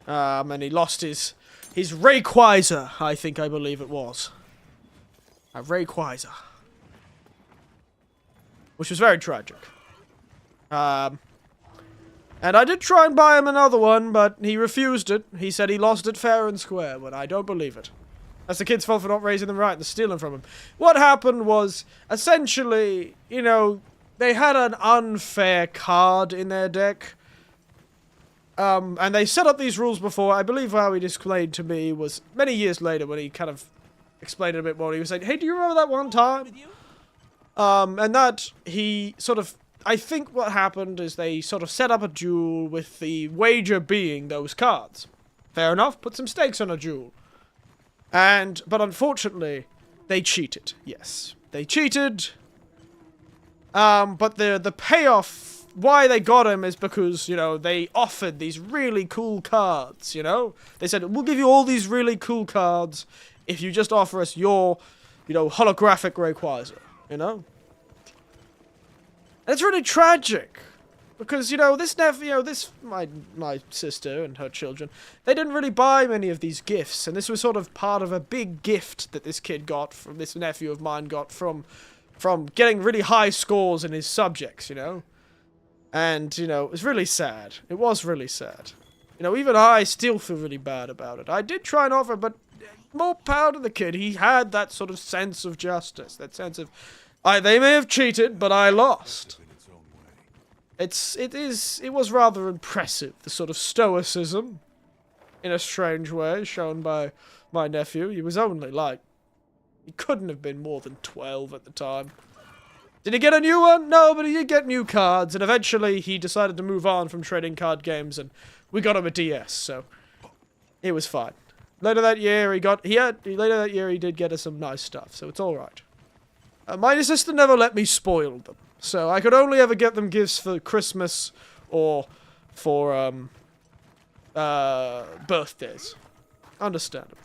Speaker 1: And he lost his Rayquaza, I believe it was. A Rayquaza. Which was very tragic. And I did try and buy him another one, but he refused it. He said he lost it fair and square, but I don't believe it. That's the kid's fault for not raising them right and stealing from him. What happened was, essentially, you know, they had an unfair card in their deck. And they set up these rules before. I believe how he explained to me was many years later when he kind of explained it a bit more. He was like, hey, do you remember that one time? And that he sort of, I think what happened is they sort of set up a duel with the wager being those cards. Fair enough, put some stakes on a duel. But unfortunately, they cheated. Yes, they cheated. But the payoff, why they got him is because, you know, they offered these really cool cards, you know? They said, we'll give you all these really cool cards if you just offer us your, you know, holographic Rayquaza, you know? And it's really tragic. Because, you know, this nephew, you know, my sister and her children, they didn't really buy many of these gifts. And this was sort of part of a big gift that this kid got from, this nephew of mine got from getting really high scores in his subjects, you know? And, you know, it was really sad. It was really sad. You know, even I still feel really bad about it. I did try and offer, but more power to the kid. He had that sort of sense of justice. That sense of, they may have cheated, but I lost. It was rather impressive, the sort of stoicism, in a strange way, shown by my nephew. He was only, like, he couldn't have been more than 12 at the time. Did he get a new one? No, but he did get new cards, and eventually he decided to move on from trading card games, and we got him a DS, so it was fine. Later that year, he did get us some nice stuff, so it's alright. My sister never let me spoil them, so I could only ever get them gifts for Christmas or for, birthdays. Understandable.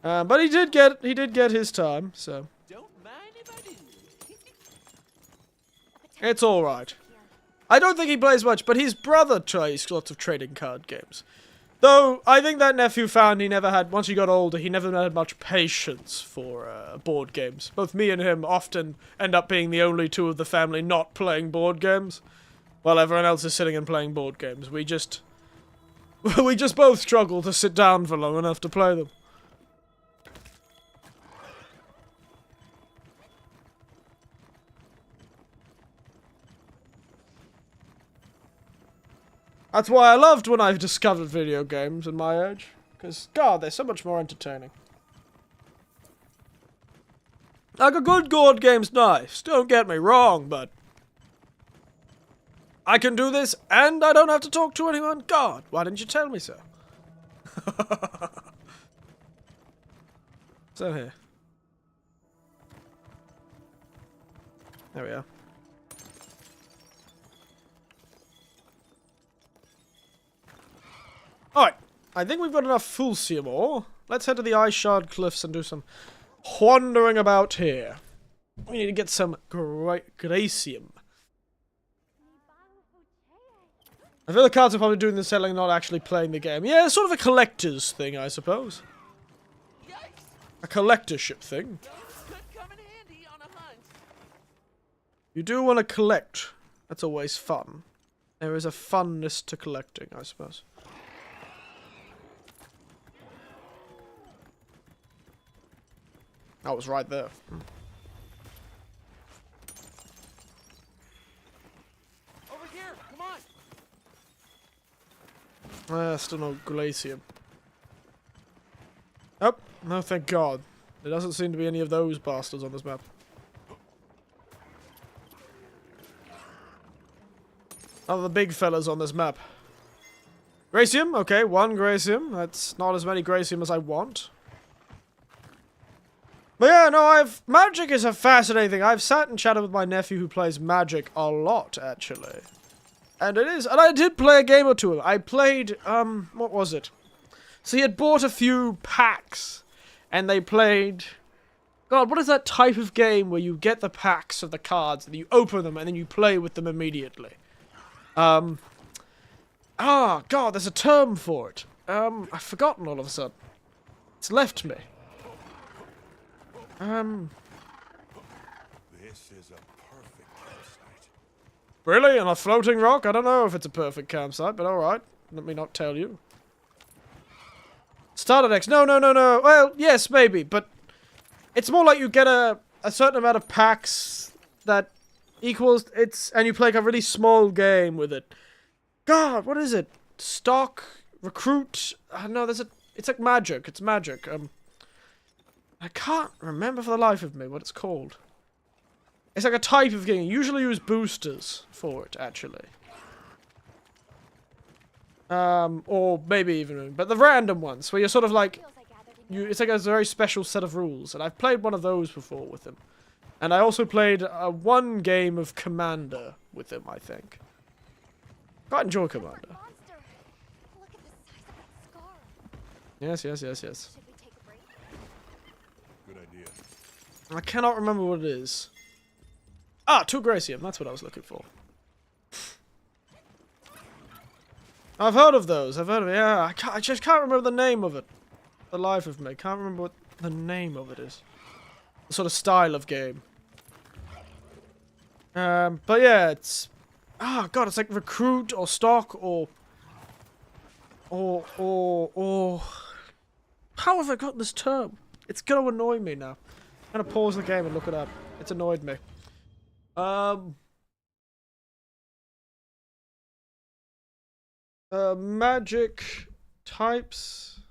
Speaker 1: But he did get his time, so
Speaker 2: Don't mind if I do.
Speaker 1: it's alright. I don't think he plays much, but his brother plays lots of trading card games. Though, I think that nephew found once he got older, he never had much patience for board games. Both me and him often end up being the only two of the family not playing board games, while everyone else is sitting and playing board games. We just both struggle to sit down for long enough to play them. That's why I loved when I discovered video games in my age. Because, God, they're so much more entertaining. Like, a good board game's nice, don't get me wrong, but I can do this and I don't have to talk to anyone? God, why didn't you tell me so? So here. There we are. Alright, I think we've got enough Fulsium ore. Let's head to the Ice Shard Cliffs and do some wandering about here. We need to get some Gracium. I feel the cards are probably doing the selling, not actually playing the game. Yeah, it's sort of a collector's thing, I suppose. A collectorship thing.
Speaker 2: Could come in handy on a hunt.
Speaker 1: You do want to collect. That's always fun. There is a funness to collecting, I suppose. I was right there.
Speaker 2: Over here, come on.
Speaker 1: Still no glacium. Oh, no, thank God. There doesn't seem to be any of those bastards on this map. None of the big fellas on this map. Gracium, okay, 1 Gracium. That's not as many Gracium as I want. But yeah, no, Magic is a fascinating thing. I've sat and chatted with my nephew who plays Magic a lot, actually. And I did play a game or two. I played, what was it? So he had bought a few packs, and they played... God, what is that type of game where you get the packs of the cards, and you open them, and then you play with them immediately? God, there's a term for it. I've forgotten all of a sudden. It's left me.
Speaker 3: This is a perfect campsite.
Speaker 1: Really? On a floating rock? I don't know if it's a perfect campsite, but alright. Let me not tell you. Starter decks. No. Well, yes, maybe, but it's more like you get a certain amount of packs that equals and you play like a really small game with it. God, what is it? Stock? Recruit? No, it's like Magic. It's Magic. I can't remember for the life of me what it's called. It's like a type of game. You usually use boosters for it, actually. Or maybe even, but the random ones, where you're sort of like, it's like a very special set of rules, and I've played one of those before with him. And I also played one game of Commander with him, I think. Quite enjoy Commander.
Speaker 7: Look at the size of that scar.
Speaker 1: Yes.
Speaker 7: Should we take a break?
Speaker 3: Good idea.
Speaker 1: I cannot remember what it is. Ah, 2 Gracium, that's what I was looking for. I've heard of those, yeah, I just can't remember the name of it. The life of me, can't remember what the name of it is. The sort of style of game. But yeah, it's... God, it's like recruit or stock or... How have I got this term? It's gonna annoy me now. I'm gonna pause the game and look it up. It's annoyed me. Magic types.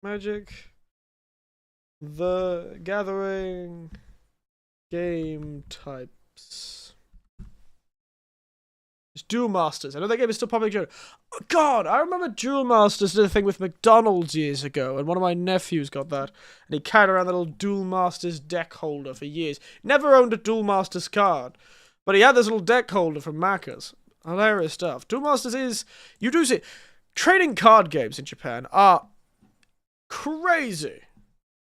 Speaker 1: Magic. The Gathering. Game types. It's Duel Masters. I know that game is still public. Oh, God, I remember Duel Masters did a thing with McDonald's years ago, and one of my nephews got that, and he carried around the little Duel Masters deck holder for years. Never owned a Duel Masters card, but he had this little deck holder from Macca's. Hilarious stuff. Duel Masters is... You do see... Trading card games in Japan are crazy.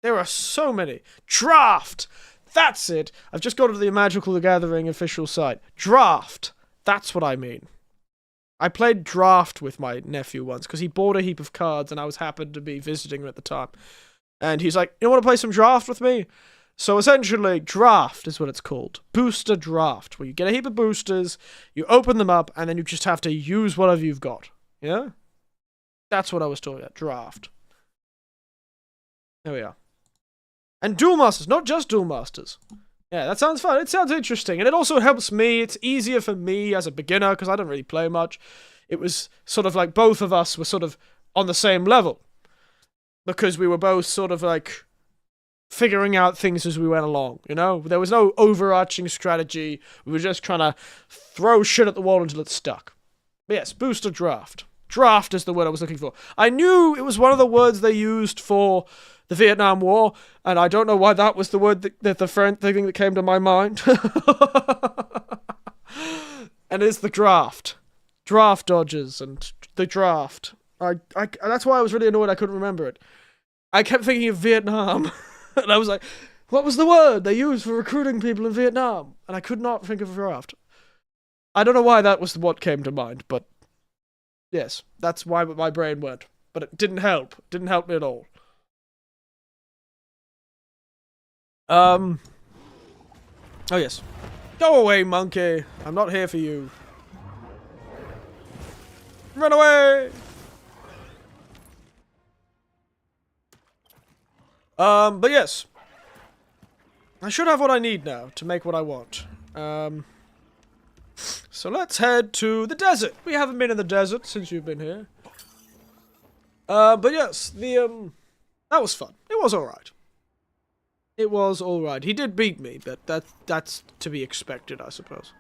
Speaker 1: There are so many. Draft! That's it! I've just gone to the Magical the Gathering official site. Draft! That's what I mean. I played Draft with my nephew once, because he bought a heap of cards, and I was happened to be visiting him at the time. And he's like, you want to play some Draft with me? So essentially, Draft is what it's called. Booster Draft, where you get a heap of boosters, you open them up, and then you just have to use whatever you've got. Yeah? That's what I was talking about. Draft. There we are. And Duel Masters, not just Duel Masters. Yeah, that sounds fun. It sounds interesting. And it also helps me. It's easier for me as a beginner, because I don't really play much. It was sort of like both of us were sort of on the same level. Because we were both sort of like figuring out things as we went along, you know? There was no overarching strategy. We were just trying to throw shit at the wall until it stuck. But yes, booster draft. Draft is the word I was looking for. I knew it was one of the words they used for the Vietnam War, and I don't know why that was the word that the thing that came to my mind. And it's the draft. Draft dodgers and the draft. That's why I was really annoyed I couldn't remember it. I kept thinking of Vietnam, and I was like, what was the word they used for recruiting people in Vietnam? And I could not think of draft. I don't know why that was what came to mind, but yes, that's why my brain went. But it didn't help. It didn't help me at all. Oh yes. Go away, monkey. I'm not here for you. Run away! But yes. I should have what I need now to make what I want. So let's head to the desert. We haven't been in the desert since you've been here. But yes, that was fun. It was alright. It was alright. He did beat me, but that's to be expected, I suppose.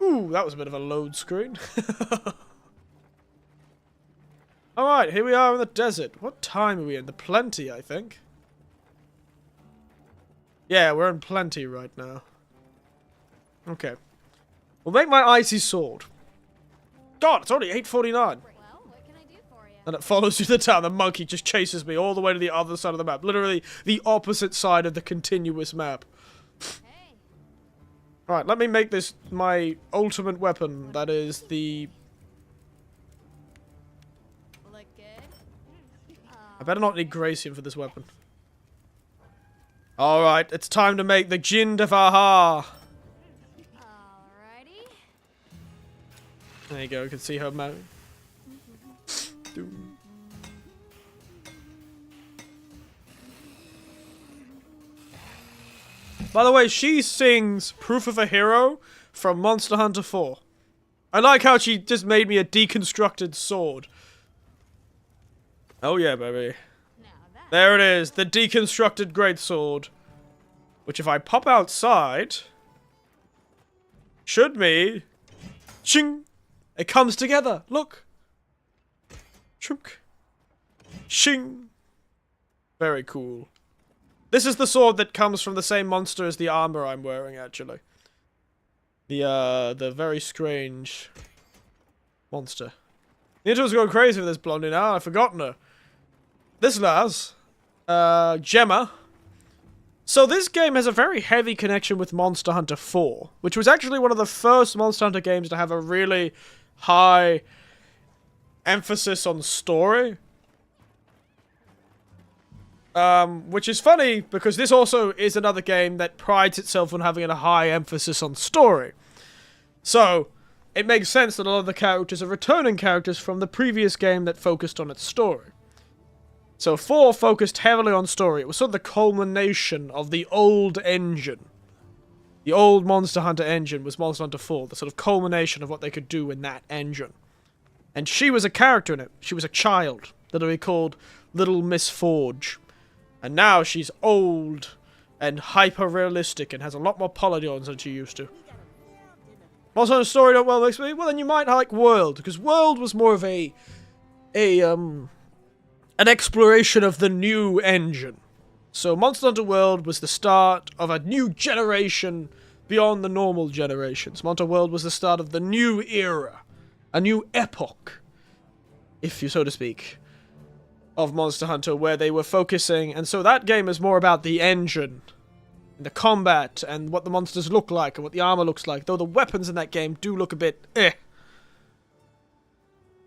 Speaker 1: Ooh, that was a bit of a load screen. Alright, here we are in the desert. What time are we in? The Plenty, I think. Yeah, we're in Plenty right now. Okay. We'll make my icy sword. God, it's already 8:49.
Speaker 7: Well, what can I do for you?
Speaker 1: And it follows you to the town. The monkey just chases me all the way to the other side of the map. Literally the opposite side of the continuous map.
Speaker 7: Hey.
Speaker 1: Alright, let me make this my ultimate weapon. That is the...
Speaker 7: Look good.
Speaker 1: I better not need Gracian for this weapon. Alright, it's time to make the Jin de Faha.
Speaker 7: Alrighty.
Speaker 1: There you go, you can see her mouth. By the way, she sings Proof of a Hero from Monster Hunter 4. I like how she just made me a deconstructed sword. Oh yeah, baby.
Speaker 7: Now that.
Speaker 1: There it is, the deconstructed greatsword. Which if I pop outside... should be... ching! It comes together, look! Chunk. Shing! Very cool. This is the sword that comes from the same monster as the armor I'm wearing, actually. The very strange... monster. The intro's going crazy with this blondie now, I've forgotten her. This lass, Gemma. So this game has a very heavy connection with Monster Hunter 4, which was actually one of the first Monster Hunter games to have a really high emphasis on story. Which is funny, because this also is another game that prides itself on having a high emphasis on story. So, it makes sense that a lot of the characters are returning characters from the previous game that focused on its story. So 4 focused heavily on story. It was sort of the culmination of the old engine. The old Monster Hunter engine was Monster Hunter 4, the sort of culmination of what they could do in that engine. And she was a character in it. She was a child, literally called Little Miss Forge. And now she's old and hyper-realistic and has a lot more polygons than she used to. Monster Hunter story don't well mix me? Well, then you might like World, because World was more of an exploration of the new engine. So Monster Hunter World was the start of a new generation beyond the normal generations. Monster Hunter World was the start of the new era, a new epoch, if you so to speak, of Monster Hunter, where they were focusing, and so that game is more about the engine, and the combat, and what the monsters look like, and what the armor looks like, though the weapons in that game do look a bit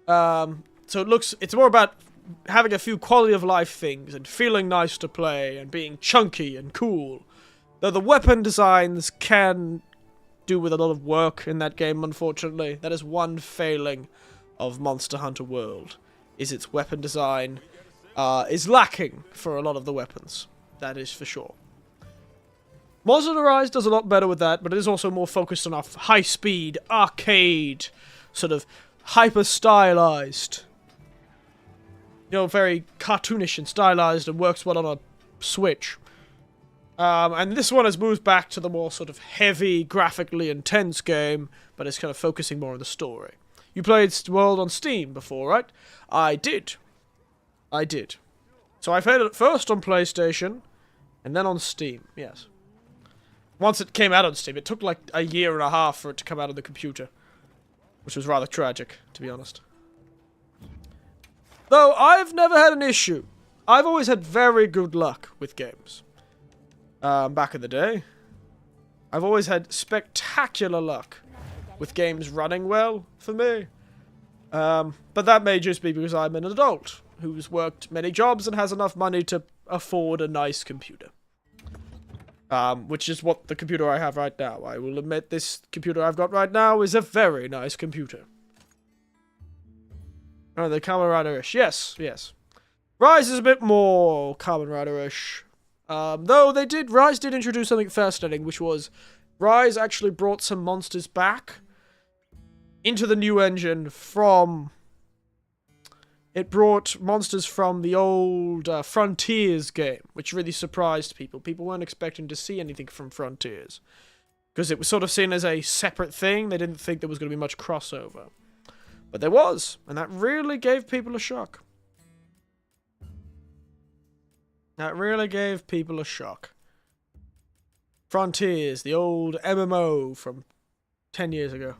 Speaker 1: so it's more about having a few quality of life things and feeling nice to play and being chunky and cool. Though the weapon designs can do with a lot of work in that game, unfortunately. That is one failing of Monster Hunter World, is its weapon design is lacking for a lot of the weapons. That is for sure. Monster Hunter Rise does a lot better with that, but it is also more focused on a high-speed, arcade, sort of hyper-stylized, you know, very cartoonish and stylized, and works well on a Switch. And this one has moved back to the more sort of heavy, graphically intense game, but it's kind of focusing more on the story. You played World on Steam before, right? I did. So I played it first on PlayStation, and then on Steam, yes. Once it came out on Steam, it took like a year and a half for it to come out on the computer, which was rather tragic, to be honest. Though, I've never had an issue. I've always had very good luck with games. Back in the day. I've always had spectacular luck with games running well for me. But that may just be because I'm an adult who's worked many jobs and has enough money to afford a nice computer. Which is what the computer I have right now. I will admit this computer I've got right now is a very nice computer. Oh, the Kamen Rider-ish. Yes, yes. Rise is a bit more Kamen Rider-ish. Though Rise did introduce something fascinating, which was Rise actually brought some monsters back into the new engine from... It brought monsters from the old Frontiers game, which really surprised people. People weren't expecting to see anything from Frontiers, because it was sort of seen as a separate thing. They didn't think there was going to be much crossover. But there was, and that really gave people a shock. That really gave people a shock. Frontiers, the old MMO from 10 years ago.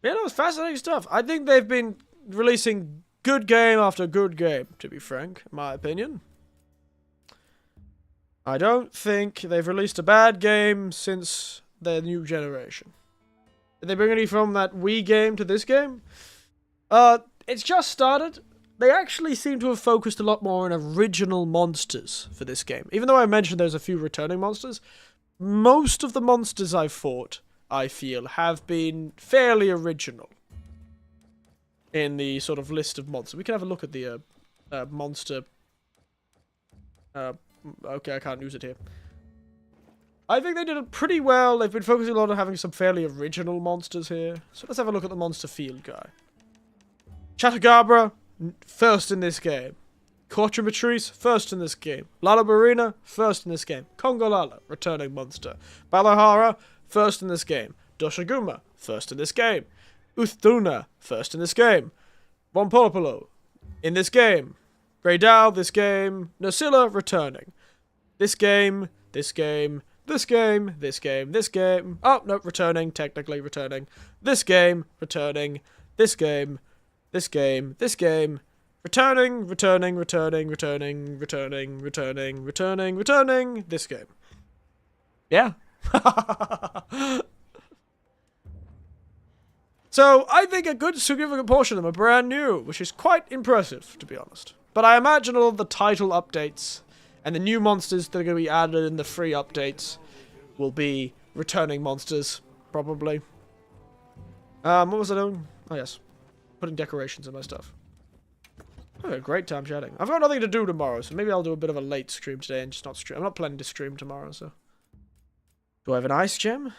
Speaker 1: Yeah, that was fascinating stuff. I think they've been releasing good game after good game, to be frank, in my opinion. I don't think they've released a bad game since their new generation. Did they bring any from that Wii game to this game? It's just started. They actually seem to have focused a lot more on original monsters for this game. Even though I mentioned there's a few returning monsters, most of the monsters I've fought, I feel, have been fairly original in the sort of list of monsters. We can have a look at the monster... okay, I can't use it here. I think they did it pretty well. They've been focusing a lot on having some fairly original monsters here. So let's have a look at the monster field guy. Chatagabra, first in this game. Cortrimatrice, first in this game. Lalabarina, first in this game. Kongolala, returning monster. Balahara, first in this game. Doshaguma, first in this game. Uthduna, first in this game. Vompolopolo, in this game. Greydal, this game. Nosilla, returning. This game, this game, this game, this game, this game. Oh, no, returning, technically returning. This game, returning. This game, this game, this game. Returning, returning, returning, returning, returning, returning, returning, returning. This game. Yeah. So, I think a good significant portion of them are brand new, which is quite impressive, to be honest. But I imagine all of the title updates and the new monsters that are going to be added in the free updates will be returning monsters, probably. What was I doing? Oh, yes. Putting decorations in my stuff. I had a great time chatting. I've got nothing to do tomorrow, so maybe I'll do a bit of a late stream today and just not stream. I'm not planning to stream tomorrow, so... Do I have an ice gem?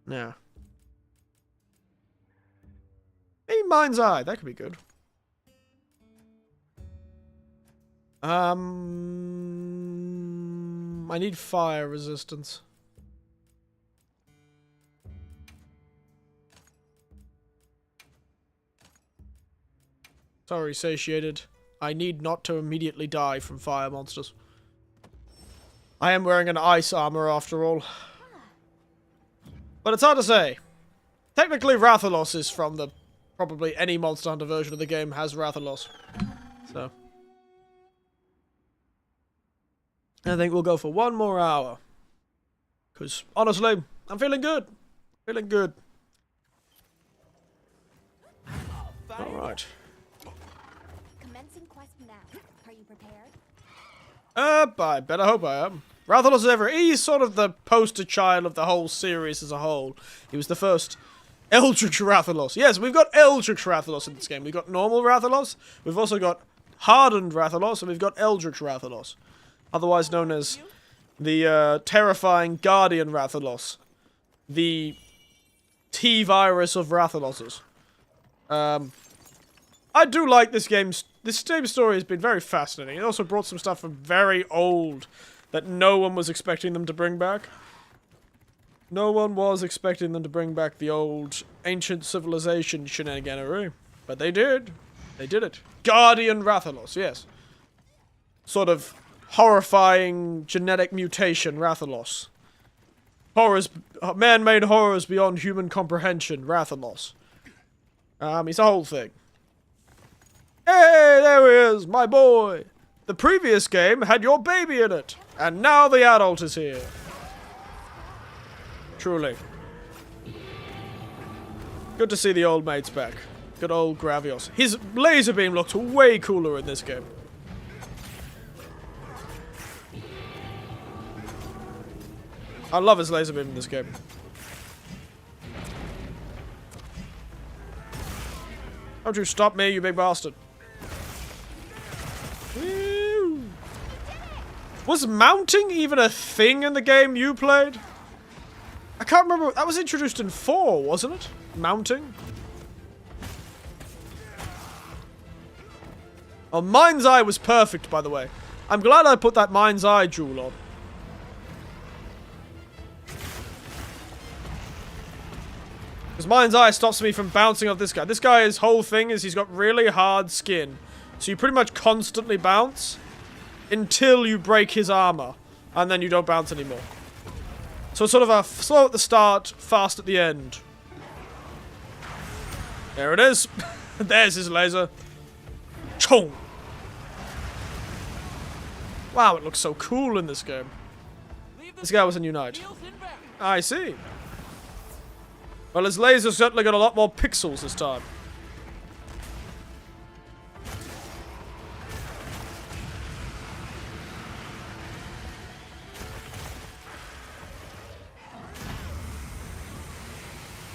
Speaker 1: No. Maybe Mind's Eye. That could be good. I need fire resistance. Sorry, satiated. I need not to immediately die from fire monsters. I am wearing an ice armor after all. But it's hard to say. Technically, Rathalos is from the... Probably any Monster Hunter version of the game has Rathalos. So... I think we'll go for one more hour. Because, honestly, I'm feeling good. Feeling good. Alright.
Speaker 7: Commencing quest now. Are you prepared?
Speaker 1: I better hope I am. Rathalos he's sort of the poster child of the whole series as a whole. He was the first Eldritch Rathalos. Yes, we've got Eldritch Rathalos in this game. We've got normal Rathalos, we've also got hardened Rathalos, and we've got Eldritch Rathalos. Otherwise known as the terrifying Guardian Rathalos. The T-virus of Rathaloses. I do like this game's... This game story has been very fascinating. It also brought some stuff from very old that no one was expecting them to bring back. No one was expecting them to bring back the old ancient civilization shenaniganery. But they did. They did it. Guardian Rathalos, yes. Sort of horrifying genetic mutation Rathalos. Horrors, man-made horrors beyond human comprehension Rathalos. It's a whole thing. Hey, there he is, my boy. The previous game had your baby in it, and now the adult is here. Truly. Good to see the old mates back. Good old Gravios. His laser beam looked way cooler in this game. I love his laser beam in this game. Don't you stop me, you big bastard. Woo. Was mounting even a thing in the game you played? I can't remember. That was introduced in 4, wasn't it? Mounting? Oh, Mind's Eye was perfect, by the way. I'm glad I put that Mind's Eye jewel on. Because Mind's Eye stops me from bouncing off this guy. This guy's whole thing is he's got really hard skin. So you pretty much constantly bounce until you break his armor. And then you don't bounce anymore. So it's sort of a slow at the start, fast at the end. There it is. There's his laser. Chong. Wow, it looks so cool in this game. This guy was in Unite. I see. Well, his laser's certainly got a lot more pixels this time.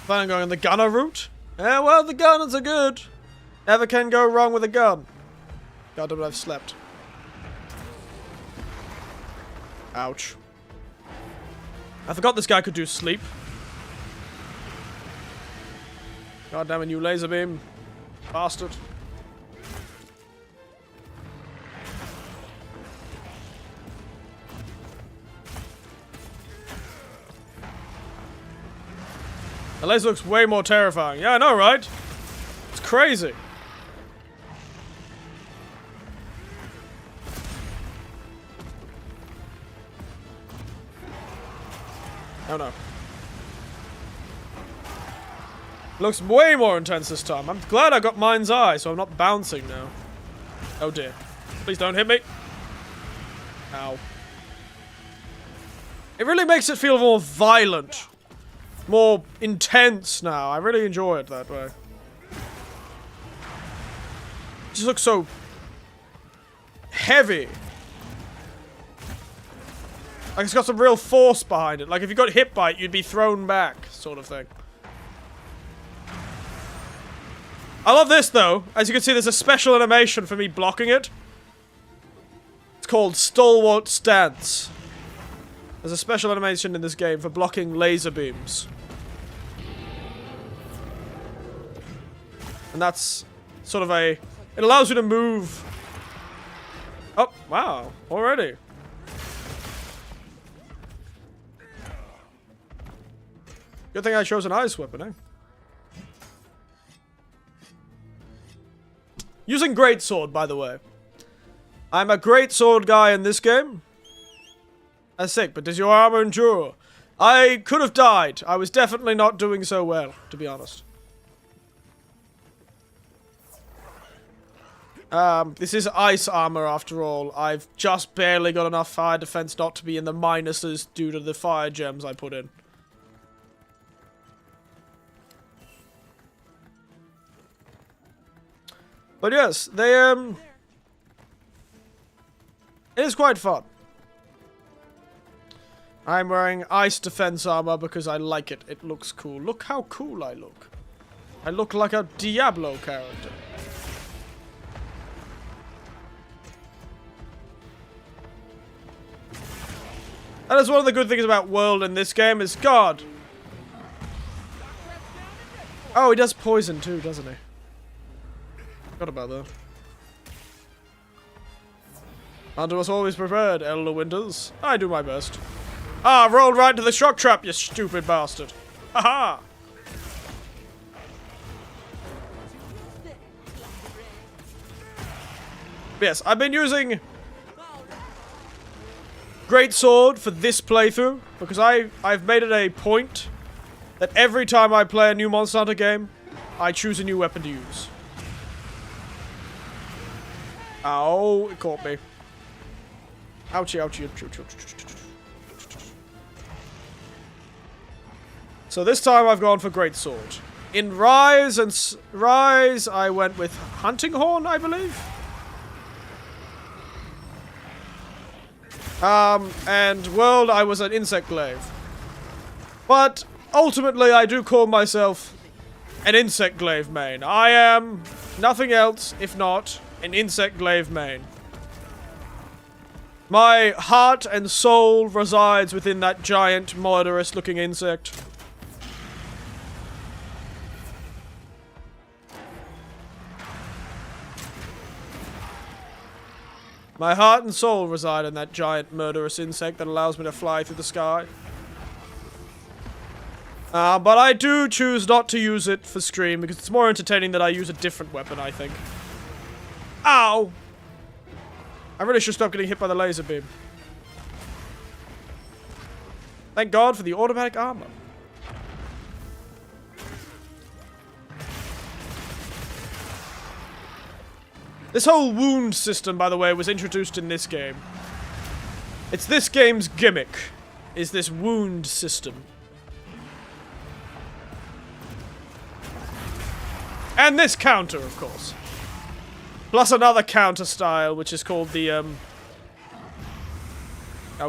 Speaker 1: Plan on going on the gunner route? Yeah, well, the gunners are good. Never can go wrong with a gun. God damn it, I've slept. Ouch. I forgot this guy could do sleep. God damn it, you laser beam. Bastard. The laser looks way more terrifying. Yeah, I know, right? It's crazy. Oh no. Looks way more intense this time. I'm glad I got Mind's Eye, so I'm not bouncing now. Oh dear. Please don't hit me. Ow. It really makes it feel more violent. More intense now. I really enjoy it that way. It just looks so heavy. Like it's got some real force behind it. Like if you got hit by it, you'd be thrown back, sort of thing. I love this though. As you can see, there's a special animation for me blocking it. It's called Stalwart Stance. There's a special animation in this game for blocking laser beams. And that's sort of a... It allows you to move... Oh, wow. Already. Good thing I chose an ice weapon, eh? Using greatsword, by the way. I'm a greatsword guy in this game. That's sick, but does your armor endure? I could have died. I was definitely not doing so well, to be honest. This is ice armor after all. I've just barely got enough fire defense not to be in the minuses due to the fire gems I put in. But yes, they, it is quite fun. I'm wearing ice defense armor because I like it. It looks cool. Look how cool I look. I look like a Diablo character. That is one of the good things about World in this game is God. Oh, he does poison too, doesn't he? Forgot about that. Hunter was always prepared, Elder Winters. I do my best. Ah, rolled right into the shock trap, you stupid bastard. Haha! Yes, I've been using greatsword for this playthrough because I've made it a point that every time I play a new Monster Hunter game, I choose a new weapon to use. Ow, it caught me. Ouchie, ouchie, ouchie, ouchie, ouchie. So this time I've gone for greatsword. In Rise, I went with Hunting Horn, I believe. And World, I was an Insect Glaive. But ultimately, I do call myself an Insect Glaive main. I am nothing else if not an insect glaive main. My heart and soul resides within that giant, murderous looking insect. My heart and soul reside in that giant, murderous insect that allows me to fly through the sky. But I do choose not to use it for stream because it's more entertaining that I use a different weapon, I think. Ow! I really should stop getting hit by the laser beam. Thank God for the automatic armor. This whole wound system, by the way, was introduced in this game. It's this game's gimmick, is this wound system. And this counter, of course. Plus another counter style, which is called the, Oh,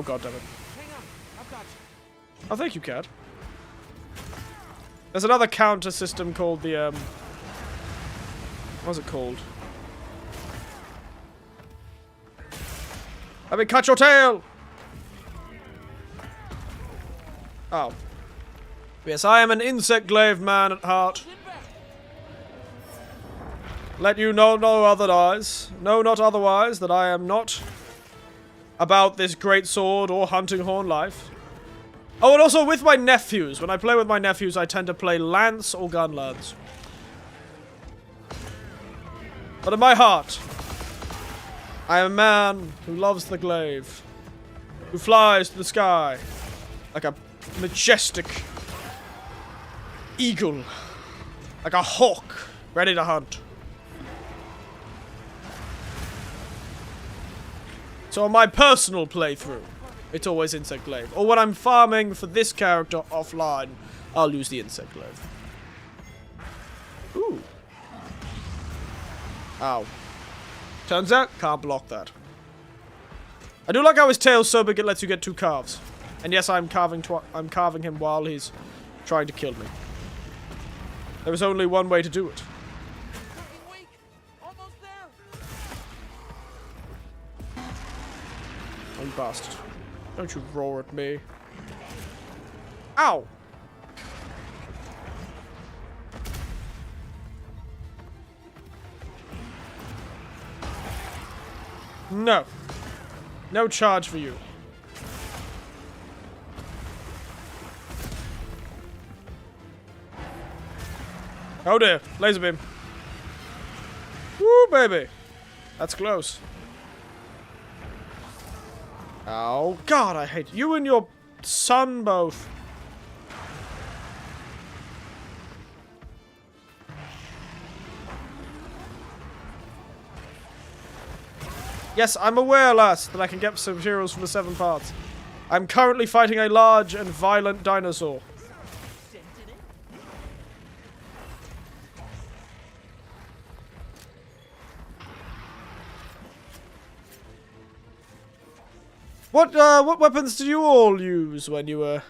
Speaker 1: god damn it.
Speaker 2: Hang on, I've got you.
Speaker 1: Oh, thank you, Cat. There's another counter system called the, What's it called? Let me cut your tail! Oh. Yes, I am an insect glaive man at heart. Let you know no otherwise. No, not otherwise, that I am not about this great sword or hunting horn life. Oh, and also with my nephews. When I play with my nephews, I tend to play lance or gun lance. But in my heart, I am a man who loves the glaive, who flies to the sky like a majestic eagle, like a hawk ready to hunt. So on my personal playthrough, it's always insect glaive. Or when I'm farming for this character offline, I'll use the insect glaive. Ooh. Ow. Turns out, can't block that. I do like how his tail's so big it lets you get 2 calves. And yes, I'm carving him while he's trying to kill me. There is only one way to do it.
Speaker 2: Wait, almost there.
Speaker 1: Oh, you bastard. Don't you roar at me. Ow! No. No charge for you. Oh dear. Laser beam. Woo, baby. That's close. Oh, God, I hate you and your son both. Yes, I'm aware, lass, that I can get some materials from the 7 parts. I'm currently fighting a large and violent dinosaur. What weapons did you all use when you were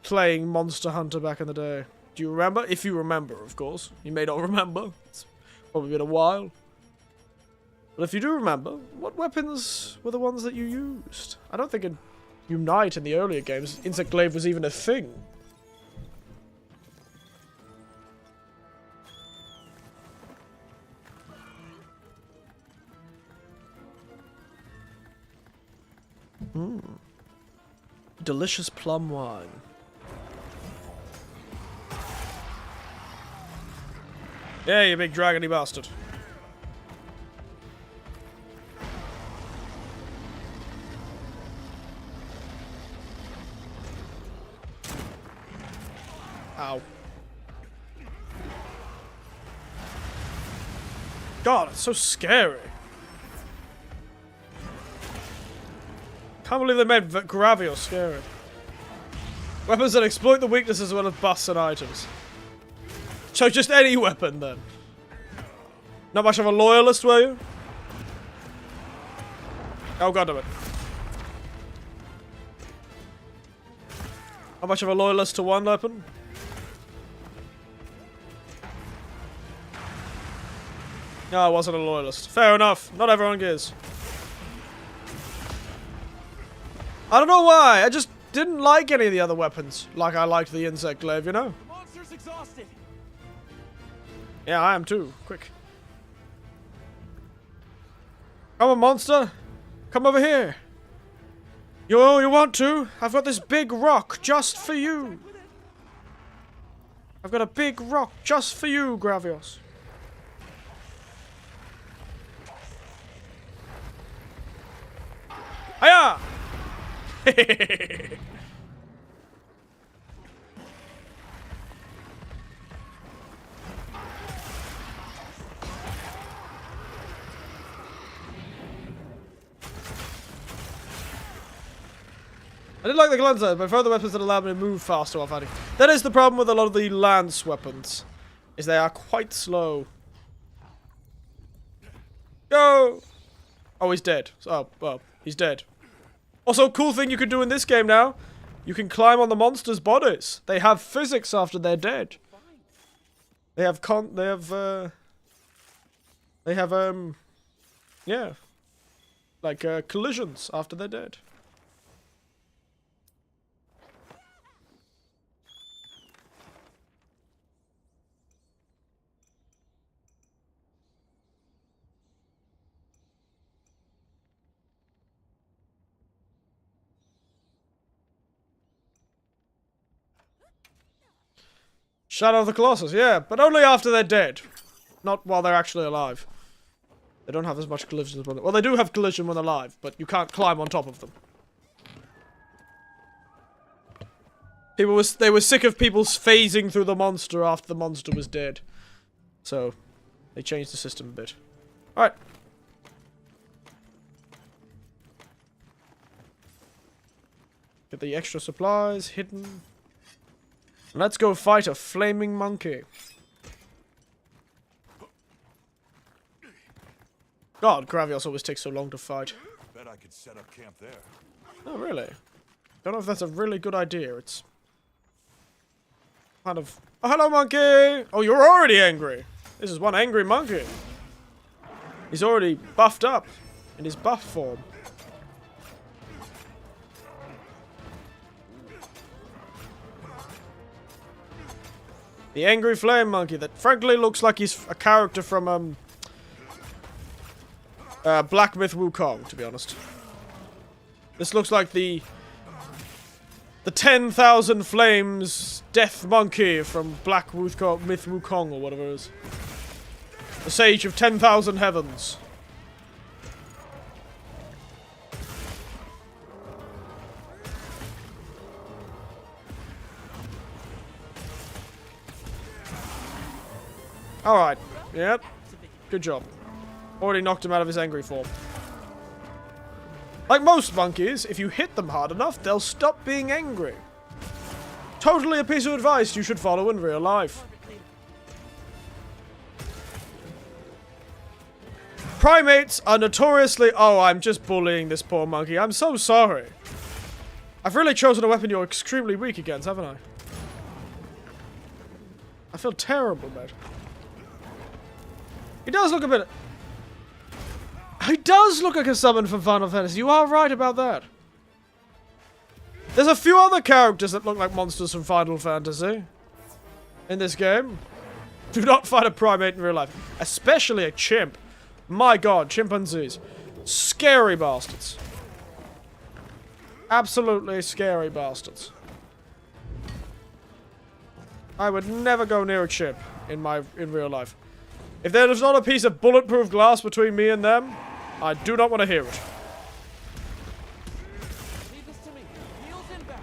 Speaker 1: playing Monster Hunter back in the day? Do you remember? If you remember, of course. You may not remember. It's probably been a while. But if you do remember, what weapons were the ones that you used? I don't think in Unite in the earlier games, Insect Glaive was even a thing. Delicious plum wine. Yeah, you big dragony bastard. Ow. God, it's so scary. Can't believe they made Gravio scary. Weapons that exploit the weaknesses as well as busts and items. So just any weapon then. Not much of a loyalist, were you? Oh, god damn it. How much of a loyalist to one weapon? No, I wasn't a loyalist. Fair enough. Not everyone is. I don't know why. I just didn't like any of the other weapons. Like I liked the insect glaive, you know?
Speaker 2: The monster's exhausted.
Speaker 1: Yeah, I am too. Quick. Come on, monster. Come over here. You want to? I've got this big rock just for you. I've got a big rock just for you, Gravios. Hiya! I did like the Glanza, but further weapons that allow me to move faster while fighting. That is the problem with a lot of the lance weapons, is they are quite slow. Go! Oh, he's dead. Oh, well, he's dead. Also, cool thing you can do in this game now, you can climb on the monsters' bodies. They have physics after they're dead. They have yeah, like collisions after they're dead. Shadow of the Colossus, yeah, but only after they're dead. Not while they're actually alive. They don't have as much collision as when well, they do have collision when they're alive, but you can't climb on top of them. They were sick of people phasing through the monster after the monster was dead. So, they changed the system a bit. Alright. Get the extra supplies hidden. Let's go fight a flaming monkey. God, Gravios always takes so long to fight.
Speaker 3: Bet I could set up camp there.
Speaker 1: Oh, really? Don't know if that's a really good idea. It's kind of... Oh, hello, monkey! Oh, you're already angry. This is one angry monkey. He's already buffed up in his buff form. The angry flame monkey that frankly looks like he's a character from Black Myth Wukong, to be honest. This looks like the 10,000 Flames Death Monkey from Black Myth Wukong or whatever it is. The Sage of 10,000 Heavens. Alright. Yep. Good job. Already knocked him out of his angry form. Like most monkeys, if you hit them hard enough, they'll stop being angry. Totally a piece of advice you should follow in real life. Primates are notoriously... Oh, I'm just bullying this poor monkey. I'm so sorry. I've really chosen a weapon you're extremely weak against, haven't I? I feel terrible, man. He does look a bit... He does look like a summon from Final Fantasy. You are right about that. There's a few other characters that look like monsters from Final Fantasy in this game. Do not fight a primate in real life. Especially a chimp. My god, chimpanzees. Scary bastards. Absolutely scary bastards. I would never go near a chimp in real life. If there is not a piece of bulletproof glass between me and them, I do not want to hear it.
Speaker 2: Leave this to me. Heels in back.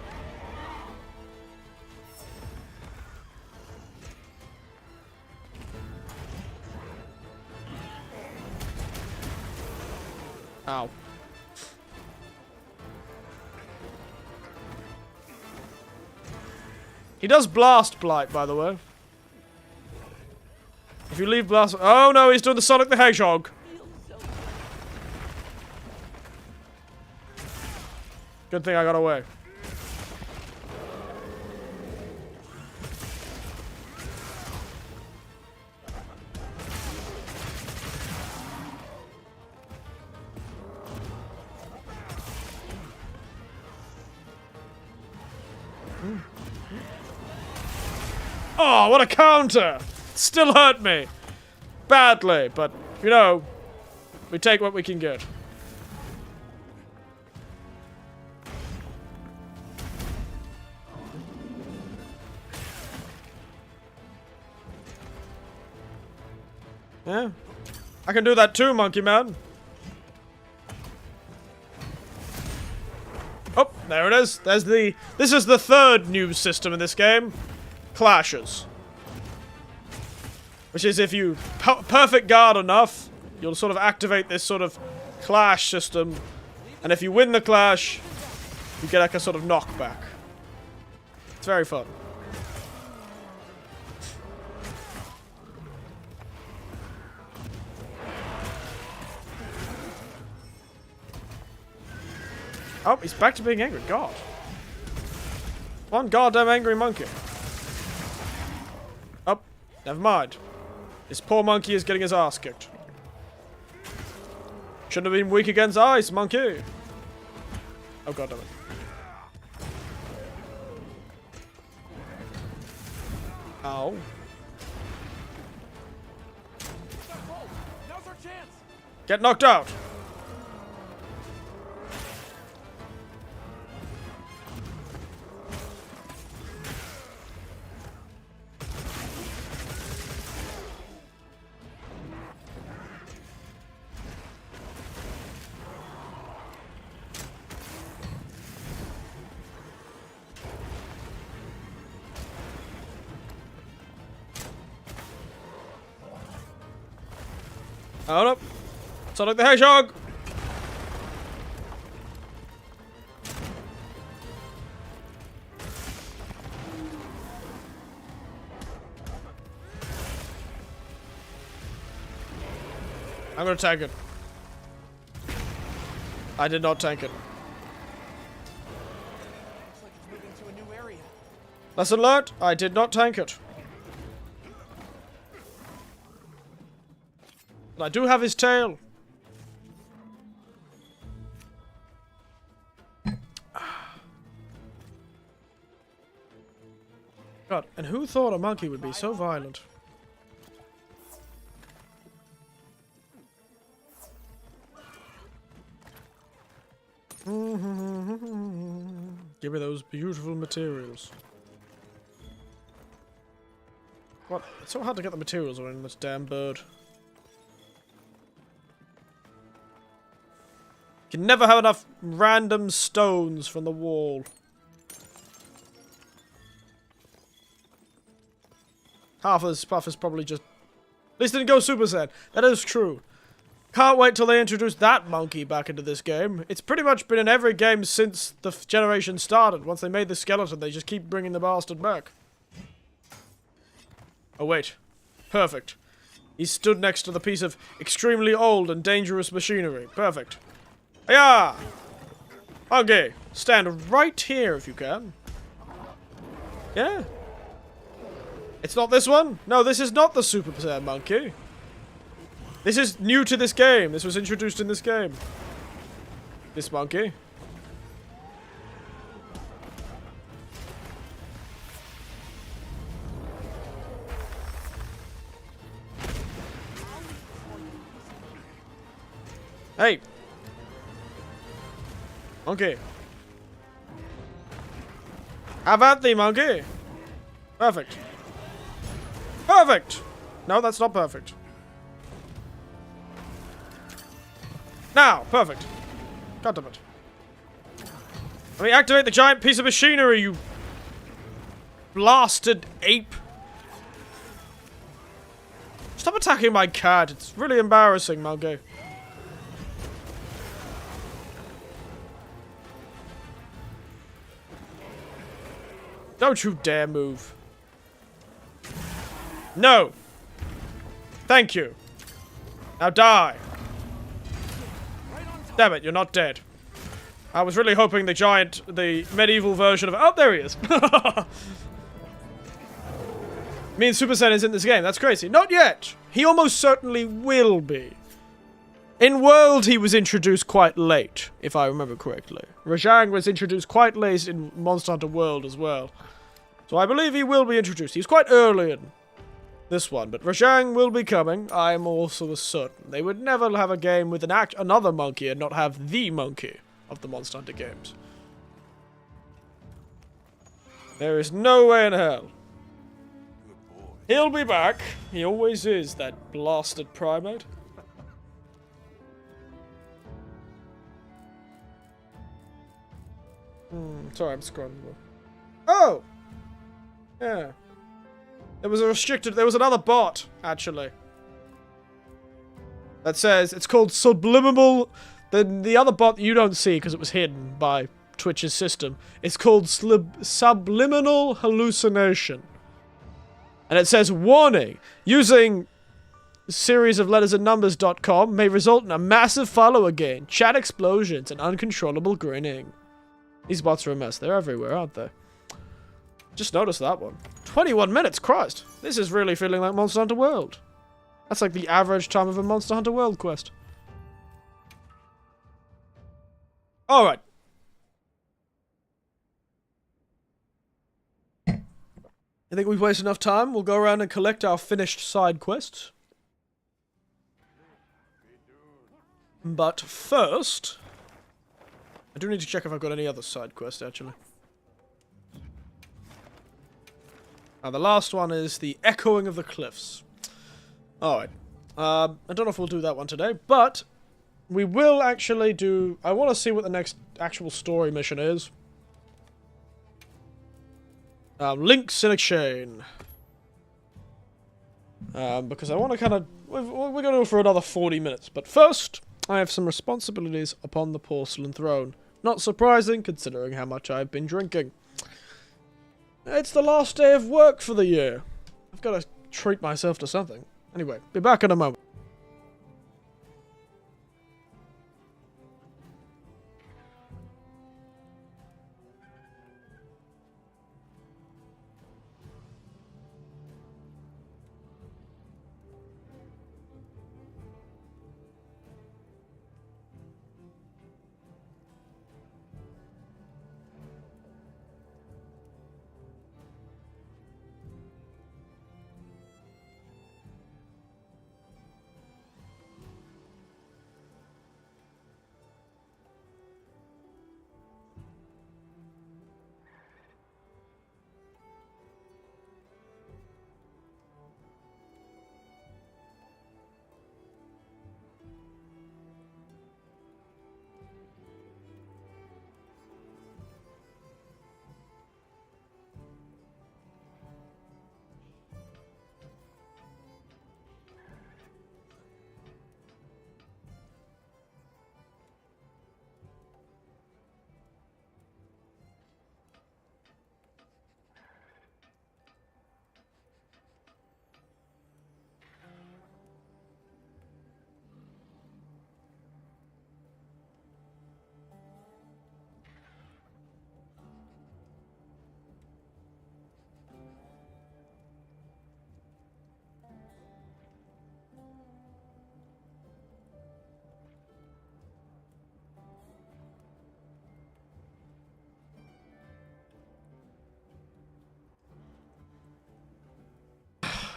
Speaker 1: Ow. He does blast blight, by the way. If you leave blast... Oh no, he's doing the Sonic the Hedgehog. Good thing I got away. Oh, what a counter! Still hurt me. Badly, but, you know, we take what we can get. Yeah. I can do that too, monkey man. Oh, there it is. This is the third new system in this game. Clashes. Which is if you perfect guard enough, you'll sort of activate this sort of clash system. And if you win the clash, you get like a sort of knockback. It's very fun. Oh, he's back to being angry. God. One goddamn angry monkey. Oh, never mind. This poor monkey is getting his ass kicked. Shouldn't have been weak against ice, monkey. Oh, god damn it. Ow.
Speaker 2: Now's our chance.
Speaker 1: Get knocked out. Hold up. Sonic the Hedgehog! I'm gonna tank it. I did not tank it.
Speaker 2: Looks like it's moving to a new area.
Speaker 1: Lesson learned, I did not tank it. But I do have his tail. God, and who thought a monkey would be so violent? Give me those beautiful materials. What? It's so hard to get the materials on this damn bird. You can never have enough random stones from the wall. Half of this stuff is probably just... At least it didn't go Super Saiyan. That is true. Can't wait till they introduce that monkey back into this game. It's pretty much been in every game since the generation started. Once they made the skeleton, they just keep bringing the bastard back. Oh, wait. Perfect. He stood next to the piece of extremely old and dangerous machinery. Perfect. Yeah. Okay. Stand right here if you can. Yeah. It's not this one? No, this is not the Super Saiyan monkey. This is new to this game. This was introduced in this game. This monkey. Hey. Monkey. Have at thee, monkey. Perfect. Perfect! No, that's not perfect. Now, perfect. God damn it. Let me activate the giant piece of machinery, you blasted ape. Stop attacking my cat. It's really embarrassing, monkey. Don't you dare move. No! Thank you. Now die. Damn it, you're not dead. I was really hoping the medieval version of... Oh, there he is. Me and Super Saiyan is in this game. That's crazy. Not yet. He almost certainly will be. In World, he was introduced quite late, if I remember correctly. Rajang was introduced quite late in Monster Hunter World as well. So I believe he will be introduced. He's quite early in this one, but Rajang will be coming. I am also certain. They would never have a game with another monkey and not have the monkey of the Monster Hunter games. There is no way in hell. He'll be back. He always is, that blasted primate. Sorry, I'm scrolling. Oh! Yeah. There was another bot, actually. That says, it's called Subliminal. The other bot that you don't see because it was hidden by Twitch's system. It's called Subliminal Hallucination. And it says, warning, using series of letters and numbers.com may result in a massive follower gain, chat explosions, and uncontrollable grinning. These bots are a mess. They're everywhere, aren't they? Just noticed that one. 21 minutes, Christ. This is really feeling like Monster Hunter World. That's like the average time of a Monster Hunter World quest. Alright. I think we've wasted enough time. We'll go around and collect our finished side quests. But first, I do need to check if I've got any other side quests, actually. Now, the last one is the Echoing of the Cliffs. Alright. I don't know if we'll do that one today, but we will actually do... I want to see what the next actual story mission is. Links in a Chain. Because I want to kind of... We're going to go for another 40 minutes. But first, I have some responsibilities upon the porcelain throne. Not surprising, considering how much I've been drinking. It's the last day of work for the year. I've got to treat myself to something. Anyway, be back in a moment.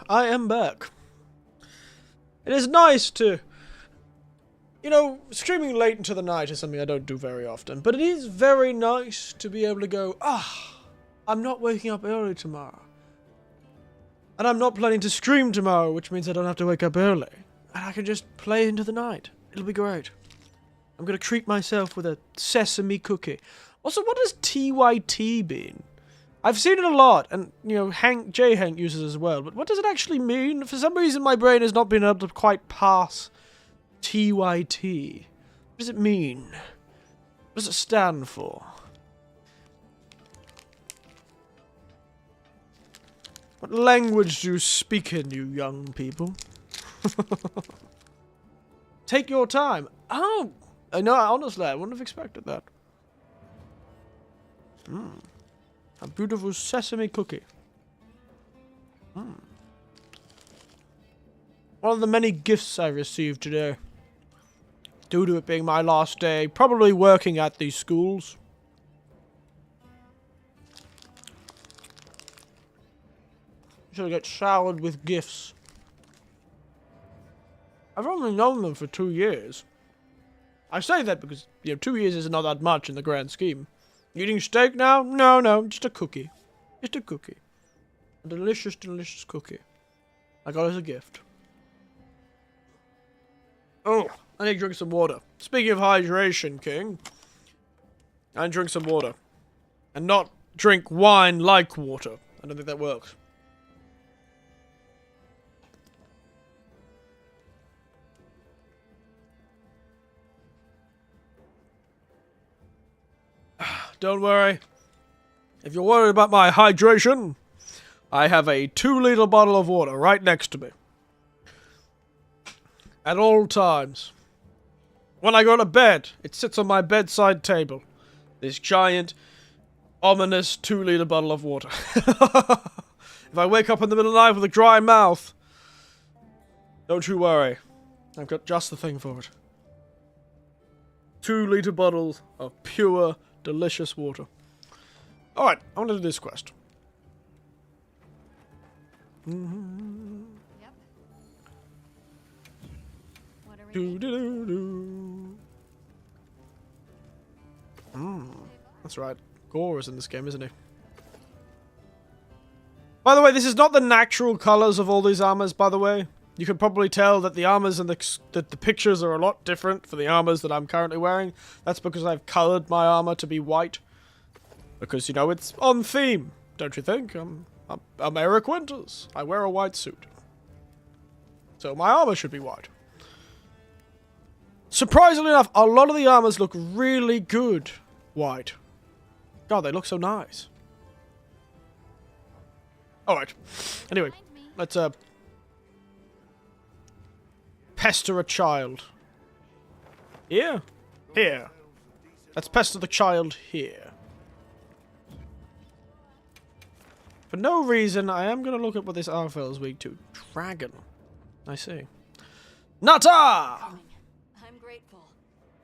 Speaker 1: I am back. It is nice to... You know, streaming late into the night is something I don't do very often, but it is very nice to be able to go, I'm not waking up early tomorrow. And I'm not planning to stream tomorrow, which means I don't have to wake up early. And I can just play into the night. It'll be great. I'm going to treat myself with a sesame cookie. Also, what does TYT mean? I've seen it a lot, and, you know, Hank uses it as well, but what does it actually mean? For some reason, my brain has not been able to quite pass TYT. What does it mean? What does it stand for? What language do you speak in, you young people? Take your time. Oh! I know, honestly, I wouldn't have expected that. A beautiful sesame cookie. One of the many gifts I received today. Due to it being my last day, probably working at these schools. Should get showered with gifts. I've only known them for 2 years. I say that because, 2 years is not that much in the grand scheme. Eating steak now? No, just a cookie. Just a cookie. A delicious, delicious cookie. I got it as a gift. Oh, I need to drink some water. Speaking of hydration, King, I need to drink some water. And not drink wine like water. I don't think that works. Don't worry. If you're worried about my hydration, I have a 2-liter bottle of water right next to me. At all times. When I go to bed, it sits on my bedside table. This giant, ominous 2-liter bottle of water. If I wake up in the middle of the night with a dry mouth, don't you worry. I've got just the thing for it. 2-liter bottles of pure, delicious water. Alright, I want to do this quest.
Speaker 7: Yep. What are we
Speaker 1: Do
Speaker 7: doing?
Speaker 1: do do do. That's right. Gore is in this game, isn't he? By the way, this is not the natural colors of all these armors, by the way. You can probably tell that the armors and the pictures are a lot different for the armors that I'm currently wearing. That's because I've colored my armor to be white. Because, it's on theme, don't you think? I'm Eric Winters. I wear a white suit. So my armor should be white. Surprisingly enough, a lot of the armors look really good white. God, they look so nice. Alright. Anyway,
Speaker 7: Find me.
Speaker 1: let's, pester a child. Here? Here. Let's pester the child here. For no reason, I am going to look at what this Arfel is weak to. Dragon. I see. Nata!
Speaker 8: I'm grateful.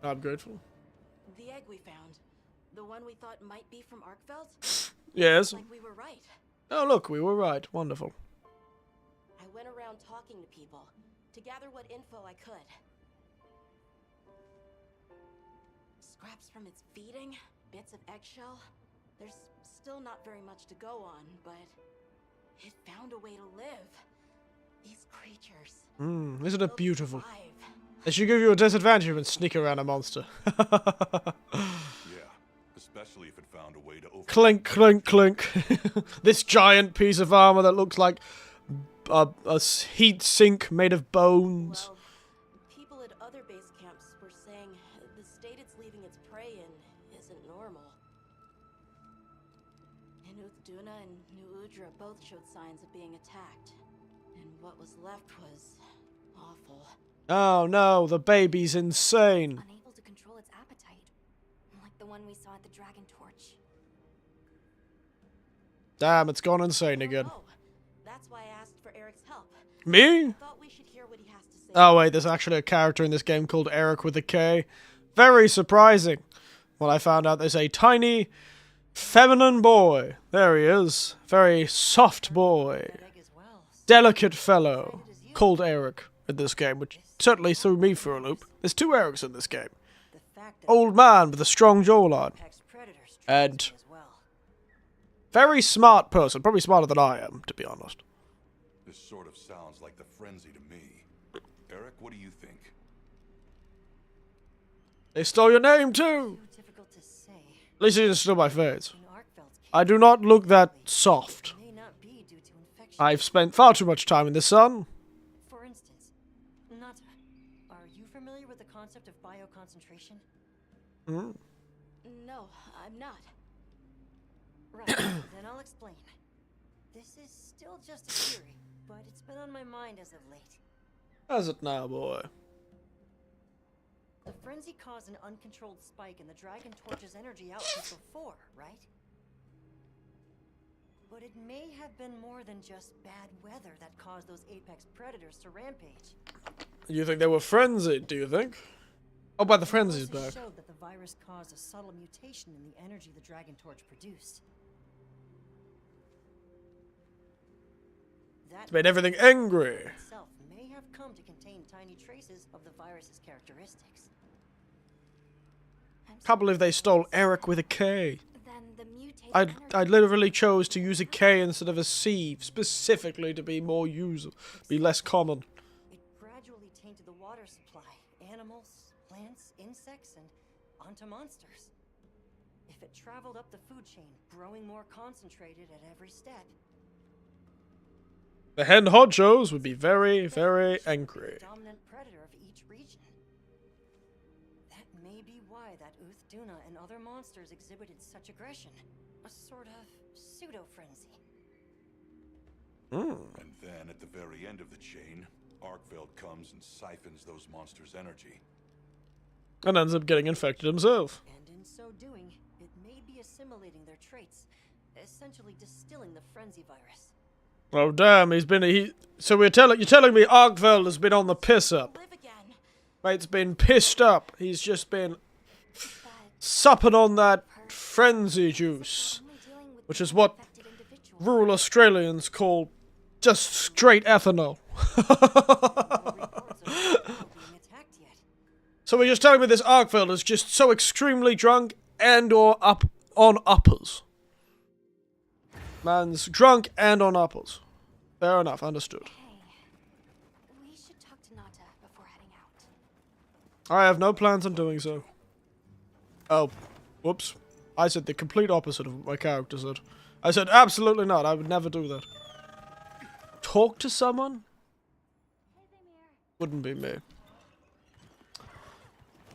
Speaker 1: I'm grateful.
Speaker 8: The egg we found, the one we thought might be from Arkfeld,
Speaker 1: Yes.
Speaker 8: like we were right.
Speaker 1: Oh, look, we were right. Wonderful.
Speaker 8: I went around talking to people to gather what info I could. Scraps from its feeding, bits of eggshell. There's still not very much to go on, but it found a way to live. These creatures.
Speaker 1: Isn't it beautiful?
Speaker 8: Alive.
Speaker 1: They should give you a disadvantage and sneak around a monster.
Speaker 3: Yeah, especially if it found a way to over.
Speaker 1: Clink, clink, clink. This giant piece of armor that looks like a heat sink made of bones.
Speaker 8: Well, people at other base camps were saying the state it's leaving its prey in isn't normal. Duna and New Udra both showed signs of being attacked, and what was left was awful.
Speaker 1: Oh no, the baby's insane.
Speaker 7: Unable to control its appetite. Like the one we saw at the Dragon Torch.
Speaker 1: Damn, it's gone insane again.
Speaker 8: Oh, that's why I asked for Eric's help.
Speaker 1: Me?
Speaker 8: I thought we should hear what he has to say.
Speaker 1: Oh wait, there's actually a character in this game called Eric with a K. Very surprising. When I found out there's a tiny, feminine boy. There he is. Very soft boy. Delicate fellow. Called Eric in this game, which certainly threw me for a loop. There's 2 Erics in this game. Old man with a strong jawline. And very smart person. Probably smarter than I am, to be honest.
Speaker 3: This sort of sounds like the frenzy to me. Eric, what do you think?
Speaker 1: They stole your name too.
Speaker 5: Difficult to say.
Speaker 1: At least he didn't steal my face.
Speaker 5: In Arkfeld's case,
Speaker 1: I do not look that soft.
Speaker 5: it may not be due to infection.
Speaker 1: I've spent far too much time in the sun.
Speaker 5: For instance, Nata, are you familiar with the concept of bioconcentration?
Speaker 8: No, I'm not.
Speaker 5: Right, then I'll explain. This is still just a theory, but it's been on my mind as of late.
Speaker 1: How's it now, boy?
Speaker 5: The frenzy caused an uncontrolled spike in the Dragon Torch's energy output before, right? But it may have been more than just bad weather that caused those apex predators to rampage.
Speaker 1: You think they were frenzied, do you think? Oh, but the frenzy's
Speaker 5: Analysis
Speaker 1: back.
Speaker 5: showed that the virus caused a subtle mutation in the energy the Dragon Torch produced. That
Speaker 1: It's made everything angry.
Speaker 5: itself may have come to contain tiny traces of the virus's characteristics.
Speaker 1: Can't believe they stole Eric with a K.
Speaker 7: Then the mutated
Speaker 1: I literally chose to use a K instead of a C, specifically to be more be less common.
Speaker 5: It gradually tainted the water supply, animals, plants, insects, and onto monsters. If it traveled up the food chain, growing more concentrated at every step,
Speaker 1: The hen honchos would be very, very
Speaker 5: the
Speaker 1: angry.
Speaker 5: dominant predator of each region. That may be why that Duna and other monsters exhibited such aggression. A sort of pseudo-frenzy.
Speaker 3: And then, at the very end of the chain, Arkveld comes and siphons those monsters' energy.
Speaker 1: And ends up getting infected himself.
Speaker 5: And in so doing, it may be assimilating their traits, essentially distilling the frenzy virus.
Speaker 1: Oh damn, so you're telling me Arkveld has been on the piss up.
Speaker 8: Live again.
Speaker 1: Mate's been pissed up. He's just been supping on that frenzy juice, which is what rural Australians call just straight ethanol. So you're just telling me this Arkveld is just so extremely drunk and or up on uppers. Man's drunk and on uppers. Fair enough, understood.
Speaker 7: Hey, we should talk to Nata before heading out.
Speaker 1: I have no plans on doing so. Oh, whoops. I said the complete opposite of what my character said. I said absolutely not, I would never do that. Talk to someone? Wouldn't be me.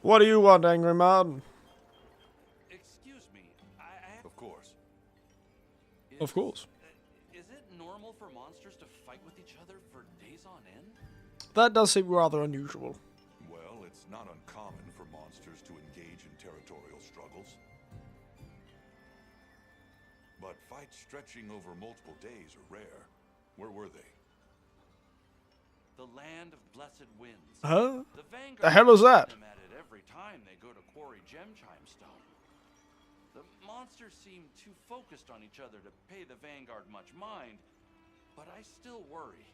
Speaker 1: What do you want, angry man?
Speaker 2: Excuse me,
Speaker 3: Of course.
Speaker 1: Of course.
Speaker 2: Is it normal for monsters to fight with each other for days on end?
Speaker 1: That does seem rather unusual.
Speaker 3: Well, it's not uncommon for monsters to engage in territorial struggles. But fights stretching over multiple days are rare. Where were they?
Speaker 2: The land of blessed winds.
Speaker 1: Huh?
Speaker 2: The Vanguard
Speaker 1: The hell is that?
Speaker 2: them at it every time they go to quarry gem chime stone. The monsters seem too focused on each other to pay the Vanguard much mind, but I still worry.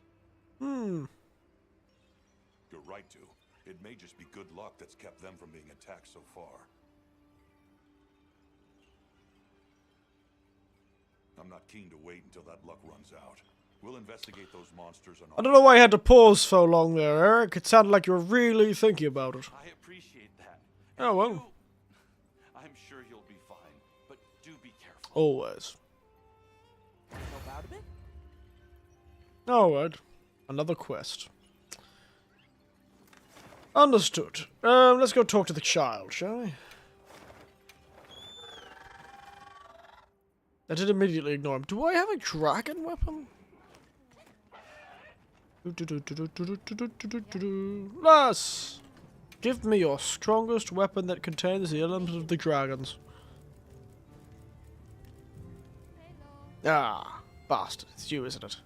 Speaker 3: You're right to. It may just be good luck that's kept them from being attacked so far. I'm not keen to wait until that luck runs out. We'll investigate those monsters on
Speaker 1: I don't know why you had to pause so long there, Eric. It sounded like you were really thinking about it.
Speaker 2: I appreciate that.
Speaker 1: Oh, well.
Speaker 2: I'm sure you'll be fine, but do be careful.
Speaker 1: Always.
Speaker 2: Help out a bit?
Speaker 1: Alright. Another quest. Understood. Let's go talk to the child, shall we? I did immediately ignore him. Do I have a dragon weapon? Lass! Give me your strongest weapon that contains the element of the dragons. Ah, bastard. It's you, isn't it?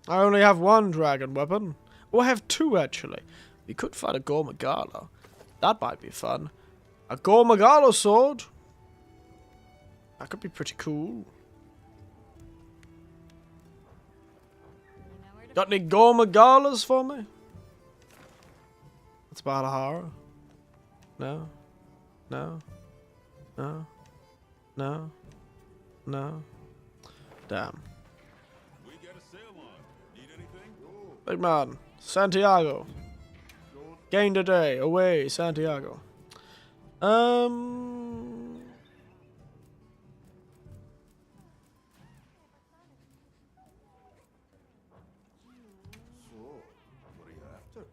Speaker 1: I only have one dragon weapon. Oh, I have two, actually. We could fight a Gormagala. That might be fun. A Gormagala sword? That could be pretty cool. Got any Gormagalas for me? That's about a horror. No. No. No. No. No. Damn.
Speaker 6: We got a sail on. Need anything?
Speaker 1: Big man. Santiago. Gained a day. Away, Santiago.
Speaker 6: What are you after?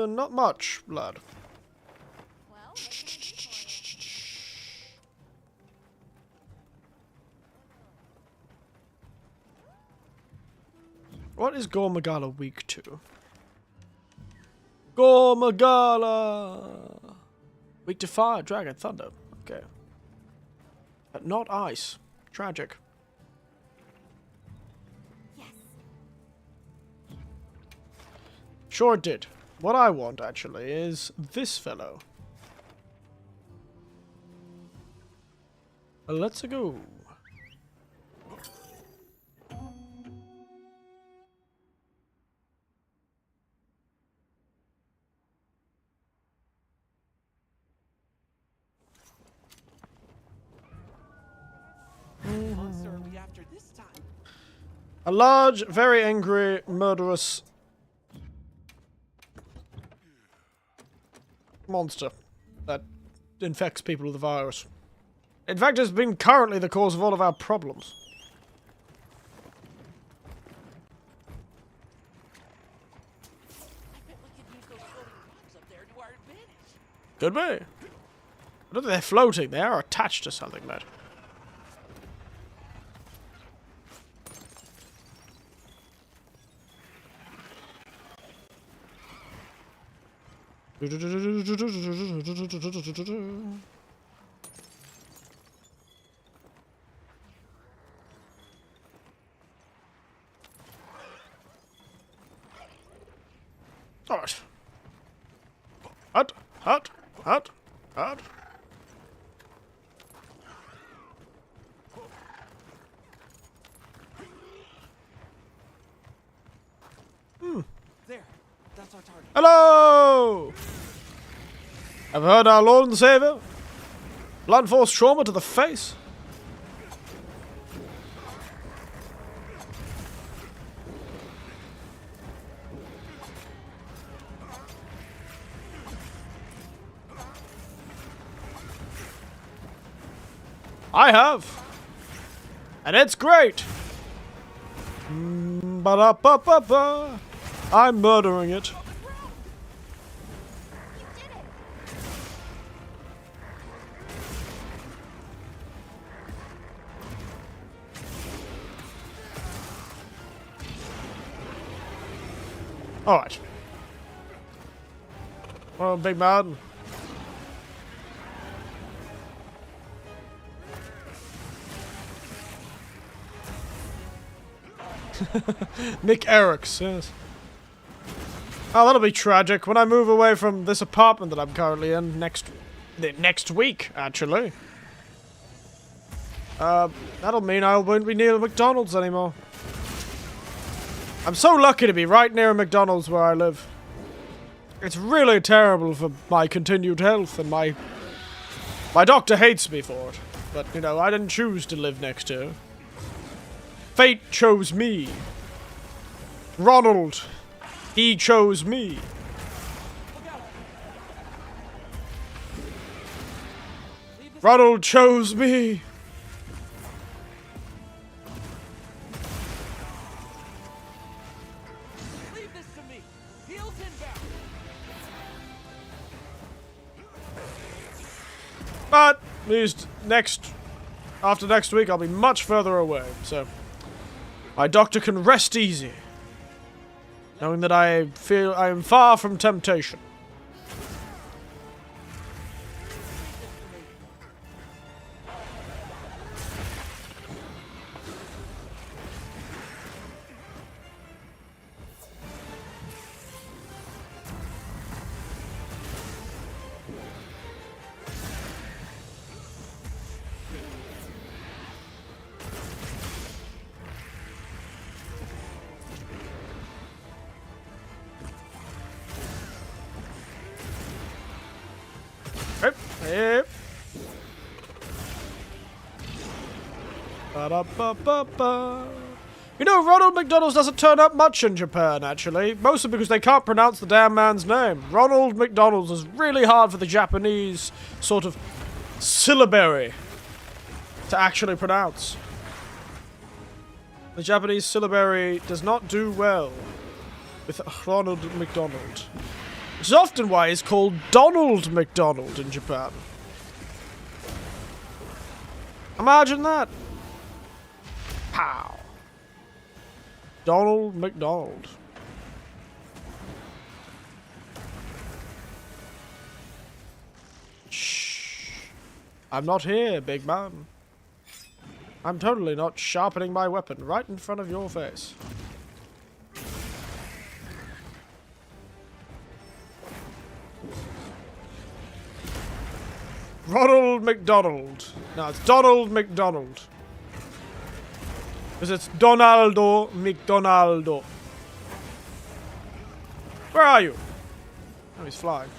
Speaker 1: Not much, lad.
Speaker 7: Well,
Speaker 1: What is Gormagala weak to? Gormagala! Weak to fire, dragon, thunder. Okay. But not ice. Tragic.
Speaker 8: Yes.
Speaker 1: Sure it did. What I want, actually, is this fellow. Let's go.
Speaker 2: Monster are we after this time?
Speaker 1: A large, very angry, murderous monster that infects people with the virus. In fact, it's been currently the cause of all of our problems.
Speaker 2: I bet we could use those floating rocks up there to our advantage.
Speaker 1: Could be. I don't think they're floating. They are attached to something, mate. Alright. Hut, hut, hut, hut.
Speaker 2: There, that's our target.
Speaker 1: Hello! Have you heard our Lord and Savior? Blunt force trauma to the face. I have. And it's great. Ba-da-ba-ba-ba. I'm murdering it. Alright. Well, big man. Nick Eric's, yes. Oh, that'll be tragic when I move away from this apartment that I'm currently in next week, actually. That'll mean I won't be near McDonald's anymore. I'm so lucky to be right near a McDonald's where I live. It's really terrible for my continued health, and my doctor hates me for it. But, you know, I didn't choose to live next to her. Fate chose me. Ronald. He chose me. Ronald chose me.
Speaker 2: Leave this to me. Heels inbound.
Speaker 1: But at least after next week, I'll be much further away. So my doctor can rest easy, knowing that I feel I am far from temptation. Yep. Ba-da-ba-ba-ba. You know, Ronald McDonald's doesn't turn up much in Japan, actually. Mostly because they can't pronounce the damn man's name. Ronald McDonald's is really hard for the Japanese sort of syllabary to actually pronounce. The Japanese syllabary does not do well with Ronald McDonald. Which is often why he's called Donald McDonald in Japan. Imagine that. Pow. Donald McDonald. Shh. I'm not here, big man. I'm totally not sharpening my weapon right in front of your face. Ronald McDonald. No, it's Donald McDonald. Because it's Donaldo McDonaldo. Where are you? Oh, he's flying.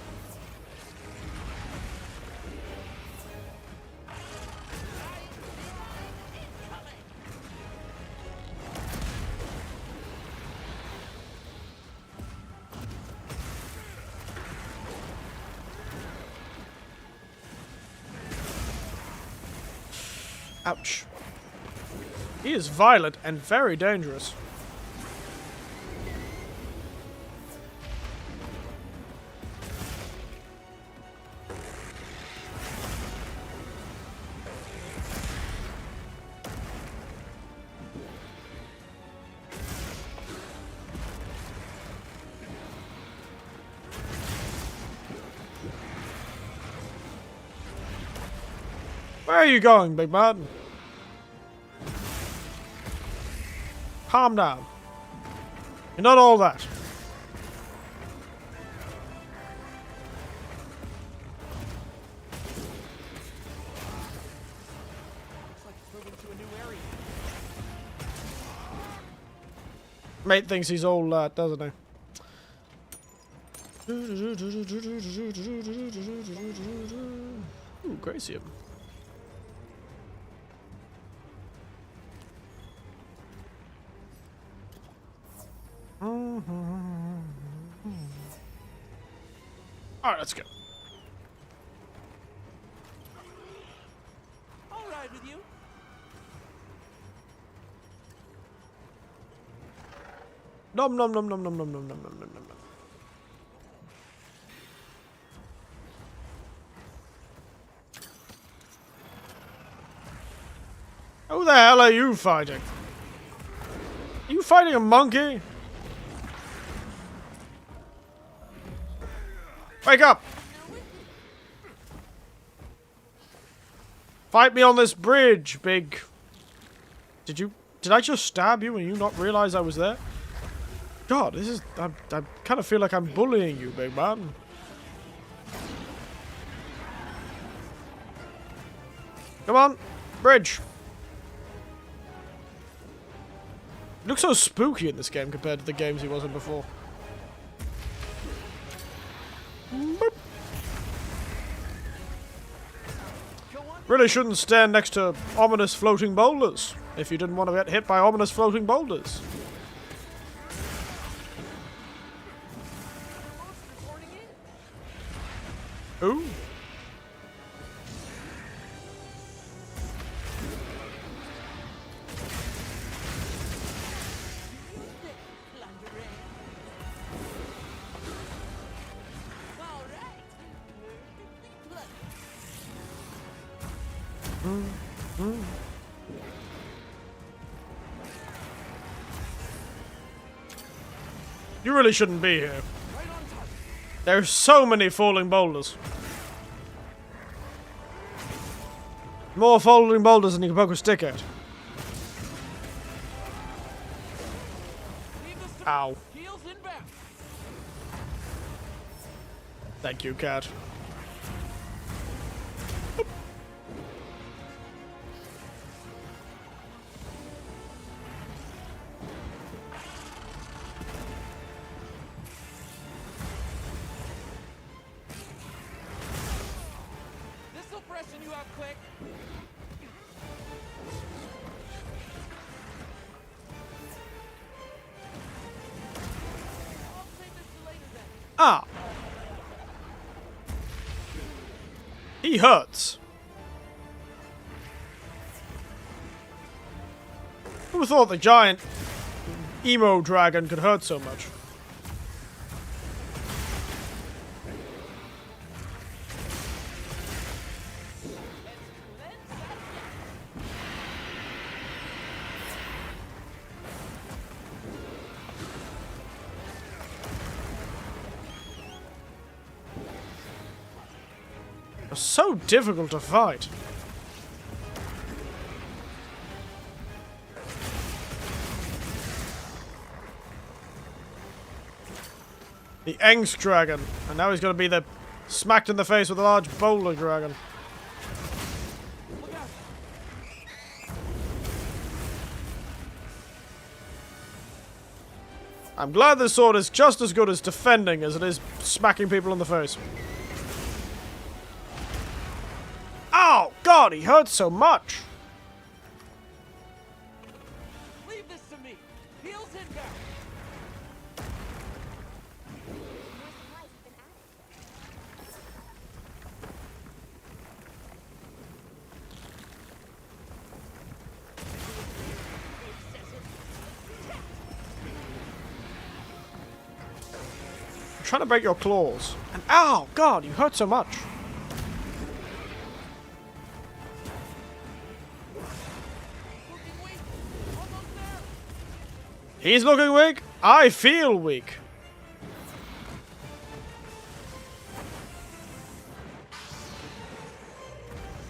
Speaker 1: Ouch. He is violent and very dangerous. Where are you going, big man? Calm down. You're not all that. Mate thinks he's all that, doesn't he? Ooh, Gracium. Alright, let's go.
Speaker 2: All right with you.
Speaker 1: Nom nom nom nom nom nom nom nom nom nom nom. Who the hell are you fighting? Are you fighting a monkey? Wake up! Fight me on this bridge, big... Did I just stab you and you not realize I was there? God, this is... I kind of feel like I'm bullying you, big man. Come on, bridge. He looks so spooky in this game compared to the games he was in before. Boop. Really shouldn't stand next to ominous floating boulders if you didn't want to get hit by ominous floating boulders. Ooh. You really shouldn't be here. There's so many falling boulders. More falling boulders than you can poke a stick at. Ow. Thank you, cat. Ah! He hurts. Who thought the giant emo dragon could hurt so much? So difficult to fight. The Angst dragon, and now he's going to be the smacked in the face with a large boulder dragon. I'm glad this sword is just as good as defending as it is smacking people in the face. Oh, God, he hurts so much.
Speaker 2: Leave this to me. Heels inbound.
Speaker 1: I'm trying to break your claws. And ow, God, you hurt so much. He's looking weak. I feel weak.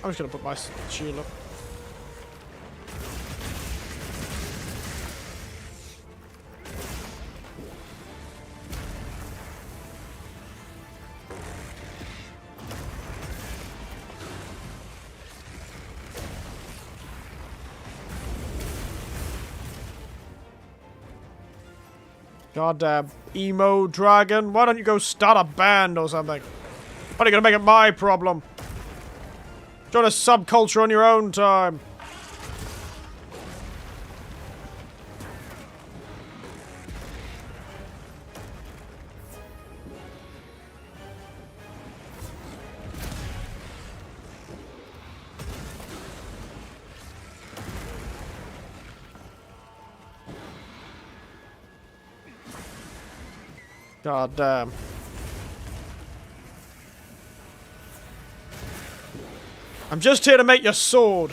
Speaker 1: I'm just gonna put my shield up. Goddamn emo dragon. Why don't you go start a band or something? Why are you gonna make it my problem? Join a subculture on your own time. God damn. I'm just here to make your sword.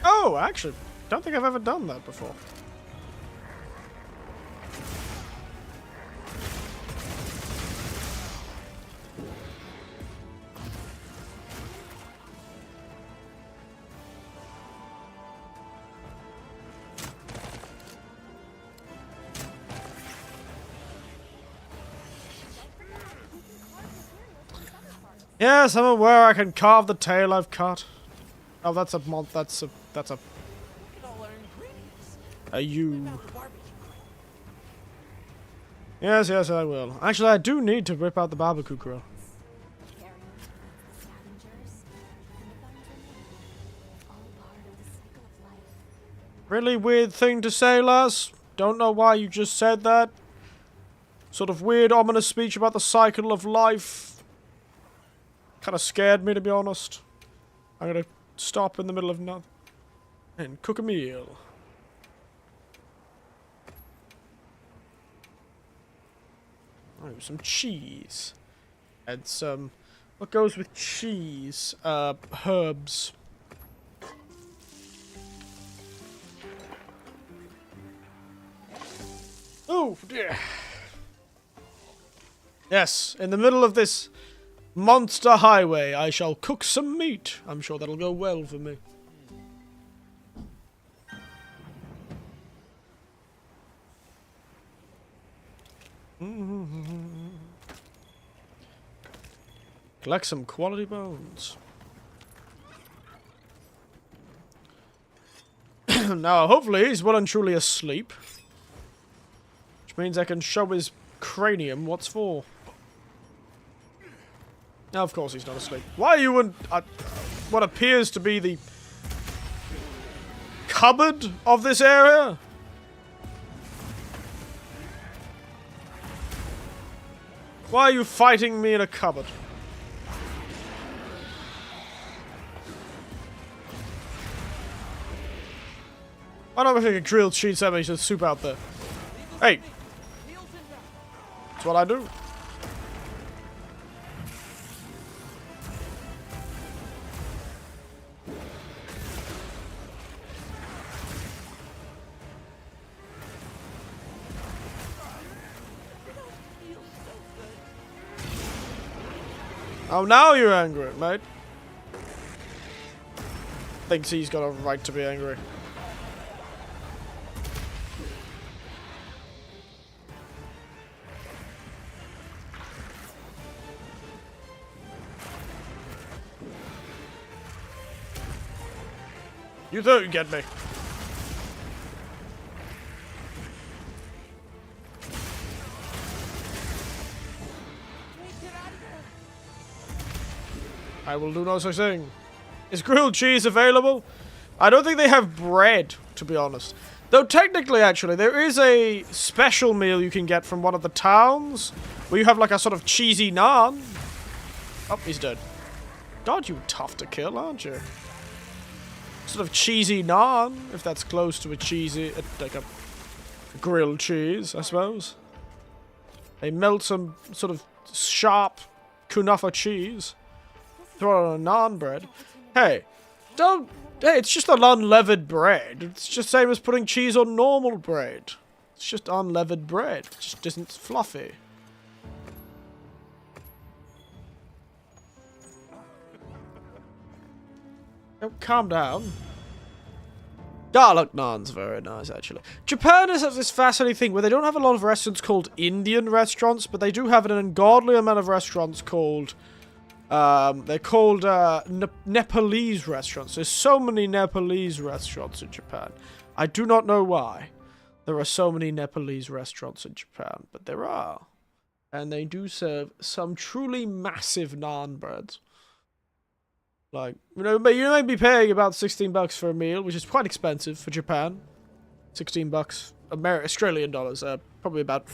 Speaker 1: Oh, actually, don't think I've ever done that before. Yes, I'm aware I can carve the tail I've cut. Oh, that's a you. Yes, yes, I will. Actually, I do need to rip out the barbecue grill. Really weird thing to say, lass. Don't know why you just said that. Sort of weird, ominous speech about the cycle of life. Kind of scared me, to be honest. I'm gonna stop in the middle of nothing and cook a meal. Oh, some cheese. And some... What goes with cheese? Herbs. Oh, dear. Yes, in the middle of this monster highway, I shall cook some meat. I'm sure that'll go well for me. Collect some quality bones. Now, hopefully, he's well and truly asleep. Which means I can show his cranium what's for. Now, of course, he's not asleep. Why are you in what appears to be the cupboard of this area? Why are you fighting me in a cupboard? Why don't we take a grilled cheese sandwich and soup out there? Hey! That's what I do. Oh, now you're angry, mate. Thinks he's got a right to be angry. You thought you'd get me. I will do no such thing. Is grilled cheese available? I don't think they have bread, to be honest. Though technically, actually, there is a special meal you can get from one of the towns, where you have like a sort of cheesy naan. Oh, he's dead. God, you're tough to kill, aren't you? Sort of cheesy naan, if that's close to a cheesy, like a grilled cheese, I suppose. They melt some sort of sharp kunafa cheese. Throw it on a naan bread. Hey, don't... Hey, it's just an unleavened bread. It's just the same as putting cheese on normal bread. It's just unleavened bread. It just isn't fluffy. Oh, calm down. Garlic naan's very nice, actually. Japan has this fascinating thing where they don't have a lot of restaurants called Indian restaurants, but they do have an ungodly amount of restaurants called... they're called Nepalese restaurants. There's so many Nepalese restaurants in Japan. I do not know why there are so many Nepalese restaurants in Japan, but there are. And they do serve some truly massive naan breads. Like, you may be paying about $16 for a meal, which is quite expensive for Japan. $16 Australian dollars, probably about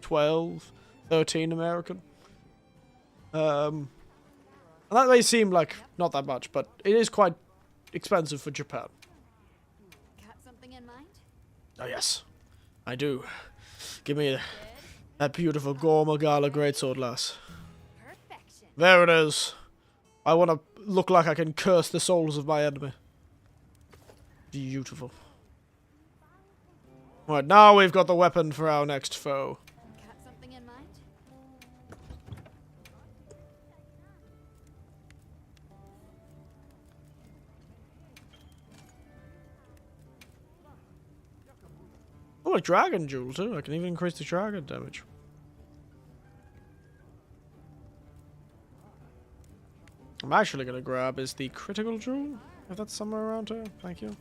Speaker 1: 12, 13 American. And that may seem like not that much, but it is quite expensive for Japan.
Speaker 7: Got something in mind?
Speaker 1: Oh yes, I do. Give me that beautiful Gormagala greatsword, lass.
Speaker 7: Perfection.
Speaker 1: There it is. I want to look like I can curse the souls of my enemy. Beautiful. Right, now we've got the weapon for our next foe.
Speaker 7: Got something in mind?
Speaker 1: Oh, a dragon jewel too. I can even increase the dragon damage. I'm actually going to grab is the critical jewel, if that's somewhere around here. Thank you.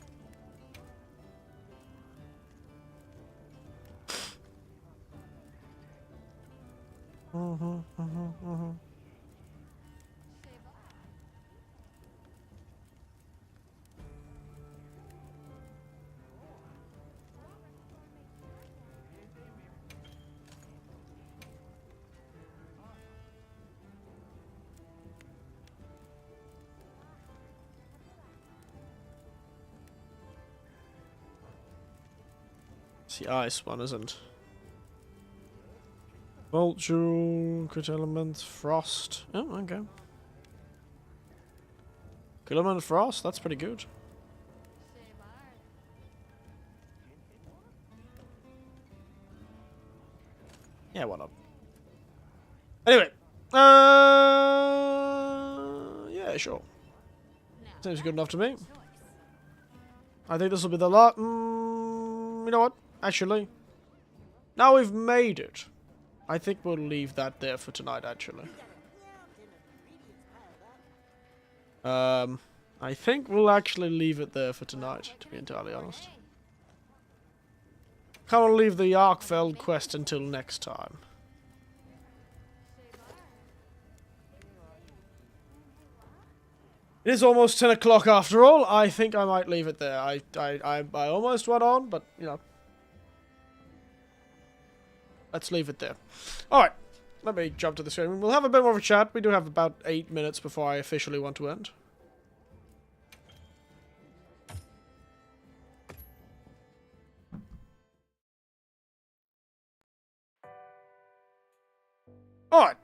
Speaker 1: It's the ice one, isn't? Bolt jewel, crit element, frost. Oh, okay. Crit element, frost. That's pretty good. Yeah, why not? Anyway, yeah, sure. Seems good enough to me. I think this will be the lot. You know what? Actually, now we've made it. I think we'll leave that there for tonight, actually. I think we'll actually leave it there for tonight, to be entirely honest. Can't leave the Arkfeld quest until next time. It is almost 10 o'clock after all. I think I might leave it there. I almost went on, but, you know. Let's leave it there. Alright, let me jump to the screen. We'll have a bit more of a chat. We do have about 8 minutes before I officially want to end. Alright,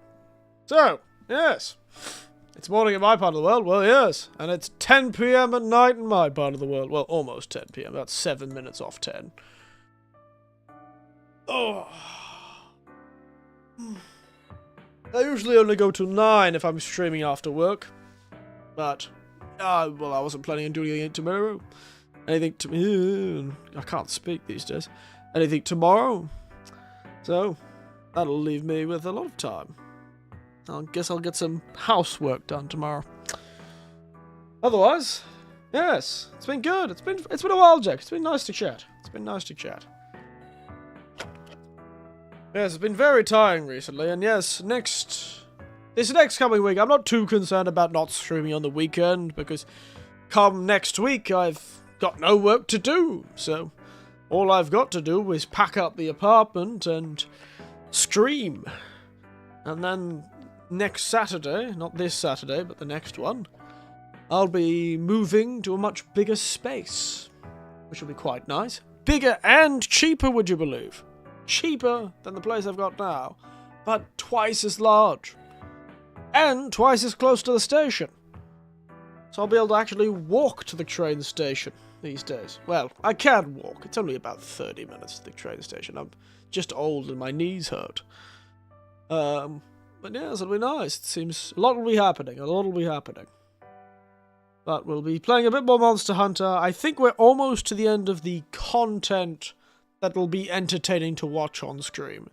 Speaker 1: so, yes. It's morning in my part of the world. Well, yes. And it's 10 PM at night in my part of the world. Well, almost 10 PM. About 7 minutes off 10. Oh. I usually only go to 9 if I'm streaming after work. But, well, I wasn't planning on doing it tomorrow. Anything to... I can't speak these days. Anything tomorrow. So, that'll leave me with a lot of time. I guess I'll get some housework done tomorrow. Otherwise, Yes, it's been good. It's been a while, Jack. It's been nice to chat. Yes, it's been very tiring recently, and yes, this next coming week, I'm not too concerned about not streaming on the weekend, because come next week, I've got no work to do, so all I've got to do is pack up the apartment and stream. And then next Saturday, not this Saturday, but the next one, I'll be moving to a much bigger space, which will be quite nice. Bigger and cheaper, would you believe? Cheaper than the place I've got now, but twice as large. And twice as close to the station. So I'll be able to actually walk to the train station these days. Well, I can walk. It's only about 30 minutes to the train station. I'm just old and my knees hurt. But yes, it'll be nice. It seems a lot will be happening. But we'll be playing a bit more Monster Hunter. I think we're almost to the end of the content that will be entertaining to watch on stream.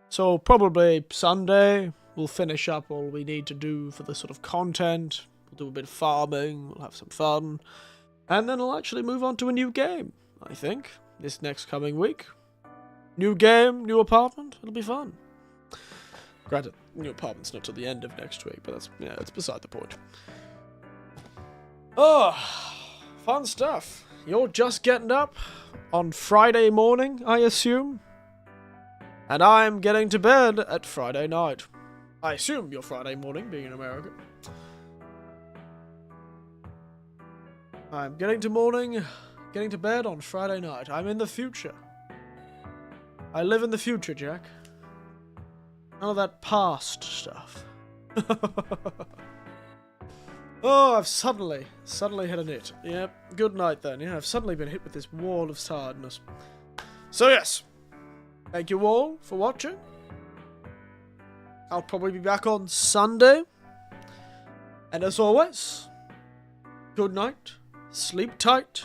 Speaker 1: So probably Sunday, we'll finish up all we need to do for the sort of content. We'll do a bit of farming, we'll have some fun. And then we'll actually move on to a new game, I think, this next coming week. New game, new apartment, it'll be fun. Granted, new apartment's not till the end of next week, but that's beside the point. Oh, fun stuff. You're just getting up on Friday morning, I assume? And I'm getting to bed at Friday night. I assume you're Friday morning, being in America. I'm getting to bed on Friday night. I'm in the future. I live in the future, Jack. None of that past stuff. Oh, I've suddenly hit a nit. Yep, good night then. Yeah, I've suddenly been hit with this wall of sadness. So yes, thank you all for watching. I'll probably be back on Sunday. And as always, good night, sleep tight,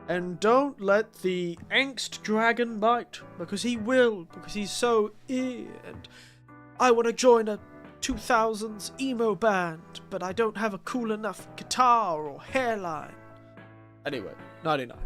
Speaker 1: and don't let the angst dragon bite, because he will, because he's so and I want to join a 2000s emo band, but I don't have a cool enough guitar or hairline. Anyway, 99.